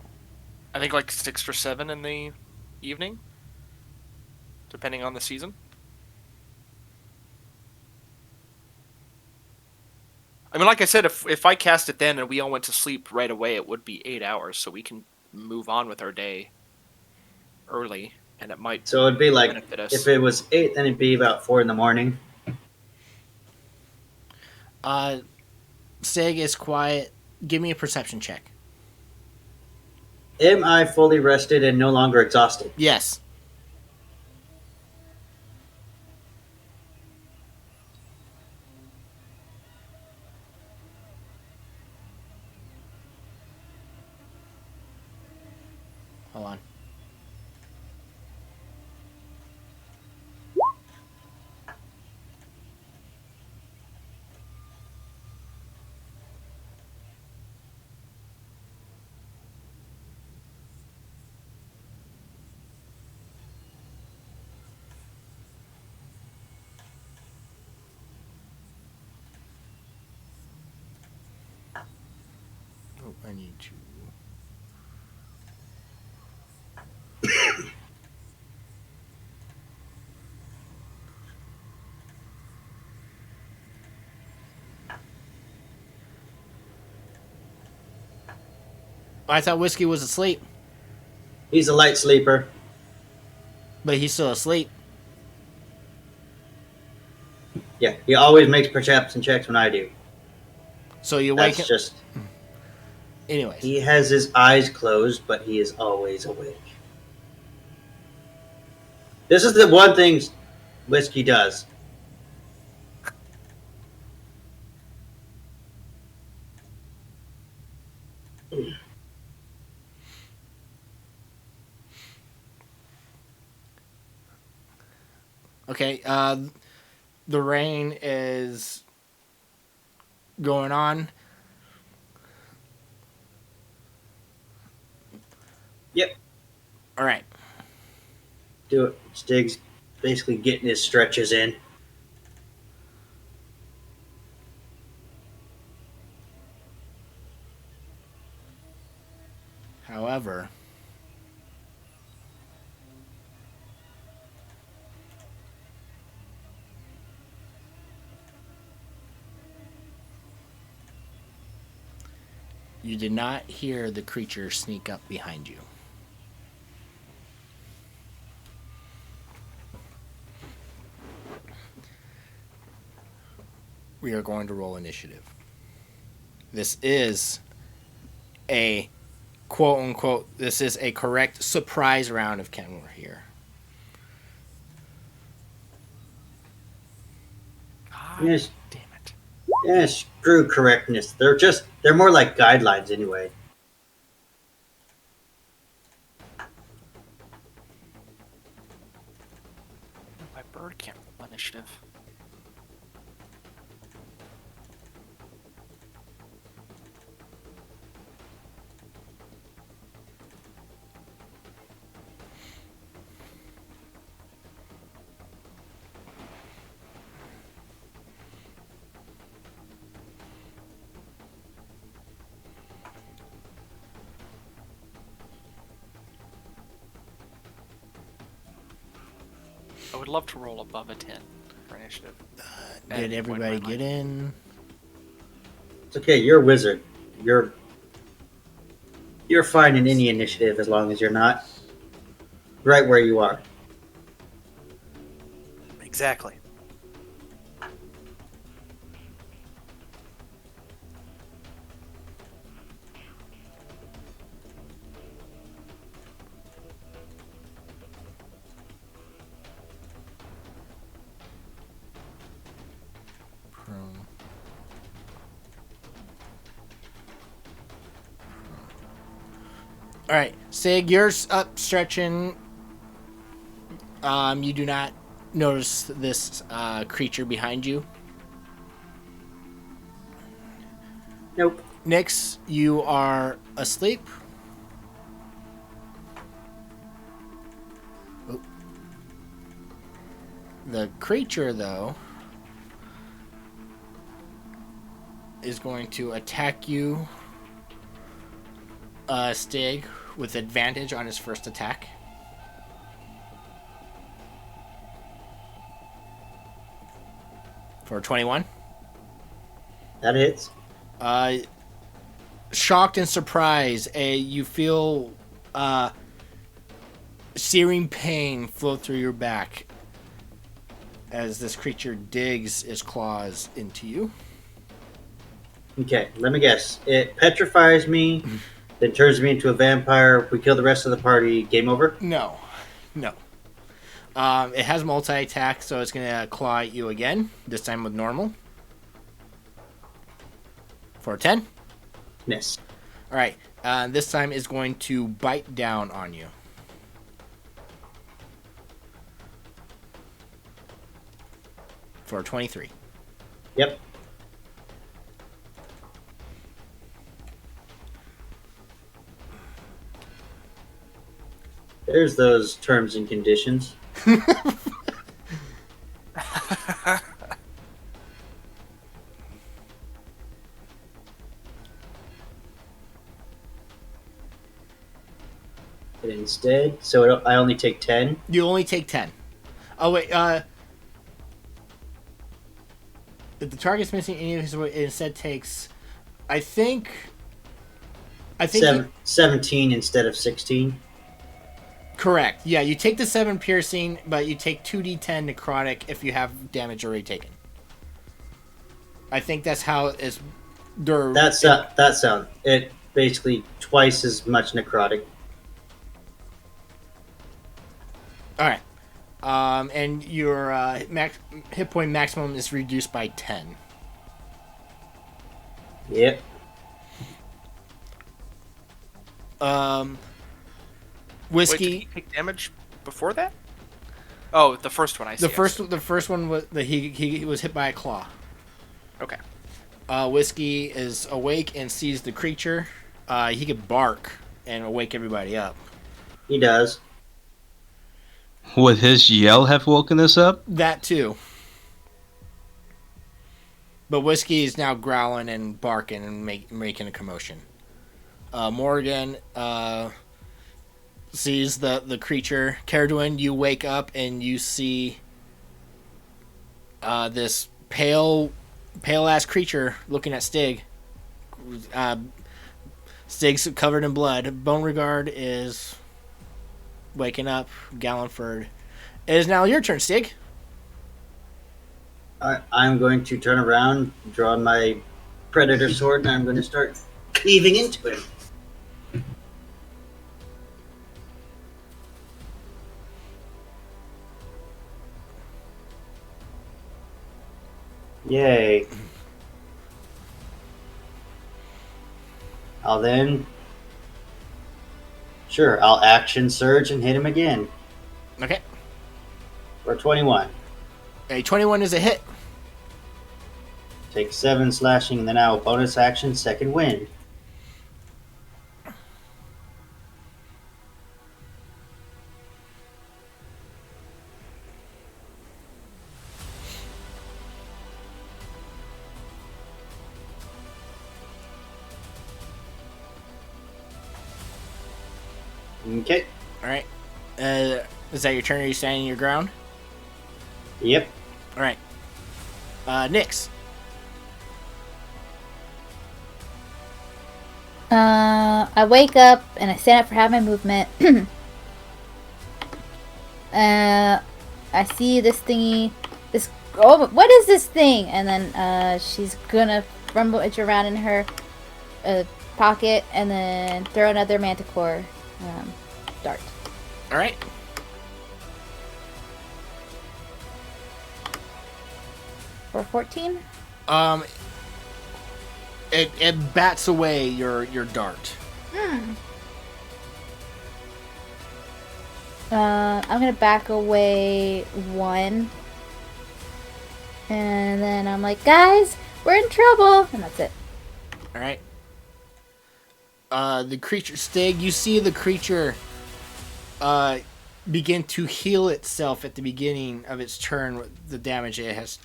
I think like 6 or 7 in the evening, depending on the season. I mean, like I said, if I cast it then and we all went to sleep right away, it would be 8 hours, so we can move on with our day early, and it might So it'd be like, benefit us. if it was 8, then it'd be about 4 in the morning. Sig is quiet. Give me a perception check. Am I fully rested and no longer exhausted? Yes. Hold on. Oh, I need to. I thought Whiskey was asleep, He's a light sleeper. but he's still asleep. Yeah, he always makes perception checks when I do. So you wake That's him. just... Anyways, He has his eyes closed, but he is always awake. This is the one thing Whiskey does. okay. The rain is going on. Yep. All right. Do it. Stig's basically getting his stretches in. However, you did not hear the creature sneak up behind you. We are going to roll initiative. This is a quote unquote, this is a correct surprise round of Kenmore here. God Yes. damn it. Yeah, screw correctness. They're more like guidelines anyway. My bird can't roll initiative. I would love to roll above a 10 for initiative. Did everybody get in? It's okay, you're a wizard. you're fine in any initiative as long as you're not right where you are. Exactly. Prone. All right, Sig, you're up stretching. You do not notice this creature behind you. Nope. Nyx, you are asleep. Oh. The creature, though, is going to attack you, Stig, with advantage on his first attack. For 21. That hits. Shocked and surprised, you feel searing pain flow through your back as this creature digs its claws into you. Okay, let me guess. It petrifies me, then turns me into a vampire. If we kill the rest of the party, game over? No. It has multi-attack, so it's going to claw at you again, this time with normal. For 10. Miss. Alright, this time is going to bite down on you. For 23. Yep. There's those terms and conditions. And instead, so I only take 10. You only take 10. Oh, wait, if the target's missing any of his weight, it instead takes, I think 17 instead of 16. Correct. Yeah, you take the 7 piercing, but you take 2d10 necrotic if you have damage already taken. I think that's how it's. That sound. It basically twice as much necrotic. All right. And your hit point maximum is reduced by 10. Yep. Whiskey. Wait, did he take damage before that? Oh, the first one I see. The first one was he was hit by a claw. Okay. Whiskey is awake and sees the creature. He could bark and wake everybody up. He does. Would his yell have woken us up? That too. But Whiskey is now growling and barking and making a commotion. Morgan sees the creature. Caradwin, you wake up and you see this pale ass creature looking at Stig. Stig's covered in blood. Beauregard is waking up. Gallenford. It is now your turn, Stig. I'm going to turn around, draw my predator sword, and I'm going to start cleaving into him. Yay. I'll action surge and hit him again. Okay. For 21. A 21 is a hit. Take 7 slashing, and then I'll bonus action second wind. Okay. All right. Is that your turn? Are you standing your ground? Yep. All right. Nyx. I wake up and I stand up for half my movement. I see this thingy. Oh, what is this thing? And then she's gonna rummage around in her pocket and then throw another manticore dart. All right. For 14? It bats away your dart. I'm gonna back away 1. And then I'm like, guys, we're in trouble! And that's it. All right. The creature Stig, you see the creature begin to heal itself at the beginning of its turn with the damage it has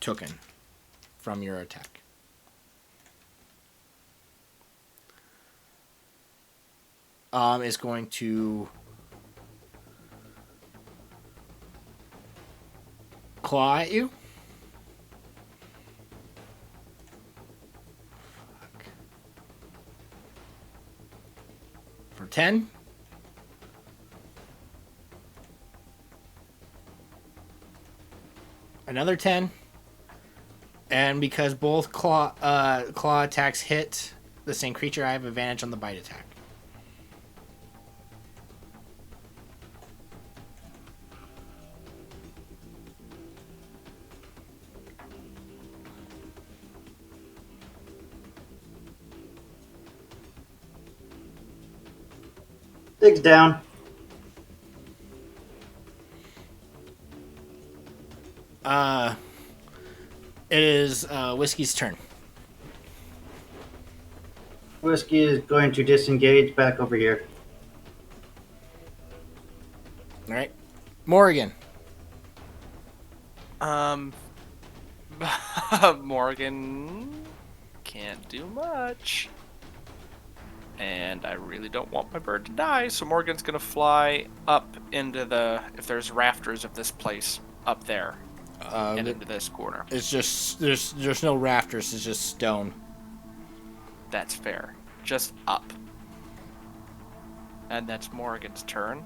taken from your attack. Is going to claw at you. Fuck. For 10. Another 10. And because both claw attacks hit the same creature, I have advantage on the bite attack. Dig's down. It is Whiskey's turn. Whiskey is going to disengage back over here. All right. Morgan. Morgan can't do much. And I really don't want my bird to die, so Morgan's gonna fly up into if there's rafters of this place, up there. And into this corner. It's just, there's no rafters, it's just stone. That's fair. Just up. And that's Morgan's turn.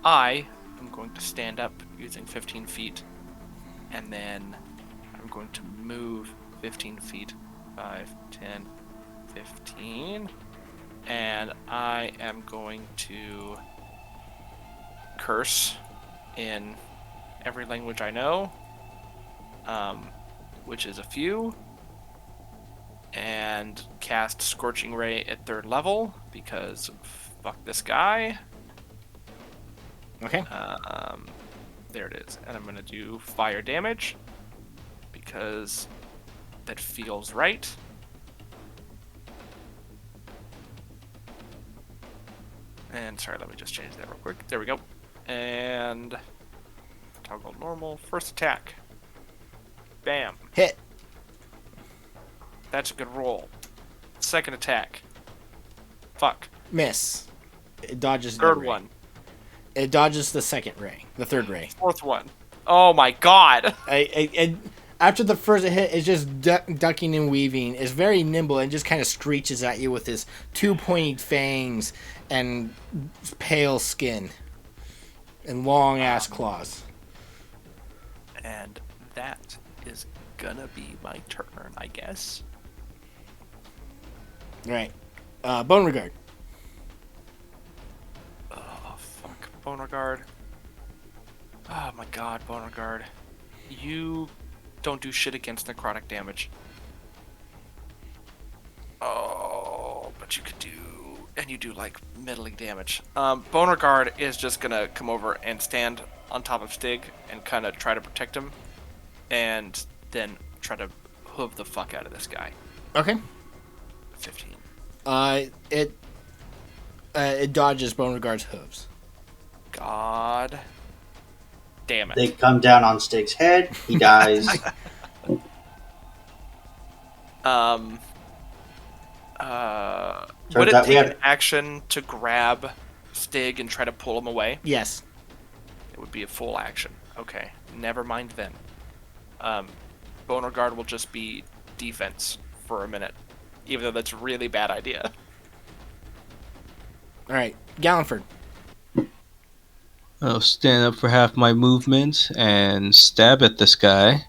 I am going to stand up using 15 feet. And then I'm going to move 15 feet. 5, 10, 15. And I am going to curse in every language I know. Which is a few. And cast Scorching Ray at 3rd level, because fuck this guy. Okay. There it is. And I'm going to do fire damage, because that feels right. And sorry, let me just change that real quick. There we go. And toggle normal. First attack. Bam. Hit. That's a good roll. Second attack. Fuck. Miss. It dodges the Third ray. one. It dodges the second ray. The third ray. Fourth one. Oh my god. After the first hit, it's just ducking and weaving. It's very nimble and just kind of screeches at you with his 2 pointed fangs and pale skin and long ass claws. And that is gonna be my turn, I guess. Right. Bone Regard. Oh, fuck. Beauregard. Oh my god, Beauregard. You don't do shit against necrotic damage. Oh, but you could do... And you do, like, middling damage. Beauregard is just gonna come over and stand on top of Stig and kind of try to protect him. And then try to hoof the fuck out of this guy. Okay. 15. It dodges Beauregard's hooves. God damn it. They come down on Stig's head. He dies. Would Turns it out we take had- an action to grab Stig and try to pull him away? Yes. It would be a full action. Okay, never mind then. Beauregard will just be defense for a minute. even though that's a really bad idea. All right, Galliford. I'll stand up for half my movement and stab at this guy.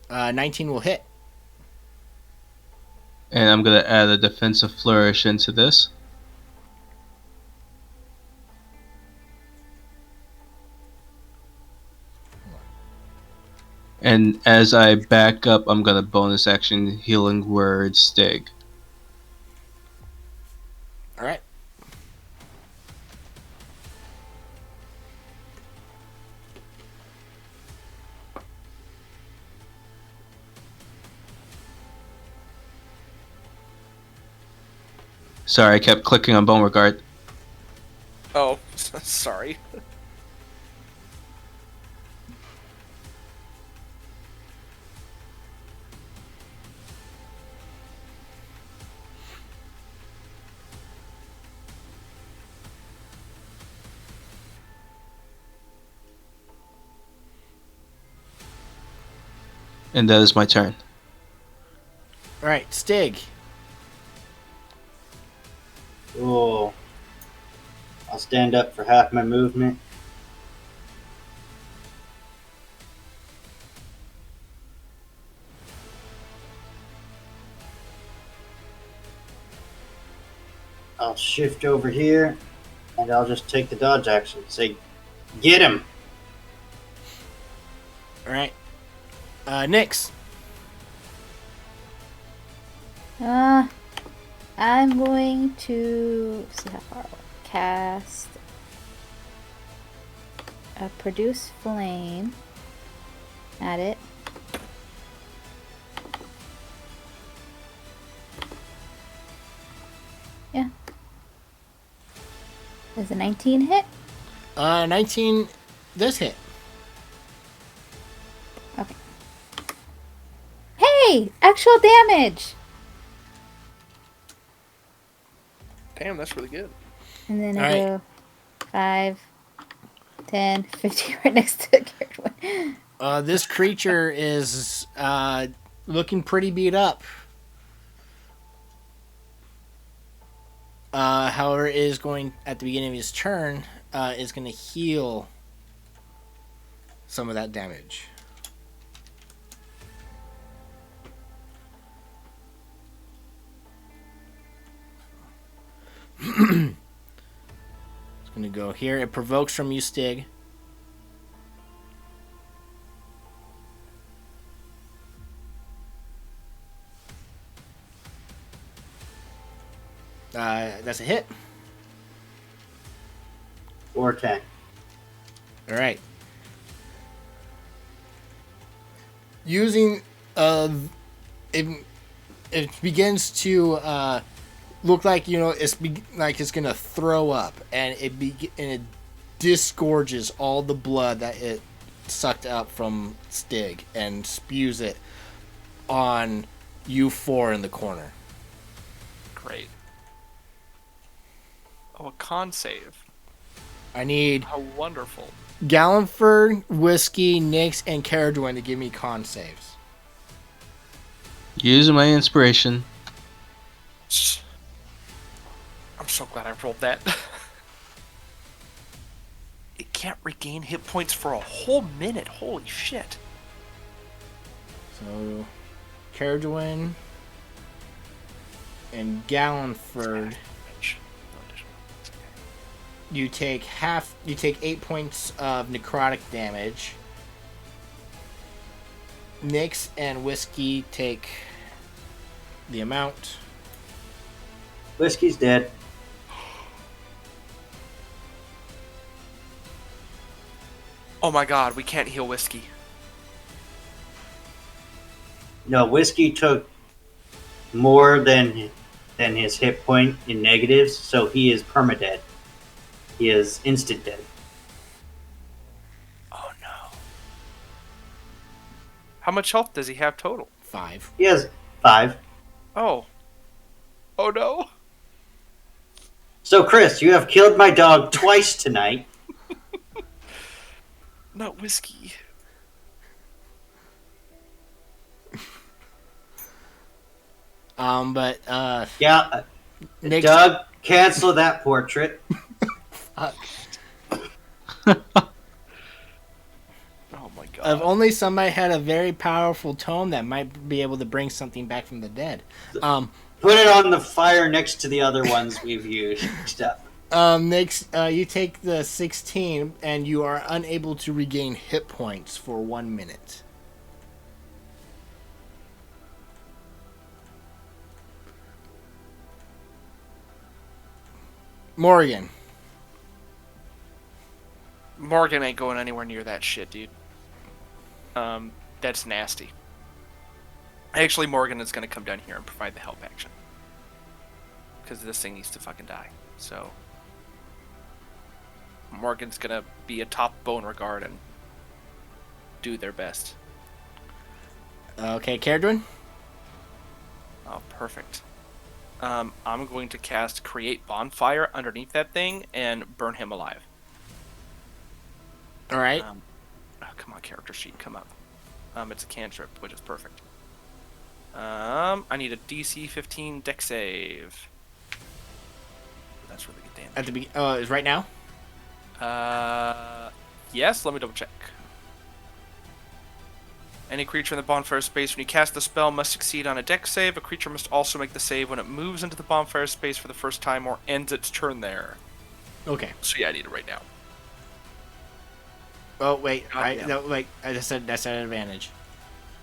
Uh, 19 will hit. And I'm going to add a defensive flourish into this. And as I back up, I'm going to bonus action Healing Word Stig. All right. Sorry, I kept clicking on Beauregard. Oh, sorry. And that is my turn. All right, Stig. Oh. I'll stand up for half my movement. I'll shift over here, and I'll just take the dodge action. Say, get him! All right. Nyx. I'm going to see how far I'll cast a produce flame at it. Yeah. Does a 19 hit? 19 does hit. Okay. Hey! Actual damage! Damn, that's really good. And then All I right. go 5, 10, 15 right next to the character one. This creature is looking pretty beat up. However, is going at the beginning of his turn is going to heal some of that damage. It's going to go here. It provokes from you, Stig. That's a hit. Or attack. All right. Using it begins to look like like it's gonna throw up, and it disgorges all the blood that it sucked up from Stig and spews it on you four in the corner. Great. Oh, a con save. I need How wonderful. Galliford, Whiskey, Nyx, and Caradwin to give me con saves. Using my inspiration. I'm so glad I rolled that. It can't regain hit points for a whole minute. Holy shit. So, Caradwin and Galliford, you take 8 points of necrotic damage. Nyx and Whiskey take the amount. Whiskey's dead. Oh my god, we can't heal Whiskey. No, Whiskey took more than his hit point in negatives, so he is permadead. He is instant dead. Oh no. How much health does he have total? 5. He has 5. Oh. Oh no. So, Chris, you have killed my dog twice tonight. Not whiskey. But Yeah, Nick, Doug, cancel that portrait. Oh my god. if only somebody had a very powerful tome that might be able to bring something back from the dead. Put it on the fire next to the other ones we've used. Next, you take the 16 and you are unable to regain hit points for 1 minute. Morgan. Morgan ain't going anywhere near that shit, dude. That's nasty. Actually, Morgan is gonna come down here and provide the help action. Because this thing needs to fucking die. So, Morgan's gonna be atop Beauregard and do their best. Okay, Caradwin? Oh, perfect. I'm going to cast Create Bonfire underneath that thing and burn him alive. Alright. Oh, come on, character sheet, come up. It's a cantrip, which is perfect. I need a DC 15 deck save. That's really good damage. At the is right now? Yes, let me double check. Any creature in the bonfire space, when you cast the spell, must succeed on a deck save. A creature must also make the save when it moves into the bonfire space for the first time or ends its turn there. Okay. So yeah, I need it right now. Oh, wait. Goddamn. Wait. That's an advantage.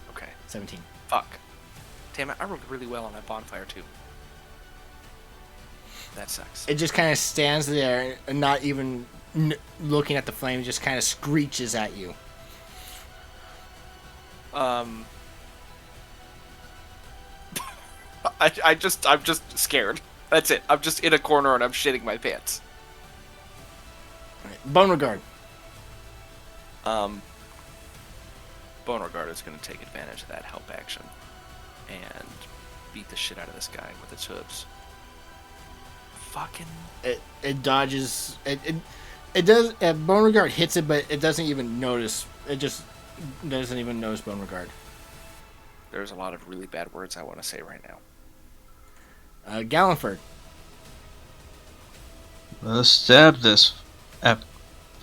Okay. 17. Fuck. Damn it, I rolled really well on that bonfire, too. That sucks. It just kind of stands there and not even looking at the flame. It just kind of screeches at you. I'm just scared. That's it. I'm just in a corner and I'm shitting my pants. Right. Beauregard. Beauregard is going to take advantage of that help action and beat the shit out of this guy with its hooves. Fucking. It dodges. It does. Beauregard hits it, but it doesn't even notice. It just doesn't even notice Beauregard. There's a lot of really bad words I want to say right now. Gallenford. Let's stab this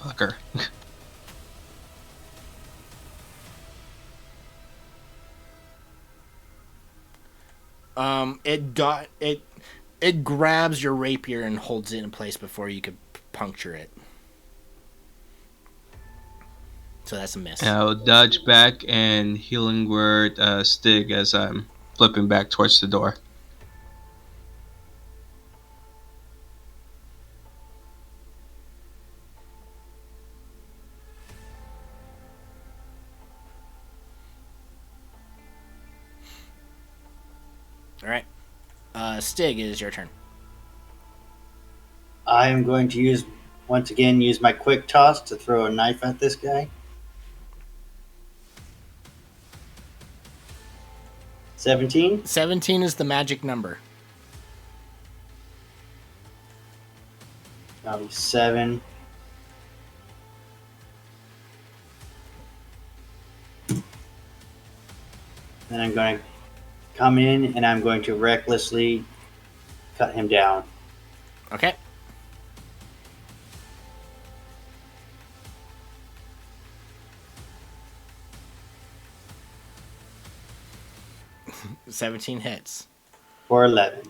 fucker. It grabs your rapier and holds it in place before you could puncture it. So that's a miss. I'll dodge back and healing word Stig as I'm flipping back towards the door. All right. Stig, it is your turn. I am going to once again use my quick toss to throw a knife at this guy. 17. 17 is the magic number. That'll be 7. Then I'm going to come in and I'm going to recklessly cut him down. Okay. $17 hits. For 11.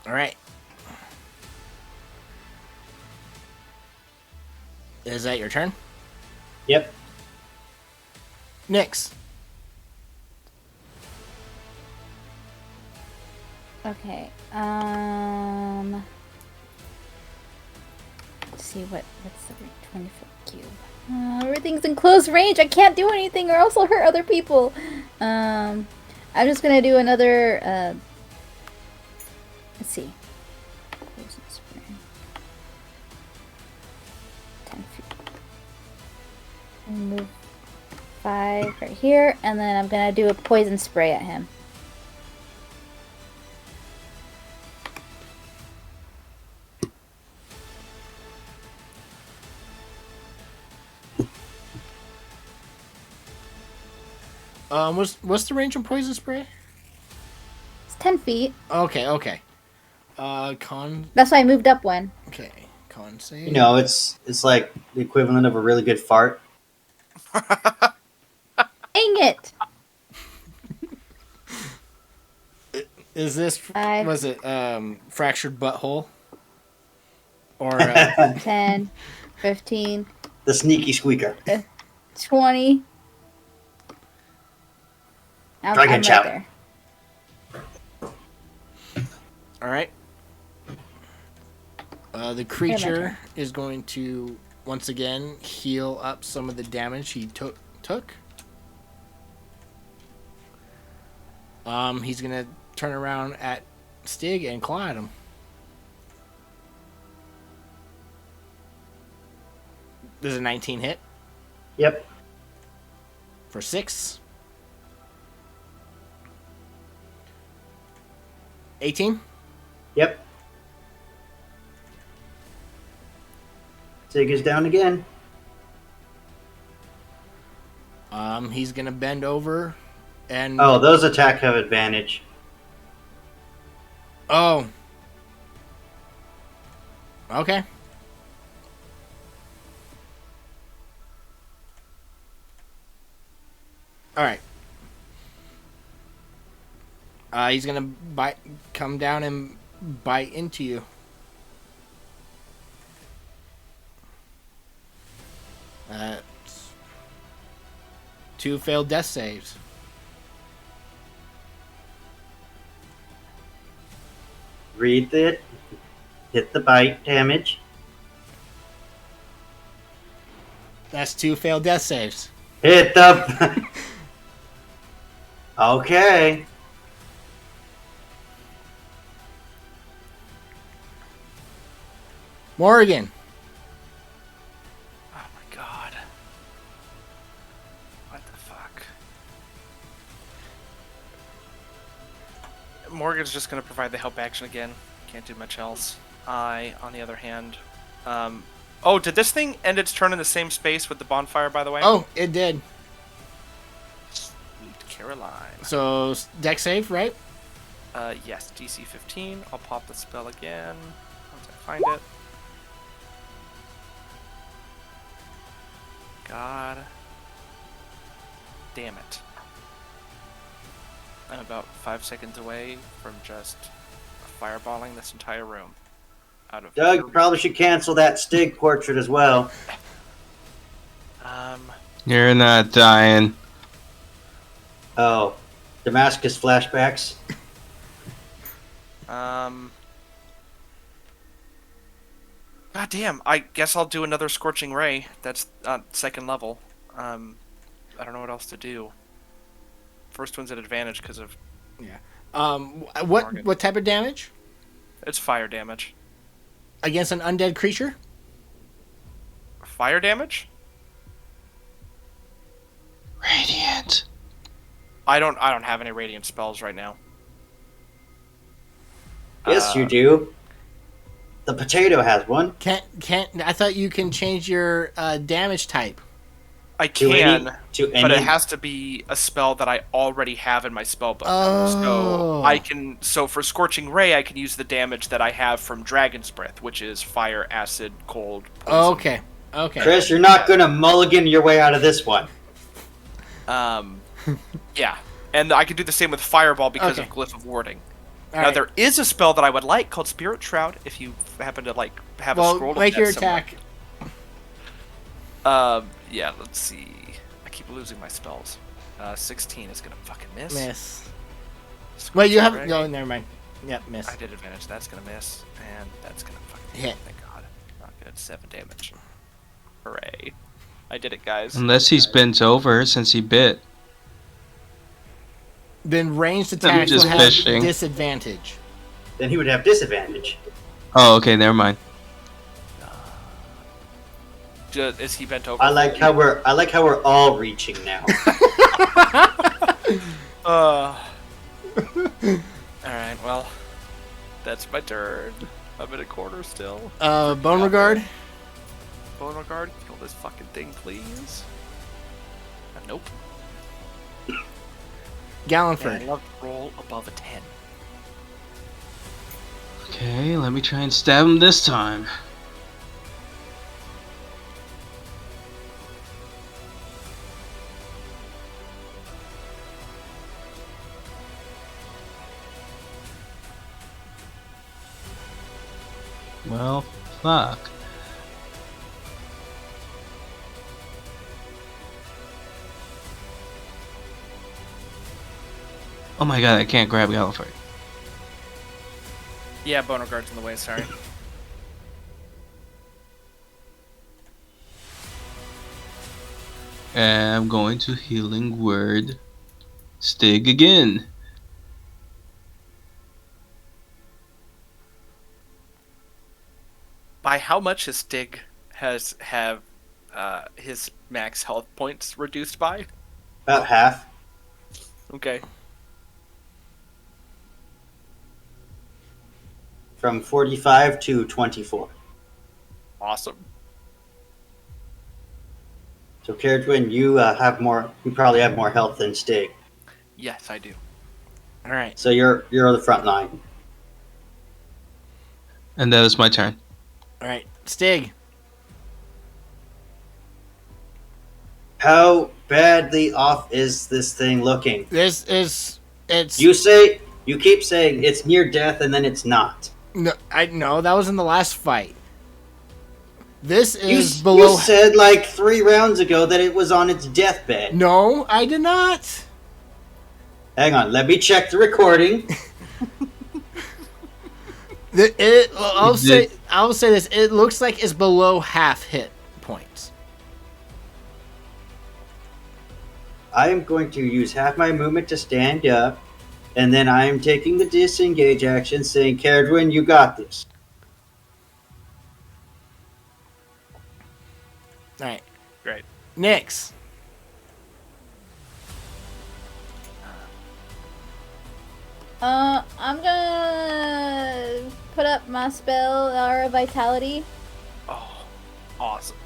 All right. Is that your turn? Yep. Nyx. Okay. Let's see what's the 20-foot cube. Everything's in close range. I can't do anything or else I'll hurt other people. I'm just gonna do another. Let's see. Poison spray. 10 feet. And move 5 right here, and then I'm gonna do a poison spray at him. What's the range of poison spray? It's 10 feet. Okay. Con. That's why I moved up one. Okay, con save. You know, it's like the equivalent of a really good fart. Dang it! Is this Five. was it fractured butthole? Or 10, 15, The sneaky squeaker. 20. I'm Dragon right Chow. there. all right. The creature is going to once again heal up some of the damage he took. He's gonna turn around at Stig and claw at him. Does a 19 hit Yep. for 6? 18? Yep. Sig is down again. He's gonna bend over and Oh, those attack have advantage. oh. Okay. All right. He's gonna come down and bite into you. Two failed death saves. Read it. Hit the bite damage. That's 2 failed death saves. Hit the. Okay. Morgan. Oh my god. What the fuck? Morgan's just gonna provide the help action again. Can't do much else. I, on the other hand, oh, did this thing end its turn in the same space with the bonfire, by the way? Oh, it did. Sweet Caroline. So deck save, right? Yes, DC 15. I'll pop the spell again once I find it. God damn it. I'm about 5 seconds away from just fireballing this entire room. Out of Doug, you probably should cancel that Stig portrait as well. You're not dying. Oh, Damascus flashbacks. God damn, I guess I'll do another Scorching Ray. That's second level. I don't know what else to do. First one's at advantage because of... Yeah. Morgan. What type of damage? It's fire damage. Against an undead creature? Fire damage? Radiant. I don't have any radiant spells right now. Yes, you do. The potato has one. Can't I thought you can change your damage type. I To can, any- but it has to be a spell that I already have in my spell book. Oh. So for Scorching Ray, I can use the damage that I have from Dragon's Breath, which is fire, acid, cold, poison. Okay. Chris, you're not gonna mulligan your way out of this one. Yeah. And I can do the same with Fireball because Okay. of Glyph of Warding. All Now, right. there is a spell that I would like called Spirit Shroud, if you happen to, have a scroll of make that your somewhere. attack. Yeah, let's see. I keep losing my spells. 16 is gonna fucking miss. Miss. Scorching Wait, you have Ray. no. Never mind. Yep, miss. I did advantage. That's gonna miss, and that's gonna fucking Hit. Thank God. Not good. 7 damage. Hooray! I did it, guys. Unless he's bent over since he bit. Then ranged attacks just will have fishing. disadvantage. Then he would have disadvantage. Oh, okay, never mind. Is he bent over? I like how we're all reaching now. All right. Well, that's my turn. I'm in a corner still. Bone Regard. Bone Regard, kill this fucking thing, please. Nope. Gallonford. I love to roll above a 10. Okay, let me try and stab him this time. Well, fuck. Oh my god, I can't grab Gallifrey. Yeah, Bone Regard's in the way, sorry. And I'm going to Healing Word Stig again. By how much is Stig have his max health points reduced by? About half. Okay. From 45 to 24. Awesome. So, Caradwin, you You probably have more health than Stig. Yes, I do. All right. So you're the front line. And that is my turn. All right. Stig. How badly off is this thing looking? This is it's. You keep saying it's near death, and then it's not. No, I know that was in the last fight. This is You below. said like 3 rounds ago that it was on its deathbed. No, I did not. Hang on, let me check the recording. I'll say this. It looks like it's below half hit points. I am going to use half my movement to stand up, and then I am taking the disengage action, saying, Caradwin, you got this. All right. Great. Nyx. I'm gonna put up my spell, Aura of Vitality. Oh, awesome.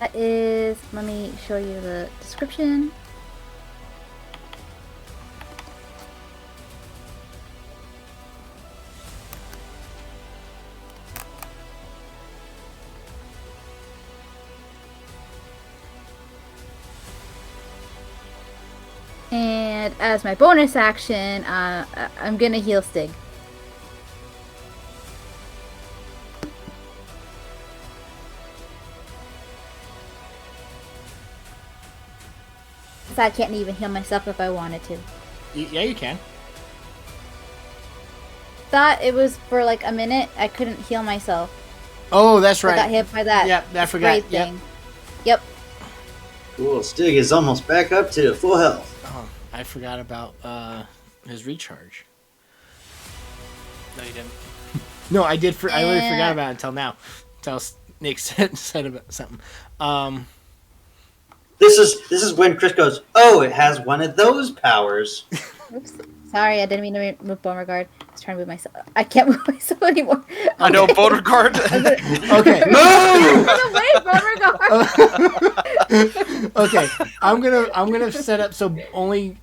That is, let me show you the description. And as my bonus action, I'm gonna heal Stig. So I can't even heal myself if I wanted to. Yeah, you can. Thought it was for like a minute. I couldn't heal myself. Oh, that's I right. got hit by that. Yep, I forgot. spray thing. Yep. Cool, Stig is almost back up to full health. Oh, I forgot about his recharge. No, you didn't. No, I did. I really forgot about it until now. Until Nick said about something. This is when Chris goes, oh, it has one of those powers. Oops. Sorry, I didn't mean to move Beauregard. I was trying to move myself. I can't move myself anymore. I know, Beauregard. Okay. Move! Beauregard. Okay. I'm gonna set up so only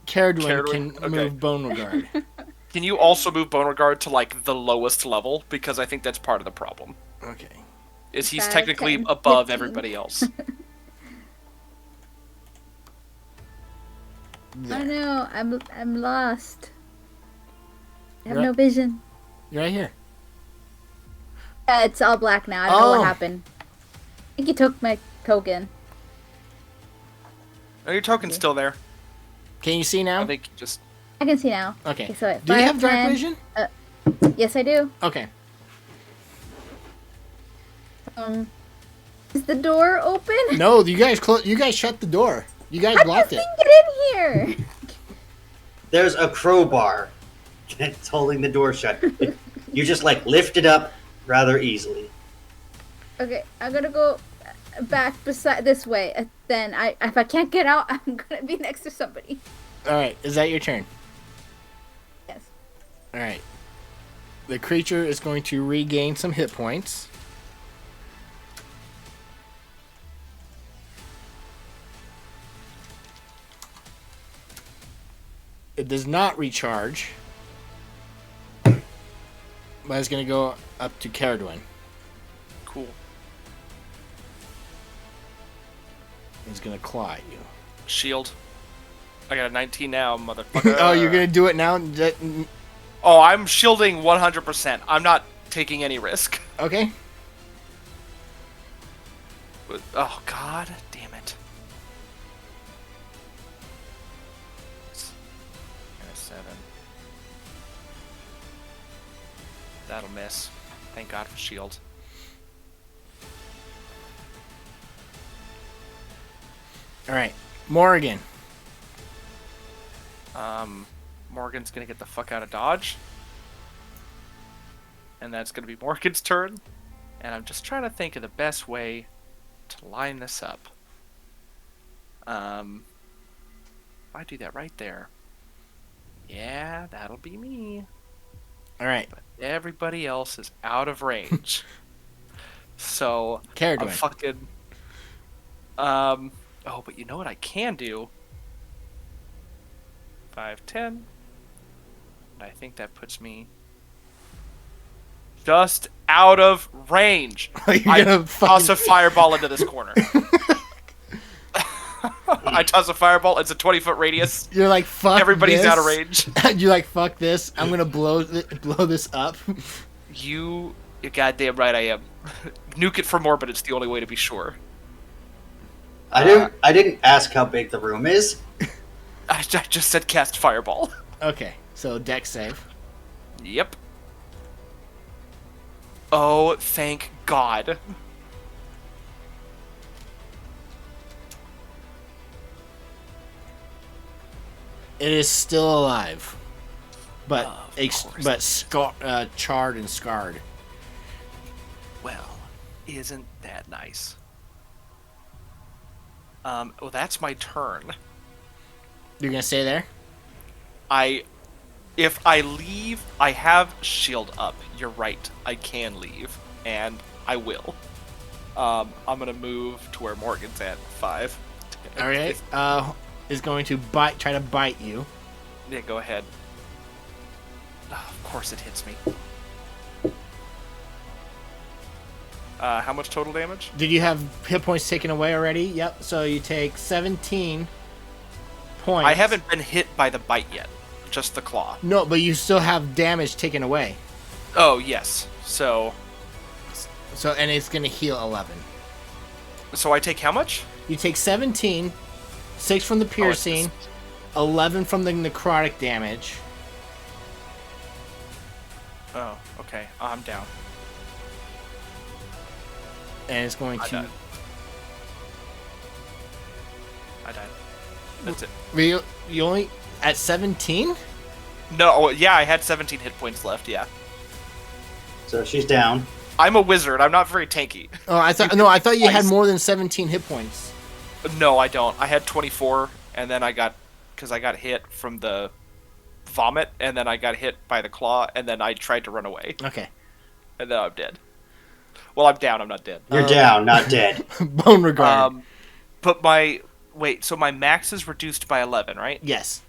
Caradwin can move Beauregard. Can you also move Beauregard to like the lowest level? Because I think that's part of the problem. Okay. Is he's 5, technically 10, above 15. everybody else. I know. I'm lost. I have Right. no vision. You're right here. Yeah, it's all black now. I don't know Oh. what happened. I think you took my token. Oh, your token's still there. Can you see I now? think just I can see now. Okay. So at Do you 5, have dark 10, vision? Yes, I do. Okay. Is the door open? No, you guys shut the door. You guys I blocked just it. didn't get in here. There's a crowbar that's holding the door shut. You just like lift it up rather easily. Okay, I'm gonna go back beside this way. Then if I can't get out, I'm gonna be next to somebody. All right, is that your turn? Yes. All right. The creature is going to regain some hit points. It does not recharge, but it's going to go up to Caradwin. Cool. It's going to claw at you. Shield. I got a 19 now, motherfucker. Oh, you're going to do it now? Oh, I'm shielding 100%. I'm not taking any risk. Okay. Oh, god damn it. And a 7. That'll miss. Thank god for shield. All right. Morgan. Morgan's gonna get the fuck out of Dodge. And that's gonna be Morgan's turn. And I'm just trying to think of the best way to line this up. I do that right there. Yeah, that'll be me. All right. But everybody else is out of range. So Caradwin. I'm fucking. Oh, but you know what I can do? 5, 10. I think that puts me just out of range. You're gonna toss a fireball into this corner. I toss a fireball. It's a 20-foot radius. You're like, fuck Everybody's this. out of range. You're like, fuck this. I'm gonna blow this up. You're goddamn right I am. Nuke it for more, but it's the only way to be sure. I didn't ask how big the room is. I just said cast fireball. Okay, so dex save. Yep. Oh, thank God. It is still alive, but Of course. charred and scarred. Well, isn't that nice? Well, that's my turn. You're gonna stay there? If I leave, I have shield up. You're right. I can leave, and I will. I'm gonna move to where Morgan's at. 5. All right. Is going to try to bite you. Yeah, go ahead. Oh, of course it hits me. How much total damage? Did you have hit points taken away already? Yep. So you take 17 points. I haven't been hit by the bite yet. Just the claw. No, but you still have damage taken away. Oh, yes. So And it's gonna heal 11. I take how much? You take 17, 6 from the piercing, 11 from the necrotic damage. Oh, okay. I'm down. And it's going I to. died. I died. That's it. You only at 17? No, yeah, I had 17 hit points left, yeah. So she's down. I'm a wizard. I'm not very tanky. Oh, I thought you had Twice. more than 17 hit points. No, I don't. I had 24, and then I got hit from the vomit, and then I got hit by the claw, and then I tried to run away, Okay. and then I'm dead. Well, I'm down. I'm not dead. You're down, not dead. Bone regard. But so my max is reduced by 11, right? Yes.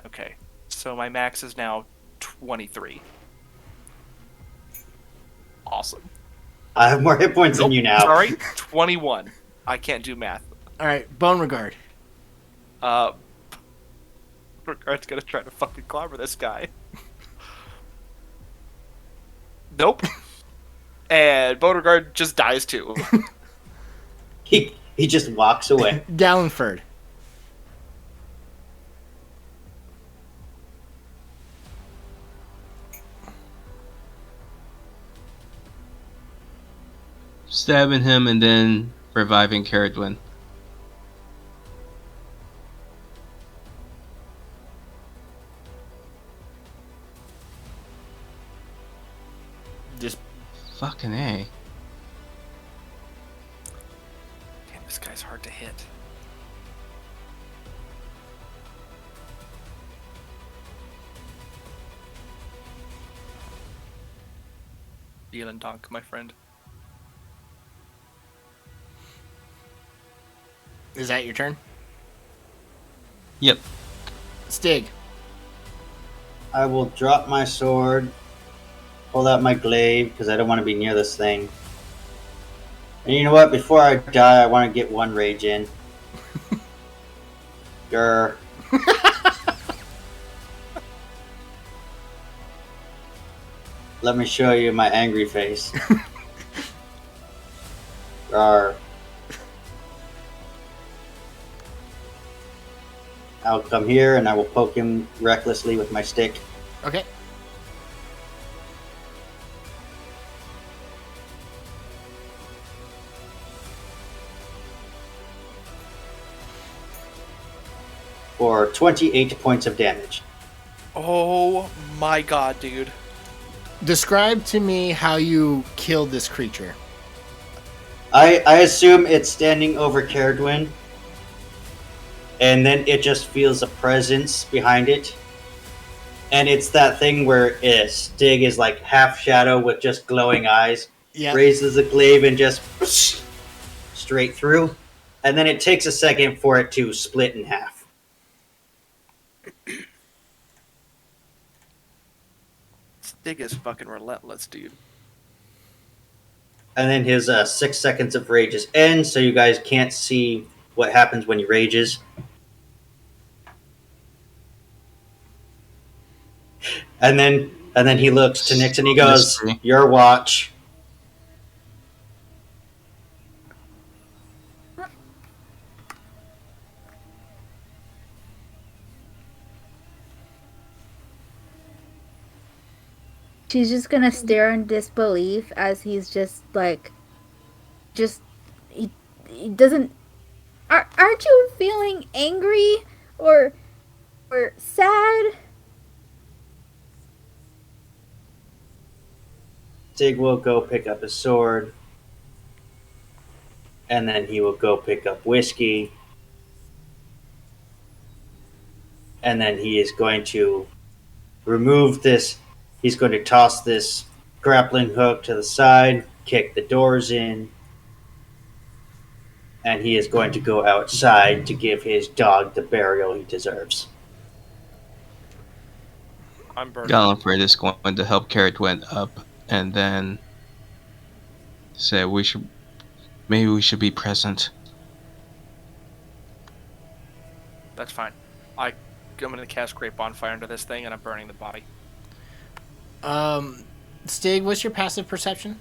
Okay. So my max is now 23. Awesome. I have more hit points than you now. Sorry, 21. I can't do math. All right. Bone regard. Regard's gonna try to fucking clobber this guy. Nope. And Beauregard just dies too. He just walks away. Gallenford. Stabbing him and then reviving Caradwin. Fucking A. Damn, this guy's hard to hit. Vielen Dank, my friend. Is that your turn? Yep. Stig. I will drop my sword, pull out my glaive, because I don't want to be near this thing. And you know what? Before I die, I want to get one rage in. Grr. Let me show you my angry face. Grr. I'll come here and I will poke him recklessly with my stick. Okay. For 28 points of damage. Oh my god, dude. Describe to me how you killed this creature. I assume it's standing over Caradwin, and then it just feels a presence behind it. And it's that thing where Stig is like half shadow with just glowing eyes. Yeah. Raises the glaive and just straight through. And then it takes a second for it to split in half. Stig is fucking relentless, dude. And then his 6 seconds of rages end, so you guys can't see what happens when he rages. And then he looks to Nix and he goes, Mystery. "Your watch." She's just gonna stare in disbelief as he's just like, he doesn't. Aren't you feeling angry or sad? Stig will go pick up his sword. And then he will go pick up whiskey. And then he is going to remove this. He's going to toss this grappling hook to the side, kick the doors in. And he is going to go outside to give his dog the burial he deserves. I'm burning. Gallifrey is going to help Caradwin up, and then say maybe we should be present. That's fine. I'm gonna cast Great Bonfire into this thing, and I'm burning the body. Stig, what's your passive perception?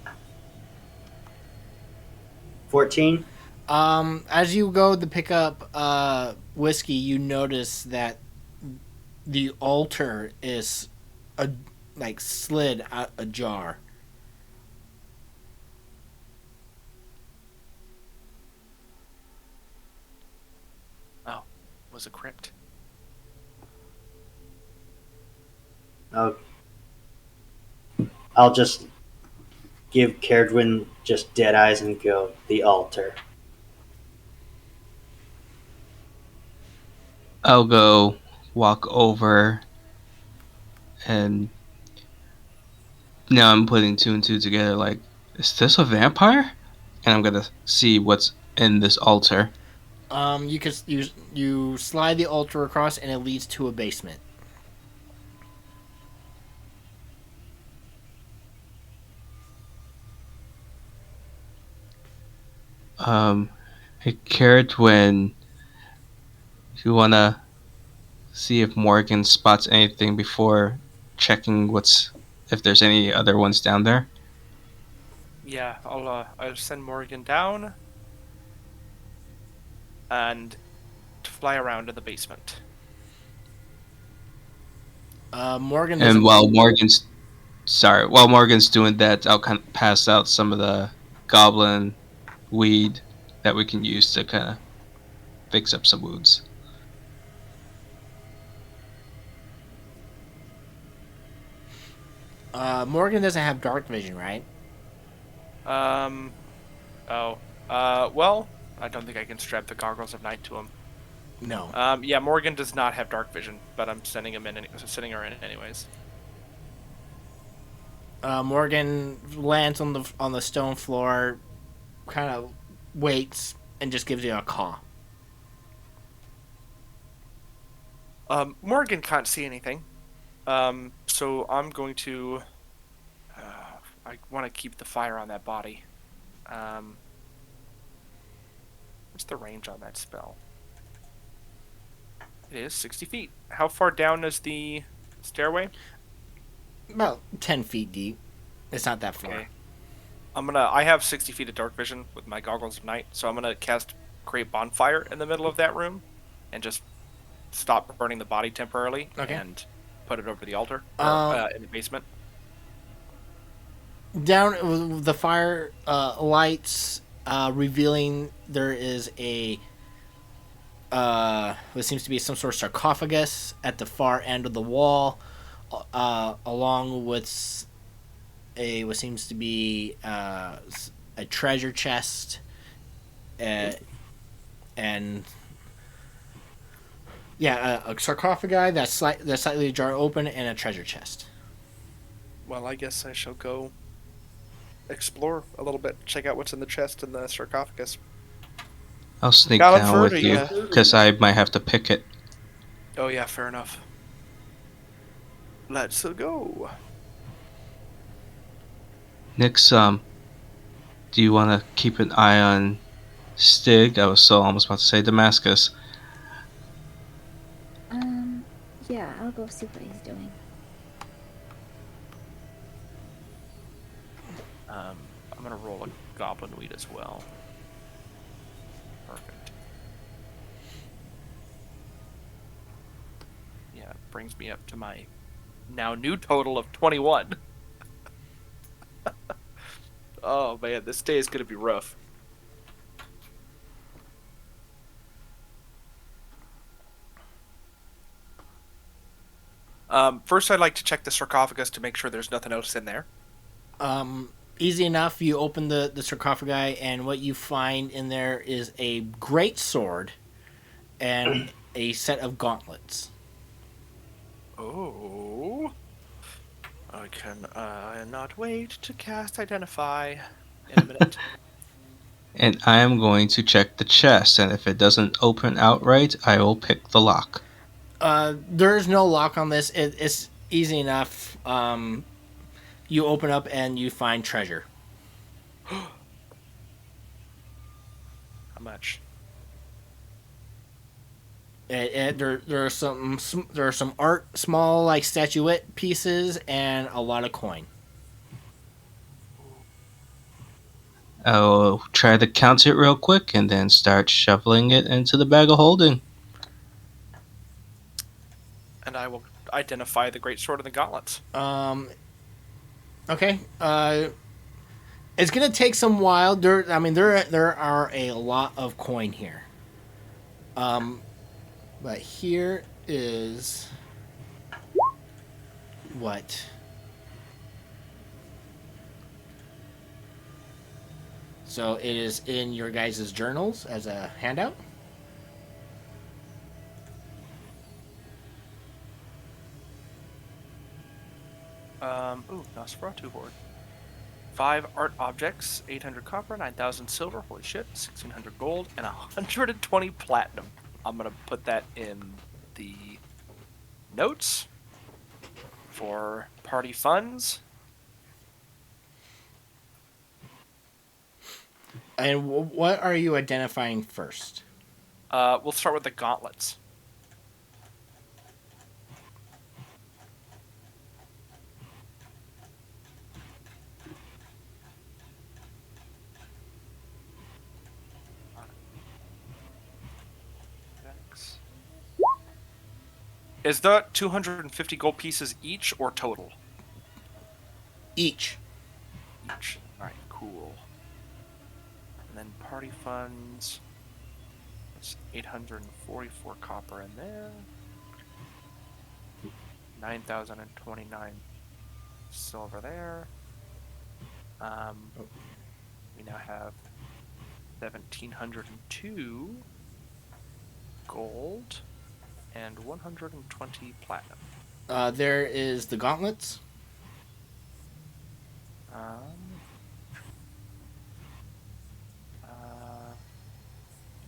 14. As you go to pick up whiskey, you notice that the altar is slid out ajar. Oh, was a crypt. I'll just give Caradwin just dead eyes and go, "The altar." I'll go walk over, and now I'm putting two and two together. Like, is this a vampire? And I'm gonna see what's in this altar. You slide the altar across, and it leads to a basement. Hey, Caradwin, you wanna see if Morgan spots anything before checking if there's any other ones down there? Yeah, I'll send Morgan down and to fly around in the basement. Morgan And doesn't. while Morgan's doing that, I'll kind of pass out some of the goblin weed that we can use to kind of fix up some wounds. Morgan doesn't have dark vision, right? Um. Oh. Well, I don't think I can strap the goggles of night to him. No. Yeah, Morgan does not have dark vision, but I'm sending sending her in anyways. Morgan lands on the stone floor, kind of waits, and just gives you a caw. Morgan can't see anything. So I'm going to. I want to keep the fire on that body. What's the range on that spell? It is 60 feet. How far down is the stairway? About 10 feet deep. It's not that far. Okay. I have 60 feet of dark vision with my goggles of night, so I'm gonna cast Create Bonfire in the middle of that room, and just stop burning the body temporarily, Okay. and put it over the altar in the basement. Down the fire lights, revealing there is a what seems to be some sort of sarcophagus at the far end of the wall, along with what seems to be a treasure chest, and a sarcophagi that's slightly ajar open, and a treasure chest. Well, I guess I shall go explore a little bit, check out what's in the chest and the sarcophagus. I'll sneak Got it down for with you. you because I might have to pick it. Oh yeah, fair enough. Let's go. Nix, do you want to keep an eye on Stig? I was so almost about to say Damascus. Yeah, I'll go see what he's doing. I'm gonna roll a goblin weed as well. Perfect. Yeah, it brings me up to my now new total of 21. Oh man, this day is gonna be rough. First, I'd like to check the sarcophagus to make sure there's nothing else in there. Easy enough. You open the sarcophagi, and what you find in there is a great sword and a set of gauntlets. Oh. I can not wait to cast Identify in a minute. And I am going to check the chest, and if it doesn't open outright, I will pick the lock. There's no lock on this. It's easy enough. You open up and you find treasure. How much? There are some art, small like statuette pieces, and a lot of coin. I'll try to count it real quick and then start shoveling it into the bag of holding. And I will identify the great sword and the gauntlets. Okay. It's gonna take some while. There are a lot of coin here. But here is what. So it is in your guys' journals as a handout. Nosferatu Horde. 5 art objects, 800 copper, 9,000 silver, holy shit, 1,600 gold, and 120 platinum. I'm gonna put that in the notes for party funds. And what are you identifying first? We'll start with the gauntlets. Is that 250 gold pieces each or total? Each. Each. Alright, cool. And then party funds. It's 844 copper in there. 9,029 silver there. We now have 1,702 gold and 120 platinum. There is the gauntlets.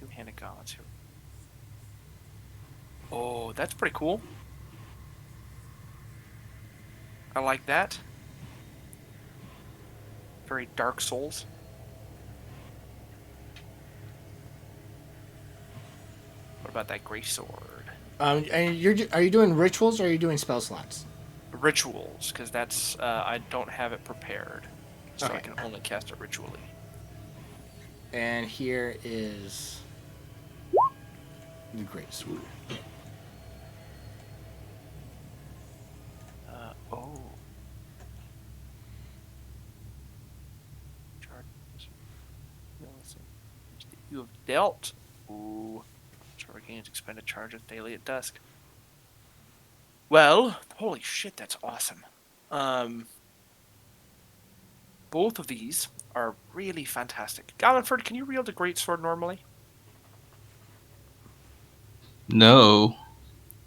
Two-handed gauntlets here. Oh, that's pretty cool. I like that. Very Dark Souls. What about that gray sword? And are you doing rituals or are you doing spell slots? Rituals, because that's I don't have it prepared, so I Okay. can only cast it ritually. And here is the great sword. Oh. Charges. You have dealt. Ooh. Charge gains expended charges daily at dusk. Well, holy shit, that's awesome. Both of these are really fantastic. Gallenford, can you wield a greatsword normally? No.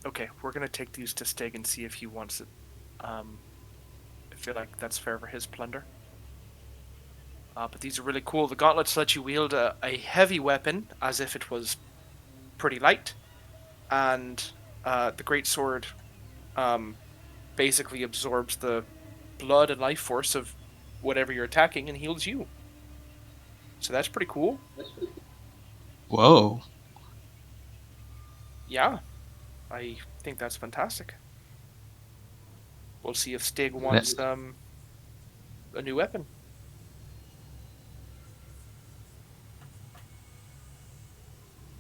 Okay, we're gonna take these to Stig and see if he wants it. I feel like that's fair for his plunder. But these are really cool. The gauntlets let you wield a heavy weapon as if it was pretty light, and the greatsword basically absorbs the blood and life force of whatever you're attacking and heals you. So that's pretty cool. Whoa. Yeah, I think that's fantastic. We'll see if Stig wants a new weapon.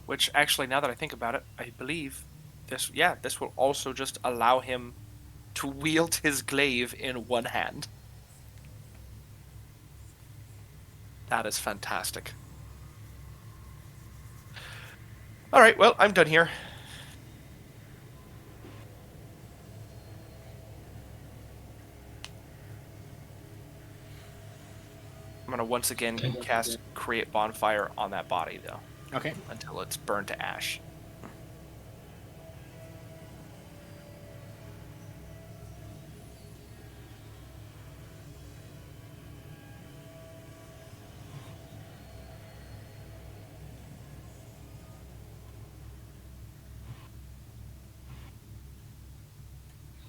Which actually, now that I think about it, I believe this will also just allow him to wield his glaive in one hand. That is fantastic. All right, well, I'm done here. I'm going to once again cast Create Bonfire on that body, though. Okay. Until it's burned to ash.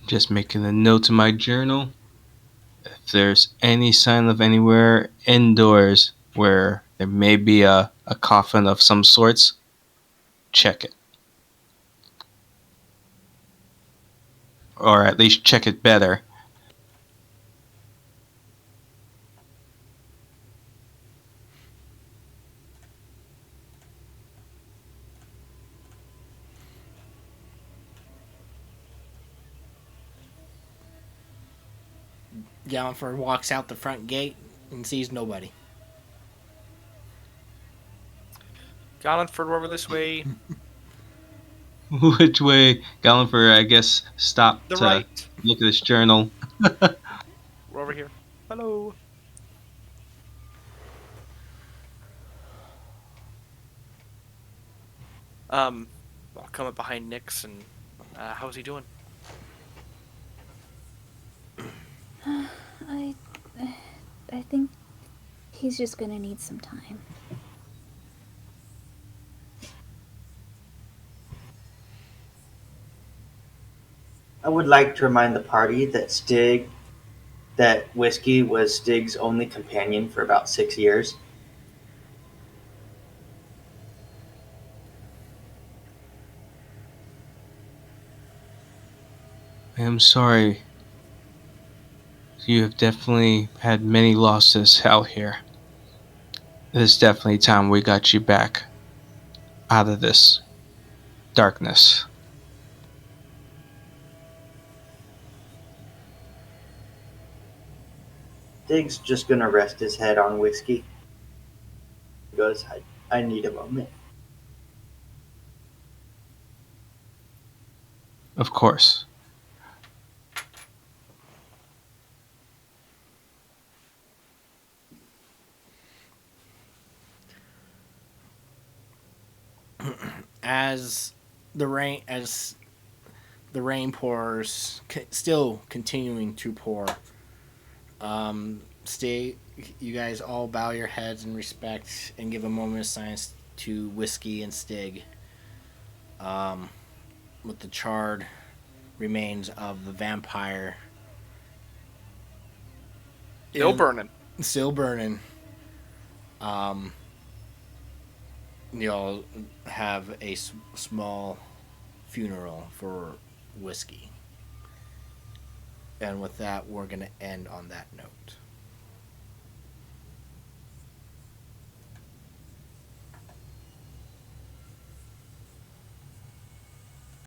Just making a note in my journal. If there's any sign of anywhere indoors where there may be a coffin of some sorts, check it. Or at least check it better. Gallenford walks out the front gate and sees nobody. Gallenford, over this way. Which way? Gallenford, I guess, stopped The to right. look at his journal. We're over here. Hello. I'll come up behind Nyx and how's he doing? I think he's just gonna need some time. I would like to remind the party that whiskey was Stig's only companion for about 6 years. I am sorry. You have definitely had many losses out here. It is definitely time we got you back out of this darkness. Stig's just gonna rest his head on whiskey. He goes, I need a moment. Of course. the rain as the rain pours, still continuing to pour. Stay. You guys all bow your heads in respect and give a moment of silence to Whiskey and Stig. With the charred remains of the vampire Still burning. Still burning. You'll have a small funeral for Whiskey. And with that, we're going to end on that note.